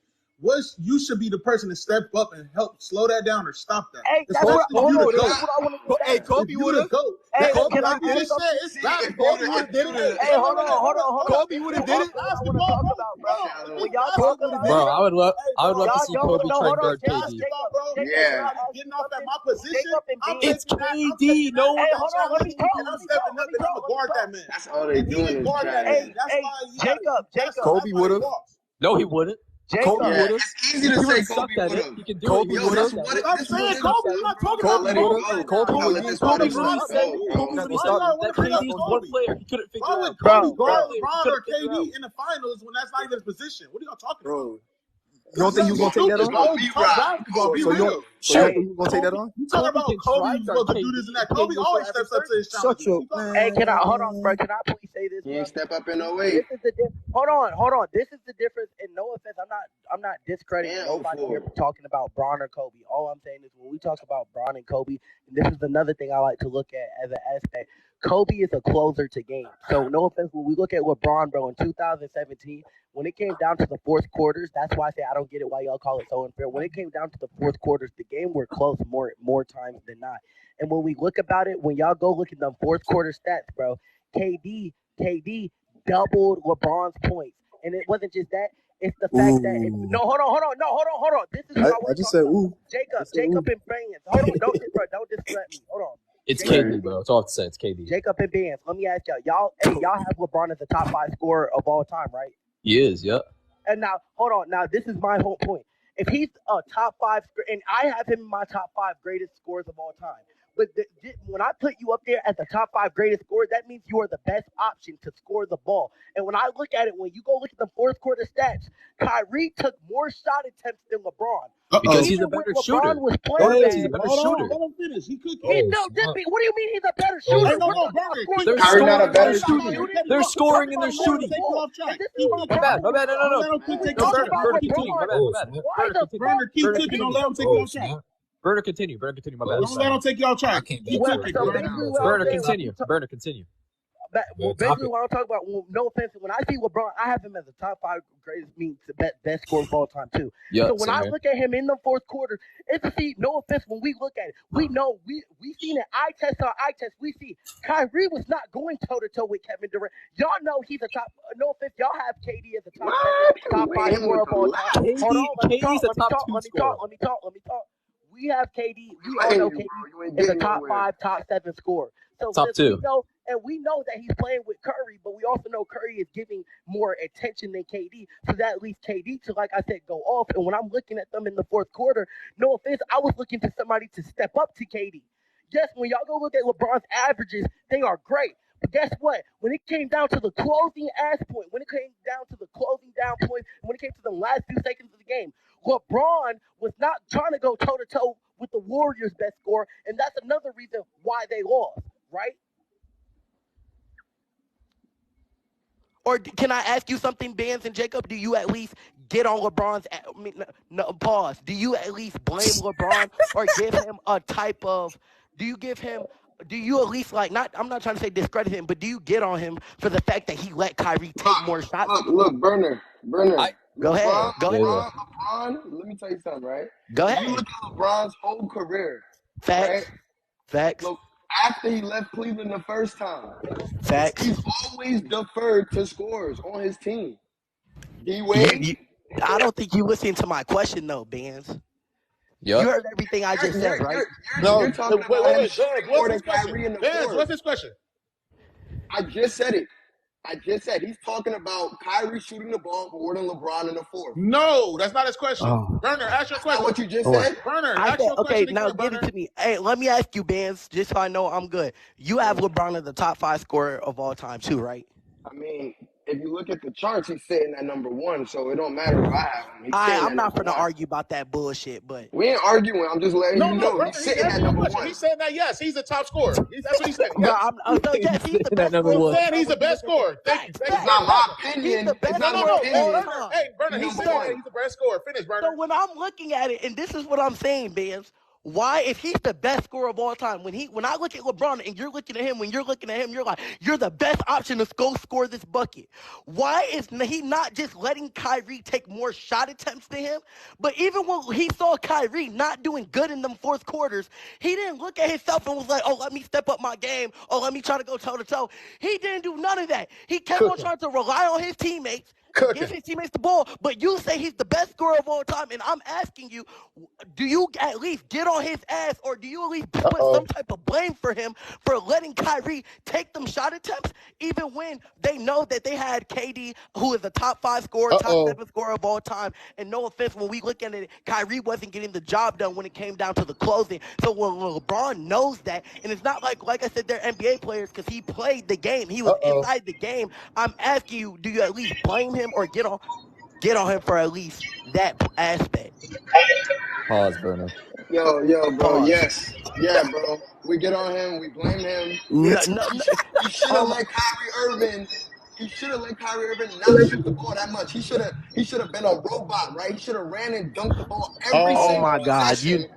You should be the person to step up and help slow that down or stop that. Hey, that's what I want to Hey, Kobe would have. Hey, Kobe like you just said, it's basketball. Kobe would have did it. Hey, hold on. Kobe would have did it. Basketball, bro. When y'all talk about, bro, I would love to see Kobe try and guard KD. Yeah. Getting off at my position, it's KD. No one. Hey, hold on. Let me talk. I'm stepping up and I'm gonna guard that man. That's all they doing is Hey, Jacob. Kobe would have. No, he wouldn't. Kobe would have. It's easy to say Kobe would have. He can do Kobe it. would have. I'm saying Kobe. I'm not talking Kobe about would have. Kobe would have. Kobe that KD's one player he couldn't figure Why would out. Kobe guard LeBron or KD in the finals when that's not even his position? What are y'all talking about? You don't think you was gonna take that on? So you gonna take that on? You talking about Kobe supposed to do this and that? Kobe always steps up to his challenge. Shut your man. Hey, hold on, bro. Can I please say this. He ain't step up in 08. This is the hold on. This is the difference. And no offense, I'm not discrediting nobody here talking about Bron or Kobe. All I'm saying is when we talk about Bron and Kobe, and this is another thing I like to look at as an aspect. Kobe is a closer to games. So no offense, when we look at LeBron, bro, in 2017, when it came down to the fourth quarters, that's why I say I don't get it why y'all call it so unfair. When it came down to the fourth quarters, the game were close more times than not. And when we look about it, when y'all go look at the fourth quarter stats, bro, KD doubled LeBron's points. And it wasn't just that. It's the fact that hold on. This is what I just said ooh. Jacob and Bands. Hold on, don't disrespect me. Hold on. It's KD, bro. It's all to say. It's KD. Jacob and Bands. Let me ask y'all have LeBron as the top 5 scorer of all time, right? He is, yep. And now, hold on. Now, this is my whole point. If he's a top 5, and I have him in my top 5 greatest scorers of all time. But when I put you up there as the top 5 greatest scorer, that means you are the best option to score the ball. And when I look at it, when you go look at the fourth quarter stats, Kyrie took more shot attempts than LeBron. Because he's a better shooter. Was playing He's a better shooter. Let him finish. He could. What do you mean he's a better shooter? They're scoring in their shooting. They're scoring in their shooting. My bad. No. Burner, continue. My bad. Burner, keep cooking. Don't let him take you off track. Burner, continue. My bad. Don't let him take you off track. Burner, continue. Basically, what I'm talking about, no offense, when I see LeBron, I have him as a top 5 greatest, means the best scorer of all time, too. Yep, so when I look at him in the fourth quarter, it's no offense, when we look at it, we know, we seen it, eye test, we see Kyrie was not going toe-to-toe with Kevin Durant. Y'all know he's a top, no offense, y'all have KD as a top 5 scorer of all time. Hold on, let me talk. We have KD. We all know KD is a top 5, top 7 scorer. So top 2. We know that he's playing with Curry, but we also know Curry is giving more attention than KD. So that leaves KD to, like I said, go off. And when I'm looking at them in the fourth quarter, no offense, I was looking for somebody to step up to KD. Yes, when y'all go look at LeBron's averages, they are great. But guess what? When it came down to the closing ass point, when it came down to the closing down point, when it came to the last few seconds of the game, LeBron was not trying to go toe-to-toe with the Warriors' best scorer, and that's another reason why they lost, right? Or can I ask you something, Bands and Jacob? Do you at least get on LeBron's pause? Do you at least blame LeBron or give him a type of? Do you at least I'm not trying to say discredit him, but do you get on him for the fact that he let Kyrie take more shots? Look, Burner. Go ahead. LeBron, let me tell you something, right? Go ahead. You look at LeBron's whole career. Facts. Right? Facts. Look, after he left Cleveland the first time, facts. He's always deferred to scores on his team. D-Wade? I don't think you listened to my question, though, Bands. Yep. You heard everything I just said, right? You're talking about him more than Bands, Kyrie in the Bands, fourth. what's his question? I just said it. He's talking about Kyrie shooting the ball more than LeBron in the fourth. No, that's not his question. Burner, ask your question. What you just said? Burner, ask your question. Okay, now give it to me. Hey, let me ask you, Bands, just so I know I'm good. You have LeBron as the top 5 scorer of all time, too, right? I mean, if you look at the charts, he's sitting at number 1, so it don't matter if I have him. I'm not going to argue about that bullshit, but... We ain't arguing. I'm just letting you know. He's sitting at number 1. He's saying that, yes, he's the top scorer. That's what he said. Yes, he's the best scorer. He's saying he's the best scorer. Thank you. It's not my opinion. It's not my opinion. Hey, Burner, he's saying he's the best scorer. Finish, Burner. So when I'm looking at it, and this is what I'm saying, Bands, why, if he's the best scorer of all time, when I look at LeBron and you're looking at him, when you're looking at him, you're like, you're the best option to go score this bucket. Why is he not just letting Kyrie take more shot attempts than him? But even when he saw Kyrie not doing good in them fourth quarters, he didn't look at himself and was like, oh, let me step up my game, or let me try to go toe-to-toe. He didn't do none of that. He kept on trying to rely on his teammates, give his teammates the ball, but you say he's the best scorer of all time, and I'm asking you, do you at least get on his ass, or do you at least put some type of blame for him for letting Kyrie take them shot attempts, even when they know that they had KD, who is a top 5 scorer, top 7 scorer of all time, and no offense, when we look at it, Kyrie wasn't getting the job done when it came down to the closing. So when LeBron knows that, and it's not like I said, they're NBA players because he played the game, he was inside the game. I'm asking you, do you at least blame him or get on him for at least that aspect? Pause, Burner. Yo, bro. Pause. Yes. Yeah, bro. We get on him. We blame him. No, He should have oh my, let Kyrie Irving. He should have let Kyrie Irving not shoot the ball that much. He should have been a robot, right? He should have ran and dunked the ball every oh single my God, possession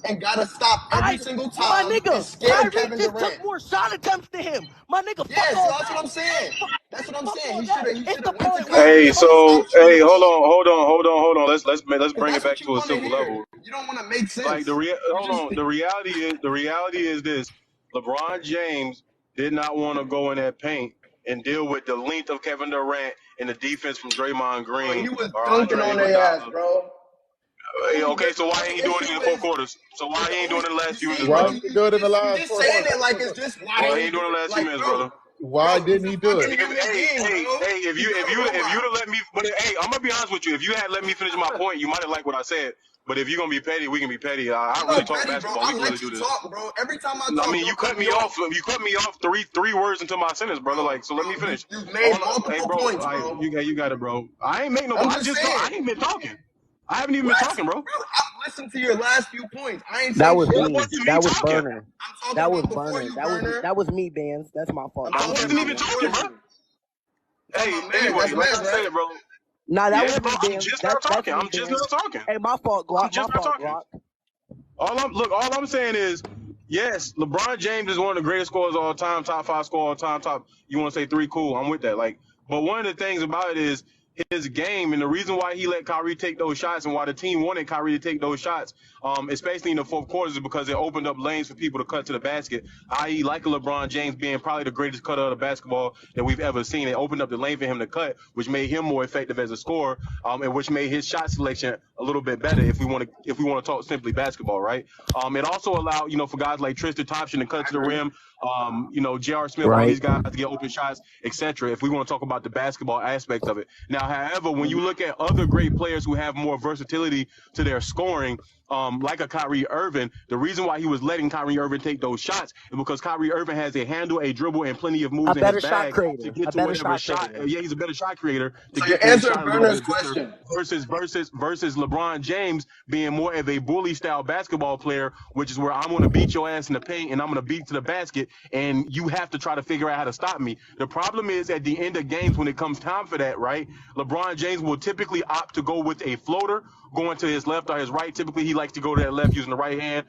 and got to stop every single my time and nigga, scared Kyrie Kevin just took Durant. more shot attempts than him. My nigga, fuck Yeah, so all that's what that. I'm saying. That's what I'm Fuck saying. all He that. should have It's the went to point where Hey, Kyrie and so said, "Stop shooting hey, the ball." hold on. Let's Because bring it that's back what you to a want to simple hear. level. You don't want to make Like sense. You hold just on. The reality is this: LeBron James did not want to go in that paint and deal with the length of Kevin Durant and the defense from Draymond bro, Green he was or dunking Andre on their ass, Iguodala. bro. Okay, so why The ain't he only doing it issue in the four is quarters? So why he the ain't only doing it in the last you few see, minutes, Why but brother? didn't he do it in the you last just 4 saying minutes? it like it's just why Why didn't he he ain't do doing it in it? the last few Like, minutes, bro, brother? Why he's didn't a he do it? fucking human being, bro. If He's you not a if robot. you'd have let me, but hey, I'm gonna be honest with you. If you had let me finish my point, you might have liked what I said. But if you're gonna be petty, we can be petty. I I'm really not talk petty, bro. basketball. We I can really let do you this. talk, bro. Every time I I talk, mean, you'll you cut cut me me off, off. You cut me off three words into my sentence, brother. bro. Like, so let me finish. You've made Hey, multiple bro, points, bro. you got it, bro. I ain't make no. I'm I just just I saying. ain't been talking. I haven't even been What? talking, bro. Bro, I've listened to your last few points. I ain't that say was shit. That me. wasn't me That was talking. Burner. I'm talking That was about before Burner. you, Burner. That was me, Bands. That's my fault. I'm That I was talking wasn't me, about even Bands. talking, before bro. you. I'm talking Hey, about man. anyway, That's like I man, right? said, bro. Nah, that was Yeah, bro. me, I'm Bands. just not That's talking. me, I'm just Bands. not talking. Hey, my fault, I'm Glock. My just not fault, talking. Glock. All I'm saying is, yes, LeBron James is one of the greatest scorers of all time, top 5 scorer all time, top. You want to say 3, cool, I'm with that. Like, but one of the things about it is his game, and the reason why he let Kyrie take those shots, and why the team wanted Kyrie to take those shots, especially in the fourth quarters, is because it opened up lanes for people to cut to the basket. I.e., like a LeBron James being probably the greatest cutter of the basketball that we've ever seen. It opened up the lane for him to cut, which made him more effective as a scorer, and which made his shot selection a little bit better. If we want to talk simply basketball, right? It also allowed for guys like Tristan Thompson to cut to the rim. J.R. Smith, all Right. these guys to get open shots, etc. If we want to talk about the basketball aspect of it. Now, however, when you look at other great players who have more versatility to their scoring, like a Kyrie Irving, the reason why he was letting Kyrie Irving take those shots is because Kyrie Irving has a handle, a dribble, and plenty of A moves in his better shot bag to creator. get A to better whatever shot shot. creator. Yeah, he's a better shot creator to So you're get to his answering shot a little Burner's bit better question. versus LeBron James being more of a bully style basketball player, which is where I'm going to beat your ass in the paint and I'm going to beat to the basket, and you have to try to figure out how to stop me. The problem is at the end of games when it comes time for that, right? LeBron James will typically opt to go with a floater going to his left or his right. Typically, he likes to go to that left using the right hand.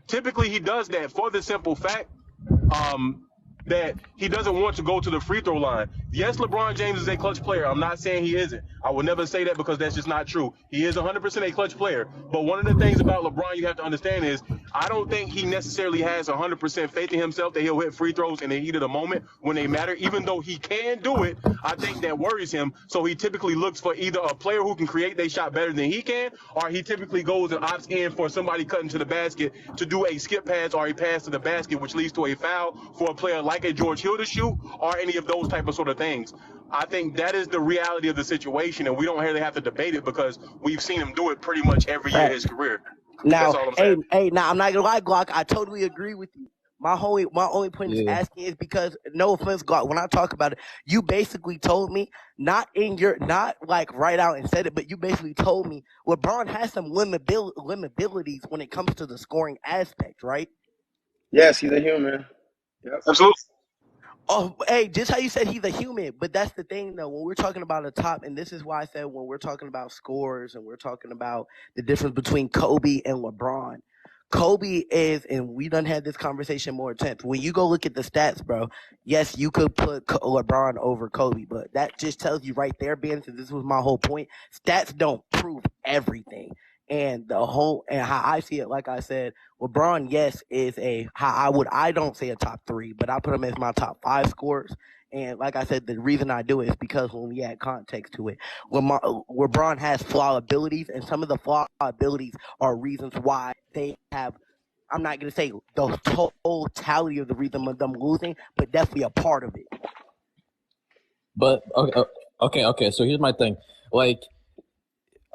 Typically, he does that for the simple fact that he doesn't want to go to the free throw line. Yes, LeBron James is a clutch player. I'm not saying he isn't. I will never say that because that's just not true. He is 100% a clutch player. But one of the things about LeBron you have to understand is I don't think he necessarily has 100% faith in himself that he'll hit free throws in the heat of the moment when they matter. Even though he can do it, I think that worries him. So he typically looks for either a player who can create their shot better than he can, or he typically goes and opts in for somebody cutting to the basket to do a skip pass or a pass to the basket, which leads to a foul for a player like a George Hill to shoot, or any of those type of sort of things. I think that is the reality of the situation, and we don't really have to debate it because we've seen him do it pretty much every year of his career. That's Now, all I'm saying. now I'm not gonna lie, Glock. I totally agree with you. My only point is asking is because no offense, Glock. When I talk about it, you basically told me not like right out and said it, but you basically told me LeBron has some limitabilities when it comes to the scoring aspect, right? Yes, he's a human. Yep. Absolutely. Oh, hey, just how you said he's a human, but that's the thing though. When we're talking about a top, and this is why I said when we're talking about scores and we're talking about the difference between Kobe and LeBron, Kobe is, and we done had this conversation more intense. When you go look at the stats, bro, yes, you could put LeBron over Kobe, but that just tells you right there, Ben. So this was my whole point. Stats don't prove everything, and how I see it, like I said, LeBron, yes, is I don't say a top 3, but I put him as my top 5 scorers. And like I said, the reason I do it is because when we add context to it, LeBron has flawed abilities, and some of the flawed abilities are reasons why they have. I'm not going to say the totality of the reason of them losing, but definitely a part of it. But okay. So here's my thing. Like,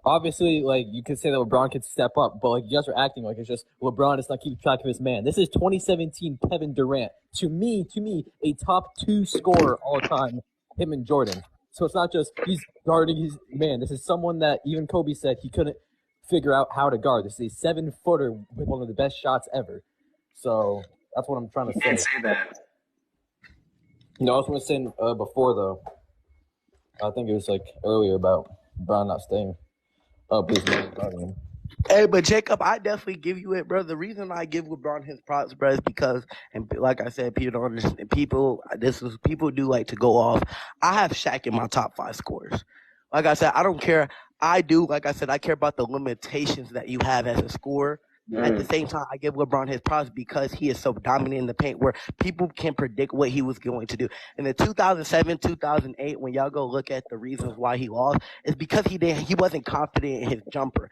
obviously, like, you could say that LeBron could step up, but like, you guys are acting like it's just LeBron is not keeping track of his man. This is 2017 Kevin Durant. To me, a top 2 scorer all time, him and Jordan. So it's not just he's guarding his man. This is someone that even Kobe said he couldn't figure out how to guard. This is a 7-footer with one of the best shots ever. So that's what I'm trying to You say. can't say that. You know, I was going to say before though. I think it was like earlier about Brown not staying. Please, Hey, but Jacob, I definitely give you it, bro. The reason I give LeBron his props, bro, is because, and like I said, people don't understand. People do like to go off. I have Shaq in my top 5 scorers. Like I said, I don't care. I do, like I said, I care about the limitations that you have as a scorer. At the same time, I give LeBron his props because he is so dominant in the paint where people can predict what he was going to do. In the 2007, 2008, when y'all go look at the reasons why he lost, it's because he wasn't confident in his jumper.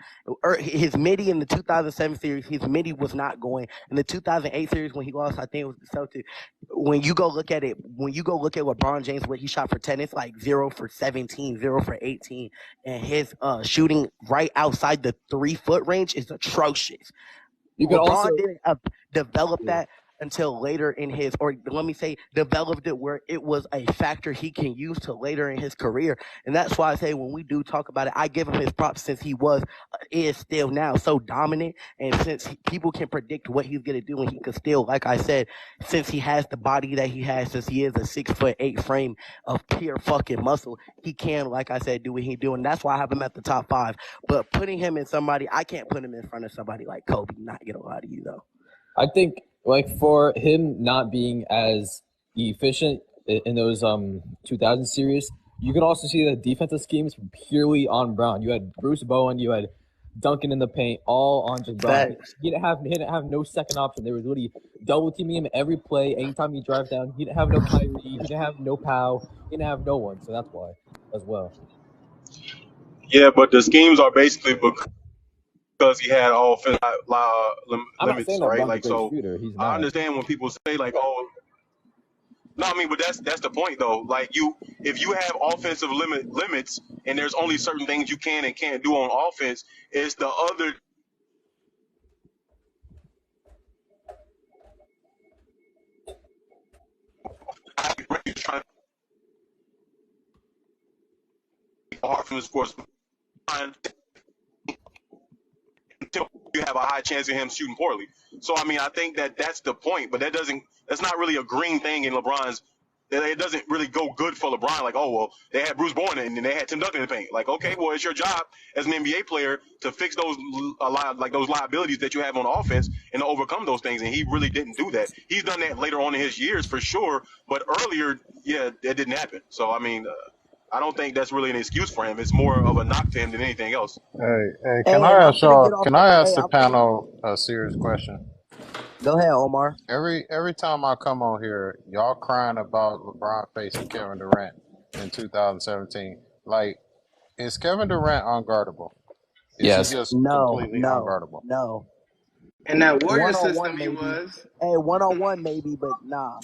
His midi in the 2007 series, his midi was not going. In the 2008 series, when he lost, I think it was the Celtics. When you go look at LeBron James, what he shot for 10, it's like 0 for 17, 0 for 18, and his shooting right outside the 3-foot range is atrocious. You could LeBron also didn't develop that until later in his, or let me say, developed it where it was a factor he can use to later in his career. And that's why I say when we do talk about it, I give him his props since he is still now so dominant. And since people can predict what he's going to do and he can still, like I said, since he has the body that he has, since he is a 6'8" frame of pure fucking muscle, he can, like I said, do what he do. And that's why I have him at the top 5. But putting him in somebody, I can't put him in front of somebody like Kobe, not gonna lie to you though. I think like for him not being as efficient in those 2000 series, you can also see the defensive schemes purely on Brown. You had Bruce Bowen, you had Duncan in the paint, all on just Brown. He didn't have no second option. There was literally double teaming him every play. Anytime he drive down, he didn't have no Kyrie, he didn't have no Powell, he didn't have no one. So that's why as well. Yeah, but the schemes are basically because he had all limits, I'm not saying that right? Brown's Like, a great so shooter. He's I not. understand when people say like, "Oh, no," I mean, but that's the point though. Like, if you have offensive limits, and there's only certain things you can and can't do on offense, it's the other. Trying to hard from the sports until you have a high chance of him shooting poorly. So I mean, I think that's the point, but that's not really a green thing in LeBron's. It doesn't really go good for LeBron. Like, oh well, they had Bruce Bowen and then they had Tim Duncan in the paint. Like, okay, well, it's your job as an NBA player to fix those those liabilities that you have on offense and to overcome those things. And he really didn't do that. He's done that later on in his years for sure, but earlier, yeah, that didn't happen. So I mean, I don't think that's really an excuse for him. It's more of a knock to him than anything else. Hey, can Hey, I and I'm ask gonna y'all? get off Can the. I ask Hey, the panel a serious question? Go ahead, Omar. Every time I come on here, y'all crying about LeBron facing Kevin Durant in 2017. Like, is Kevin Durant unguardable? Is he Yes. just No, completely no, unguardable? no. In that Warrior system, 1-on-1 he maybe. was. Hey, 1-on-1 maybe, but nah.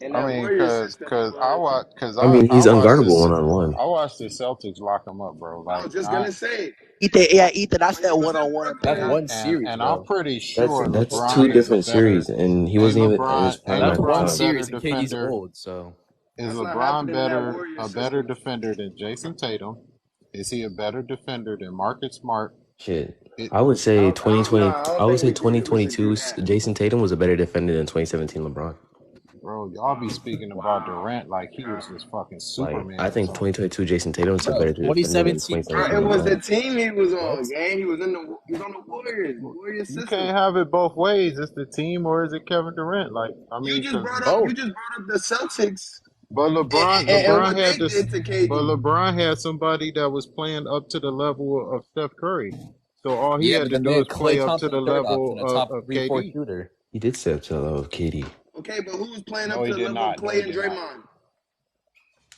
In I that mean, Warrior system, he was. I mean, I he's watched unguardable this. 1-on-1. I watched the Celtics lock him up, bro. I Like, was just gonna say Ethan, that's when he that was in 1-on-1, That's bro. Brooklyn. one series, and I'm bro. pretty sure That's two LeBron is a different better. series, and he wasn't even in his Ain't prime That's at the one LeBron a time. better series, and KD's defender? old, so Is That's not LeBron happening in that Warrior a better system. defender than Jason Tatum? Is he a better defender than Marcus Smart? Shit, It, I would say I don't 2020. I would think say we can disagree 2022. with that. Jason Tatum was a better defender than 2017 LeBron. bro, y'all be speaking about Durant like he was this fucking Like I Superman or think something. 2022 Jason Tatum is a bro, better defender than 2017 Bro, 2017 it was LeBron. the team he was what? on, gang. He was on the Warriors, Warrior You system. can't have it both ways. It's the team or is it Kevin Durant? Like, I mean, because Both. You just brought up the Celtics but and what they did to But KD. LeBron had somebody that was playing up to the level of Steph Curry. So all he Yeah, had but to then they do had is Klay play up to Thompson, the a third option, level a top of 3-4 KD. shooter. He did step to the level of KD. Okay, but who's playing up No, to he the did level of not. No, Clay he and did not. Draymond?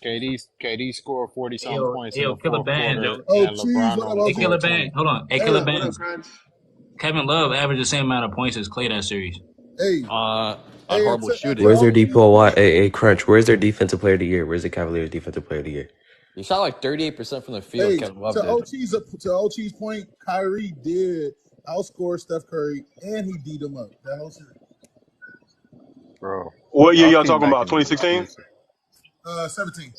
KD scored 40 something Yo, points in yo, the Killer fourth Band, quarter, though. Oh, and cheese. LeBron What up, only Hey, OG? Killer scored Band, 20. hold on. Hey, Hey, Killer What up, Band. Crunch? Kevin Love averaged the same amount of points as Clay that series. hey, On hey, horrible at the shooting. Where's their OG's DPOY? point. Hey, Crunch. Where's their defensive player of the year? Where's the Cavaliers defensive player of the year? He shot like 38% from the field, Hey, Kevin Love to did. OG's point, Kyrie did outscore Steph Curry and he beat him up that whole series. Bro, What year y'all y'all keep talking about? making 2016? excuses. 17.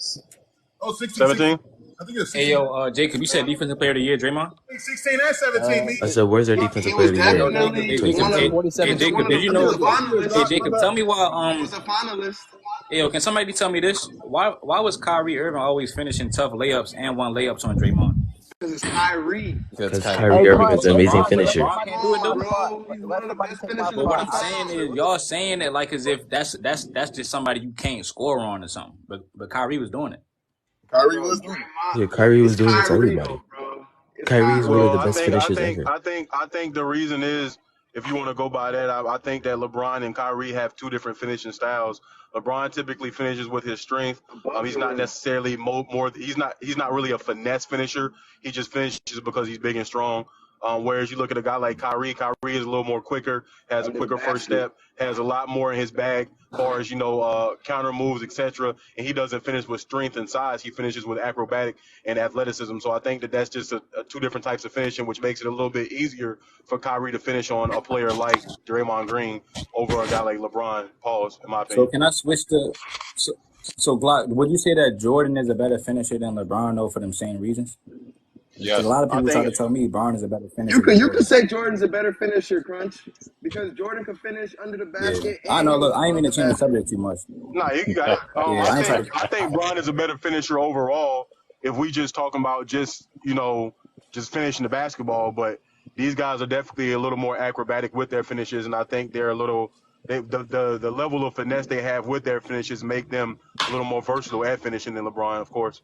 Oh, 16, 17? I think it's Hey 16. yo, Jacob, you said defensive player of the year, Draymond. 16 and 17. Me. I said, where's their He defensive player was of the Hey year yo, in Jacob, definitely hey twenty Jacob, one of. seventeen? hey He was Jacob, one did of. you He was know? a Hey finalist. Jacob, tell me why. He was a finalist. Hey yo, can somebody tell me this? Why was Kyrie Irving always finishing tough layups and one layups on Draymond? Because it's Kyrie. Because Because Kyrie. Kyrie Hey, Irving is Crunch, an But hey, amazing LeBron, Crunch, but let finisher. LeBron Come somebody can't do take it my though. on, spot. bro. He's one Let of the somebody best take my finishers But of what spot. all I'm saying time. is, y'all saying it like as if that's just somebody you can't score on or something. But Kyrie was doing it. Kyrie Bro, was doing it. Yeah, Draymond. Kyrie was It's doing it to Kyrie everybody. though, bro. It's Kyrie is one of Kyrie. Well, the I best think I finishers think ever. I think I think the reason is, if you want to go by that, I think that LeBron and Kyrie have two different finishing styles. LeBron typically finishes with his strength. Above He's the not rim. necessarily more. He's not really a finesse finisher. He just finishes because he's big and strong. Whereas you look at a guy like Kyrie, Kyrie is a little more quicker, has a Under the quicker first basket. step, has a lot more in his bag, as far as counter moves, etc. And he doesn't finish with strength and size. He finishes with acrobatic and athleticism. So I think that that's just a two different types of finishing, which makes it a little bit easier for Kyrie to finish on a player like Draymond Green over a guy like LeBron. Pause, in my So opinion. can I switch to so Glock? Would you say that Jordan is a better finisher than LeBron though for them same reasons? Because a Yes. lot of I people try think to tell me Bron is a better You finisher could than you could Jordan. say Jordan's a better finisher, Crunch, because Jordan could finish under the Yeah, basket I and know. he was Look, I ain't above mean to the change the basket. subject too much. nah, you got it. Yeah, I I ain't trying think to. I think Bron is a better finisher overall. If we just talking about just finishing the basketball, but these guys are definitely a little more acrobatic with their finishes, and I think they're a little the level of finesse they have with their finishes make them a little more versatile at finishing than LeBron, of course.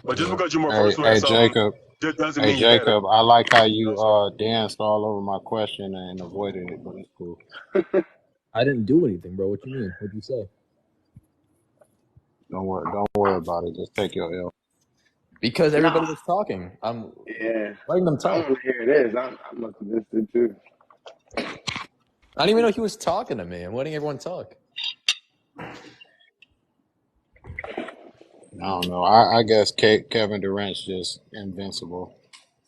But just Yeah. because you're more Hey, versatile at hey, something Jacob. just doesn't Hey, mean you're better. Jacob. I like how You know you what I'm saying? danced all over my question and avoided it, but it's cool. I didn't do anything, bro. What you mean? What'd you say? Don't worry about it. Just take your L. Because Nah. everybody was talking. I'm Yeah. letting them I talk. want to hear this. I must have missed it too. I didn't even know he was talking to me. I'm letting everyone talk. I don't know. I guess Kevin Durant's just invincible.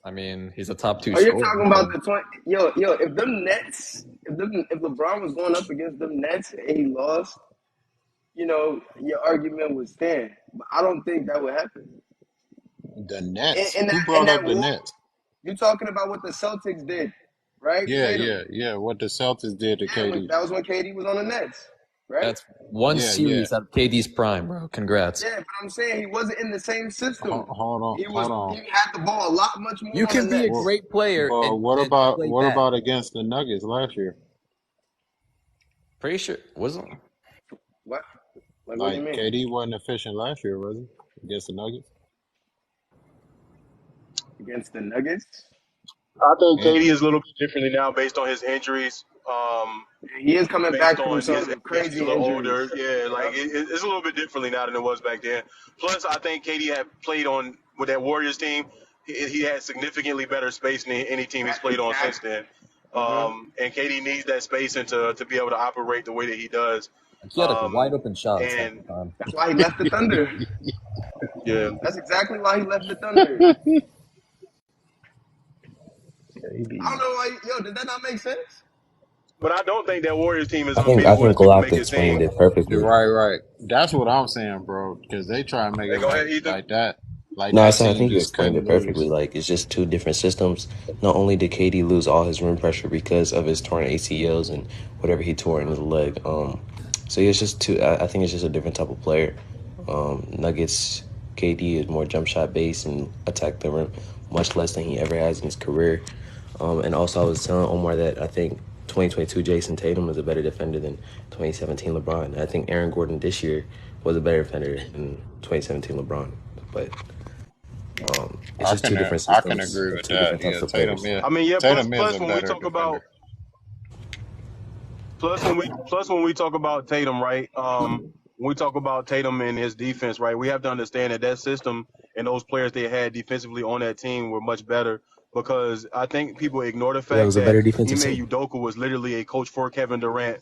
I mean, he's a top two Oh, you're scorer. talking about So the 20. Yo, if them Nets, if LeBron was going up against them Nets and he lost, your argument would stand. But I don't think that would happen. the In, Nets. in that Who in brought that up the war, Nets? you're talking about what the Celtics did, right? Yeah, Tatum. yeah, yeah. What the Celtics did to Yeah, KD. that was when KD was on the Nets, right? that's one Yeah, yeah. series out of KD's prime, bro. Congrats. Yeah, but I'm saying he wasn't in the same system. Hold He on. had the ball a lot much You more on the can be a Well, Nets. great player but and play what bad. about against the Nuggets last year? Pretty sure wasn't. What? Like, what do you Like mean? KD wasn't efficient last year, was he? Against the Nuggets? Against the Nuggets? I think And KD is a little bit differently now based on his injuries. He is coming Based back from on his some age, he's a crazy little injuries. older. Yeah, like Yep. it's a little bit differently now than it was back then. Plus, I think KD had played on with that Warriors team. He had significantly better space than any team he's played on since Exactly. then. hmm And KD needs that space and to be able to operate the way that he does. He had like wide open shots half And the time. That's why he left the Thunder. yeah, That's exactly why he left the Thunder. I don't KD. know why. Yo, did that not make sense? but I don't think that Warriors team is I unbeatable as think people Glock make it explained seem. it perfectly. right. That's what I'm saying, bro. Because they try to make Hey, it go ahead, Ethan. like No, I that said I team think you just explained couldn't it perfectly. lose. Like it's just two different systems. Not only did KD lose all his rim pressure because of his torn ACLs and whatever he tore in his leg. So it's just two. I think it's just a different type of player. Nuggets KD is more jump shot based and attack the rim much less than he ever has in his career. And also I was telling Omar that I think 2022 Jason Tatum was a better defender than 2017 LeBron. I think Aaron Gordon this year was a better defender than 2017 LeBron. But it's just two different I can systems agree of with two that. different Yeah, types of players. I mean, yeah. Plus, Tatum is plus a when we better talk about defender. Plus when we talk about Tatum, right? When we talk about Tatum and his defense, right? We have to understand that system and those players they had defensively on that team were much better because I think people ignore the Yeah, it fact was a that better defensive Ime team. Udoka was literally a coach for Kevin Durant.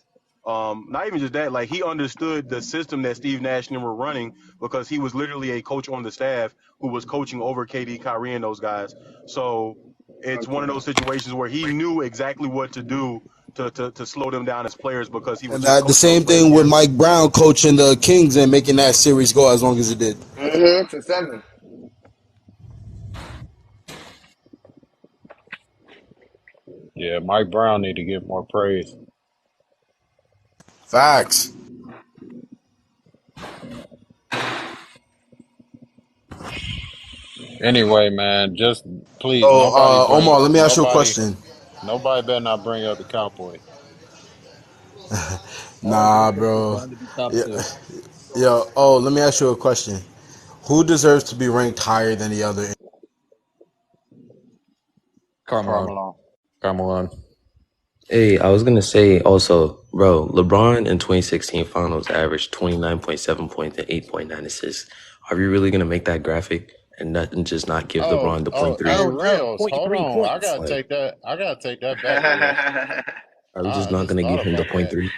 Not even just that, like he understood the system that Steve Nash and them were running because he was literally a coach on the staff who was coaching over KD, Kyrie, and those guys. So it's one of Okay. those situations where he knew exactly what to do to slow them down as players because he was And just the coaching those same players. thing with Mike Brown coaching the Kings and making that series go as long as it did. To 7. Yeah, Mike Brown need to get more praise. Facts. Anyway, man, just please, So, nobody bring Omar, let me ask you a nobody question. nobody better not bring up the Cowboys. All of Nah, these picks bro. going to be top Yeah, 2. yeah. Oh, let me ask you a question. Who deserves to be ranked higher than the other? Carmelo. Carmelo. Hey, I was gonna say also, bro, LeBron in 2016 finals averaged 29.7 points and 8.9 assists. Are we really gonna make that graphic and just not give LeBron the point three? Hey, Hell no. Rios, Point hold three on. points. Like, I gotta take that back, Rios. are we just I not just gonna thought give him the about point that. three?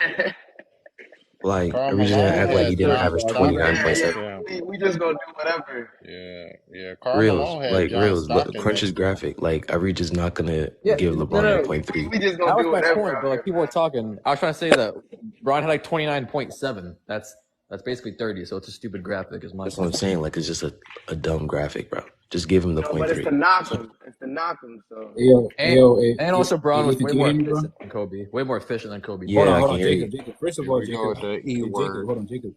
Like, are we just gonna Carmelo act like he had didn't John average Stockton next Yeah, to 29.7? him. we just gonna do whatever. Yeah. Reels, Carmelo had like John reels, look, Stockton crunch his next to him. graphic. Like, are we just not gonna Yeah, give no, LeBron the no. point three? We just gonna That was do my whatever point, out but like here, people bro. were talking. I was trying to say that Bron had like 29.7. That's basically 30. So it's a stupid graphic, is my That's what I'm point. saying. Like, it's just a dumb graphic, bro. Just give him the No, point but it's to three. knock him. It's to knock him. So And also Bron was Jacob, way can you more hear me, bro? efficient than Kobe. Way more efficient than Kobe. Yeah, I can hear you. Jacob. First of Here all, we go Jacob, with the E hey, Jacob, word. hold on, Jacob.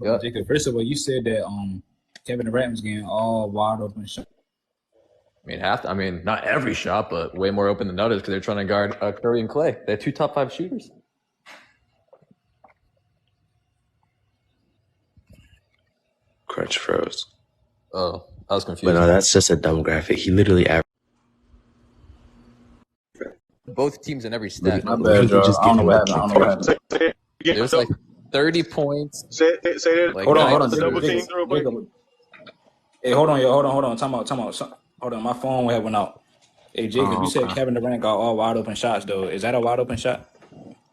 Yep. Jacob. First of all, you said that Kevin Durant was getting all wide open shots. I mean, not every shot, but way more open than others because they're trying to guard Curry and Clay. They're 2 top 5 shooters. Crunch froze. Oh, I was But confused. no, that's just a dumb graphic. He literally averaged. Both teams in every stat. My Why bad, don't you Joe. just I don't give know him what the happened. I point don't know what three? happened. There's like 30 points, Say that. like Hold on, 9 hold on, The double Jacob. teams assists. real quick. Jacob. Hey, hold on, yo. Hold on. Time out. Hold on, my phone went out. Hey, Jacob, you Oh, said okay. Kevin Durant got all wide open shots, though. Is that a wide open shot?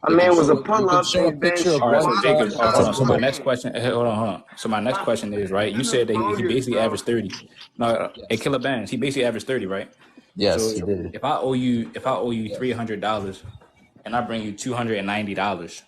I mean, it was a You pull can up and show a he banged picture of All right, one so wide shot. open Jacob, It shots hold says on. all So my pull up. next game. question, hold on. So my next question is, right? You I just said that he told you, basically bro. averaged 30. No, hey, Yes. Killer Bands, he basically averaged 30, right? Yes, So he did. if I owe you $300 and I bring you $290,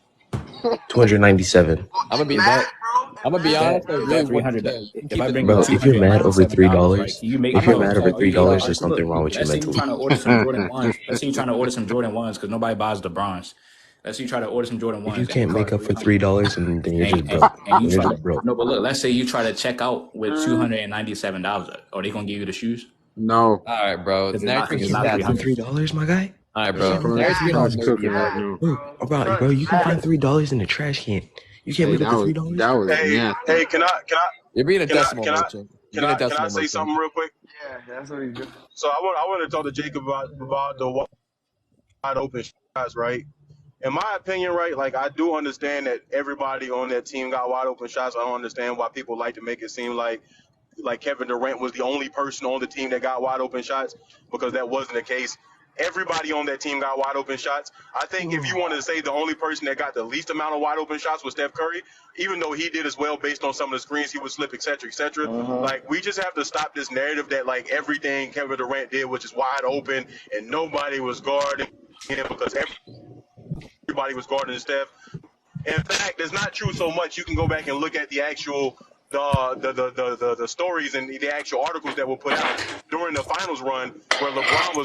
297. I'm gonna be Mad, that. bro? I'm gonna be is honest. that I is really that want. 300? Yeah, you can If keep I it in bring you Bro, cash. if you're mad over $297, right? $3, Can you make if me you're a mad over hey, hey, $3, all right, there's so something look, wrong with you let's say you're mentally. trying to order some Jordan ones. Let's say you're trying to order some Jordan ones because nobody buys the bronze. Let's say you try to order some Jordan If you ones and they can't make cost up for 300. $3, and then you're And, just and, broke. and you Then you're try to just broke. no, but look, let's say you try to check out with $297. Are they gonna give you the shoes? No. All right, bro. Because Now You you're it's can't thinking not make up stats for $300. here. $3, my guy. All right, You bro. can't make Now up you're for speaking Crunch on $3. cooking nerdy right math. now. Bro, you can find $3 in the trash can. You can't Hey, make up for that $3. was nasty. Hey, You're being a can I decimal can I merchant. You're being a can I decimal say merchant. something real quick? Yeah, that's what he's doing. So I want to talk to Jacob about the wide open shots, right? In my opinion, right, like I do understand that everybody on that team got wide open shots. I don't understand why people like to make it seem like Kevin Durant was the only person on the team that got wide open shots, because that wasn't the case. Everybody on that team got wide open shots. I think if you wanted to say the only person that got the least amount of wide open shots was Steph Curry, even though he did as well based on some of the screens he would slip, et cetera, et cetera. Like, we just have to stop this narrative that like everything Kevin Durant did was just wide open and nobody was guarding him, because everybody was guarding Steph. In fact, it's not true so much. You can go back and look at the actual the stories and the actual articles that were put out during the finals run, where LeBron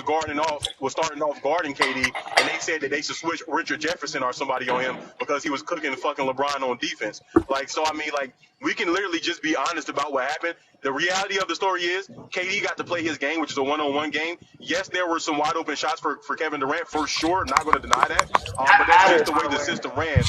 was starting off guarding KD, and they said that they should switch Richard Jefferson or somebody on him because he was cooking fucking LeBron on defense. Like, so I mean, like, we can literally just be honest about what happened. The reality of the story is KD got to play his game, which is a one-on-one game. Yes, there were some wide open shots for Kevin Durant, for sure. Not going to deny that. But that's just That the way matters, the by the way. system ran.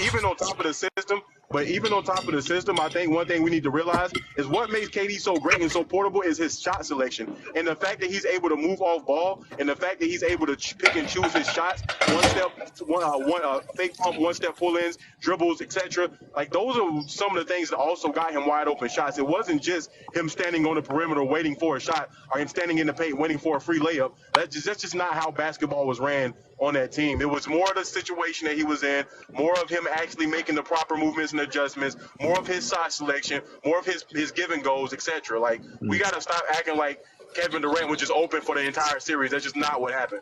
Even on top of the system, I think one thing we need to realize is what makes KD so great and so portable is his shot selection, and the fact that he's able to move off ball, and the fact that he's able to pick and choose his shots, fake pump, one step pull ins, dribbles, etc. Like, those are some of the things that also got him wide open shots. It wasn't just him standing on the perimeter waiting for a shot, or him standing in the paint waiting for a free layup. That's just not how basketball was ran on that team. It was more of the situation that he was in, more of him actually making the proper movements and adjustments, more of his shot selection, more of his give and goes, etc. Like, we got to stop acting like Kevin Durant was just open for the entire series. That's just not what happened.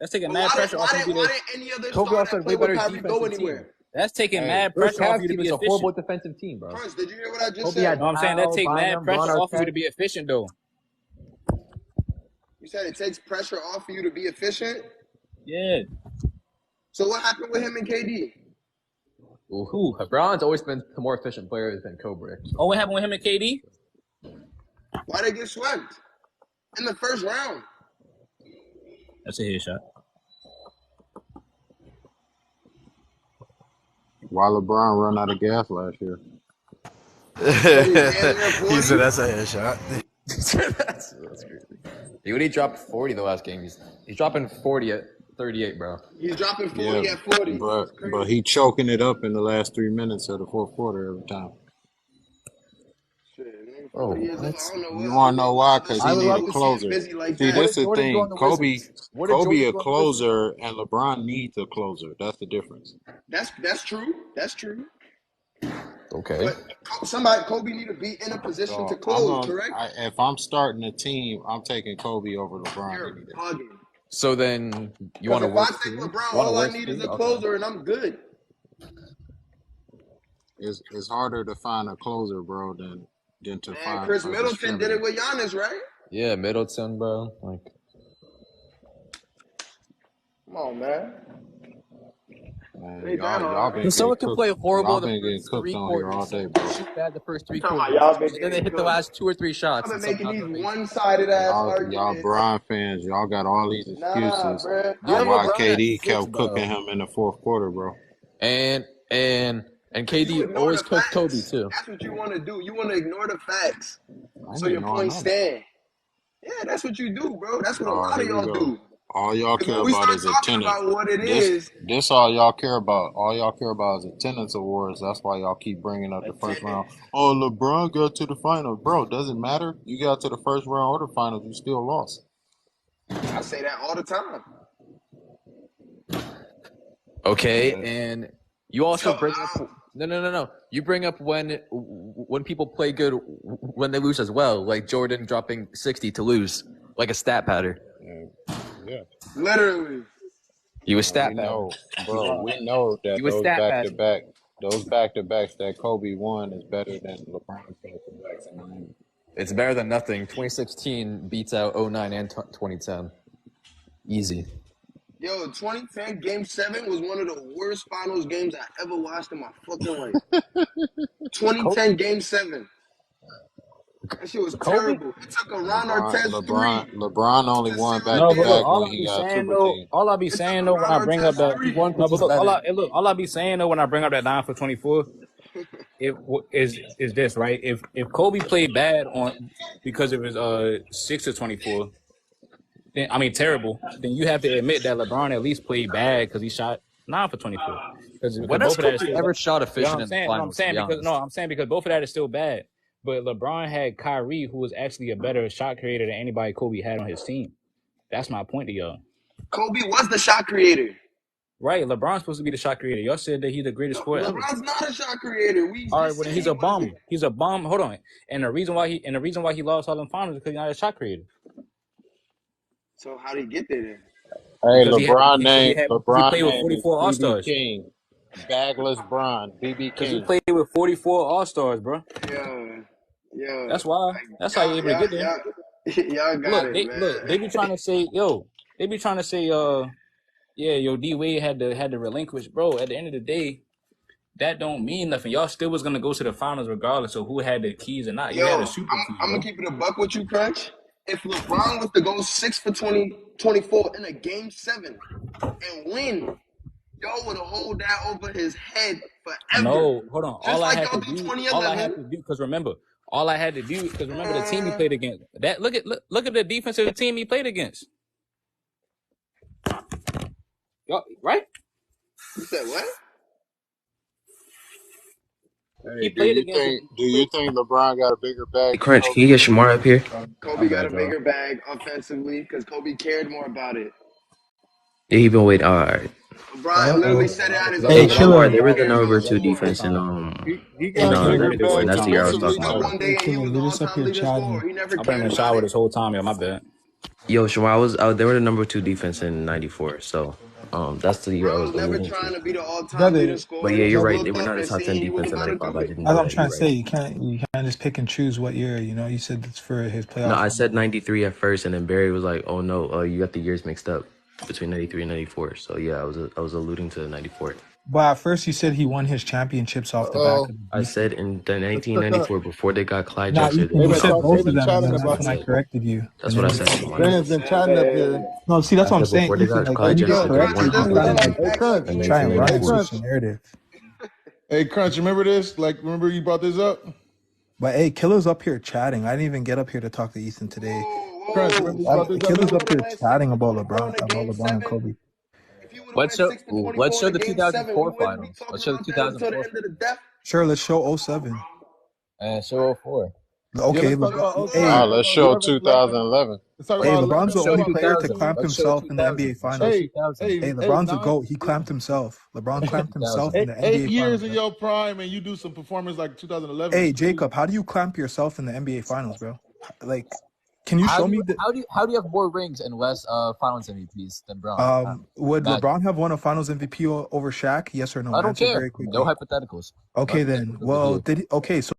That's taking mad pressure off you to be Why didn't any other Kobe star also that had played way with better Kyrie go defensive team. anywhere? That's taking mad Their pressure off Cavs you to team be is a horrible efficient. defensive team, bro. Prince, did you hear what I just Kobe said? had No, I'm saying that Powell, take mad Bynum, pressure Braun off of you Arquette. to be efficient, though. You said it takes pressure off for you to be efficient? Yeah. So what happened with him and KD? Ooh, Braun's always been a more efficient player than Kobe. So. Oh, what happened with him and KD? Why they get swept? in the first round. That's a headshot. Why LeBron run out of gas last year? He said that's a headshot. that's crazy. He only dropped 40 the last game. He's dropping 40 at 38, bro. He's dropping 40 at 40. But he choking it up in the last 3 minutes of the fourth quarter every time. Oh, you want to know why? Because he need a closer. Like See, this is the thing. Kobe a closer, and LeBron needs a closer. That's the difference. That's true. That's true. Okay. But Kobe need to be in a position to close, correct? If I'm starting a team, I'm taking Kobe over LeBron. You're bugging. So then you want to work? If I take LeBron, all I need is a closer, and I'm good. It's harder to find a closer, bro, than to find. Chris Middleton did it with Giannis, right? Yeah, Middleton, bro. Like, come on, man. Someone can play horrible the first 3 quarters. Shoot bad the first 3 quarters. Then they hit the last 2 or 3 shots. I've been making these one-sided ass arguments. Y'all Bron fans, y'all got all these excuses on why KD kept cooking him in the fourth quarter, bro. And KD always cooked Kobe too. That's what you want to do. You want to ignore the facts, so your point stand. Yeah, that's what you do, bro. That's what a lot of y'all do. All y'all care about is attendance. This all y'all care about. All y'all care about is attendance awards. That's why y'all keep bringing up the first round. Oh, LeBron got to the finals. Bro, doesn't matter. You got to the first round or the finals, you still lost. I say that all the time. Okay, and you also bring up no. You bring up when people play good when they lose as well, like Jordan dropping 60 to lose, like a stat pattern. Yeah. Literally. He was stat pattern. Bro, we know that those back-to-backs that Kobe won is better than LeBron's back-to-backs. It's better than nothing. 2016 beats out 09 and 2010. Easy. Yo, 2010 Game 7 was one of the worst finals games I ever watched in my fucking life. 2010 Game 7. That shit was terrible. It took a Ron Artest 3. LeBron only won back-to-back when he got super team. All I be saying though when I bring up that all I be saying though when I bring up that 9 for 24, is this right? If Kobe played bad because it was 6 to 24. Then, I mean, terrible. Then you have to admit that LeBron at least played bad because he shot 9 for 24. When has Kobe ever shot efficient in the finals? I'm saying because both of that is still bad. But LeBron had Kyrie, who was actually a better shot creator than anybody Kobe had on his team. That's my point to y'all. Kobe was the shot creator. Right, LeBron's supposed to be the shot creator. Y'all said that he's the greatest scorer ever. LeBron's not a shot creator. All right, well then he's a bum. He's a bum. Hold on. And the reason why he lost all them finals is because he's not a shot creator. So how did he get there then? Hey, LeBron named played with 44 All-Stars. King. Bagless Bron, BB King. He played with 44 All-Stars, bro. Yeah. That's why. That's how you able to get there. Y'all got it, man. Look, they be trying to say, D Wade had to relinquish, bro. At the end of the day, that don't mean nothing. Y'all still was gonna go to the finals regardless of who had the keys or not. You had a super key. I'm gonna keep it a buck with you, Crunch. If LeBron was to go 6 for 24 in a Game 7 and win, y'all would have hold that over his head forever. No, hold on. All I had to do, because remember, the team he played against. That look at the defense of the team he played against. Y'all, right? You said what? Hey, do you think LeBron got a bigger bag? Crunch, can you get Shamar up here? Kobe got a bigger bag offensively because Kobe cared more about it. Yeah, he been waiting. All right. LeBron literally said it out his Hey, Killer, they were the number 2 defense in 94, and that's the year I was talking about. One day and he was the all-time leading scorer. He never I've been in the shower this whole time, yo. My bad. Yo, Shamar, they were the number 2 defense in 94, so that's the year I was never trying to be the all-time leading scorer. But yeah, you're right. They were not a top 10 defense in 95. I didn't know That's what I'm trying to say. You can't just pick and choose what year. You said it's for his playoff. No, I said 93 at first, and then Barry was like, "Oh no, you got the years mixed up between 93 and 94." So yeah, I was alluding to 94. But at first you said he won his championships off the back of I the said in the Let's cook up. 1994 before they got Clyde Nah, Drexler, they Ethan, you won said all both They've of been them, and chatting then championships. that's That's when about I it. corrected you. That's And what then I you said, said, Shimon. Dan's been chatting up here. no, see, that's I what I'm said saying, before they Ethan. got Like, Clyde when you get Drexler, they won corrected, you all try the and like Hey championships Crunch. in try and run and 1994. switch the narrative. Hey Crunch, remember this? Like, remember you brought this up? But hey, Killer's up here chatting. I didn't even get up here to talk to Ethan today. Crunch, remember you brought this up, Killer's bro? up here went 6 chatting for about 24 in LeBron and game 7, Kobe. if he would have Let's went show 6 for let's 24 show in a the game 7, we 2004 wouldn't be finals. talking Let's show the about that until the 2004 end of the death. Sure, let's show 07. and show 04. Yeah, Okay, let's talk LeBron. about Hey, Nah, 07, let's show 11, 11. 2011. Let's talk hey, about LeBron's let's the talk Show only about player to 2000. clamp 2000. Let's show himself in the 2000. NBA Let's show Finals. Hey, 2000. Hey, hey, hey, LeBron's a nine, GOAT. He clamped himself. LeBron clamped himself 2000. in the eight NBA years Finals, in bro. your prime, and you do some performance like 2011 is Hey, crazy. Jacob, how do you clamp yourself in the NBA Finals, bro? Like, can you show me the How do you have more rings and less finals MVPs than Brown? would Magic. LeBron have won a Finals MVP over Shaq? Yes or no? I don't Answer care. very No quickly. hypotheticals. Okay, Nothing then. to do with Well, you. so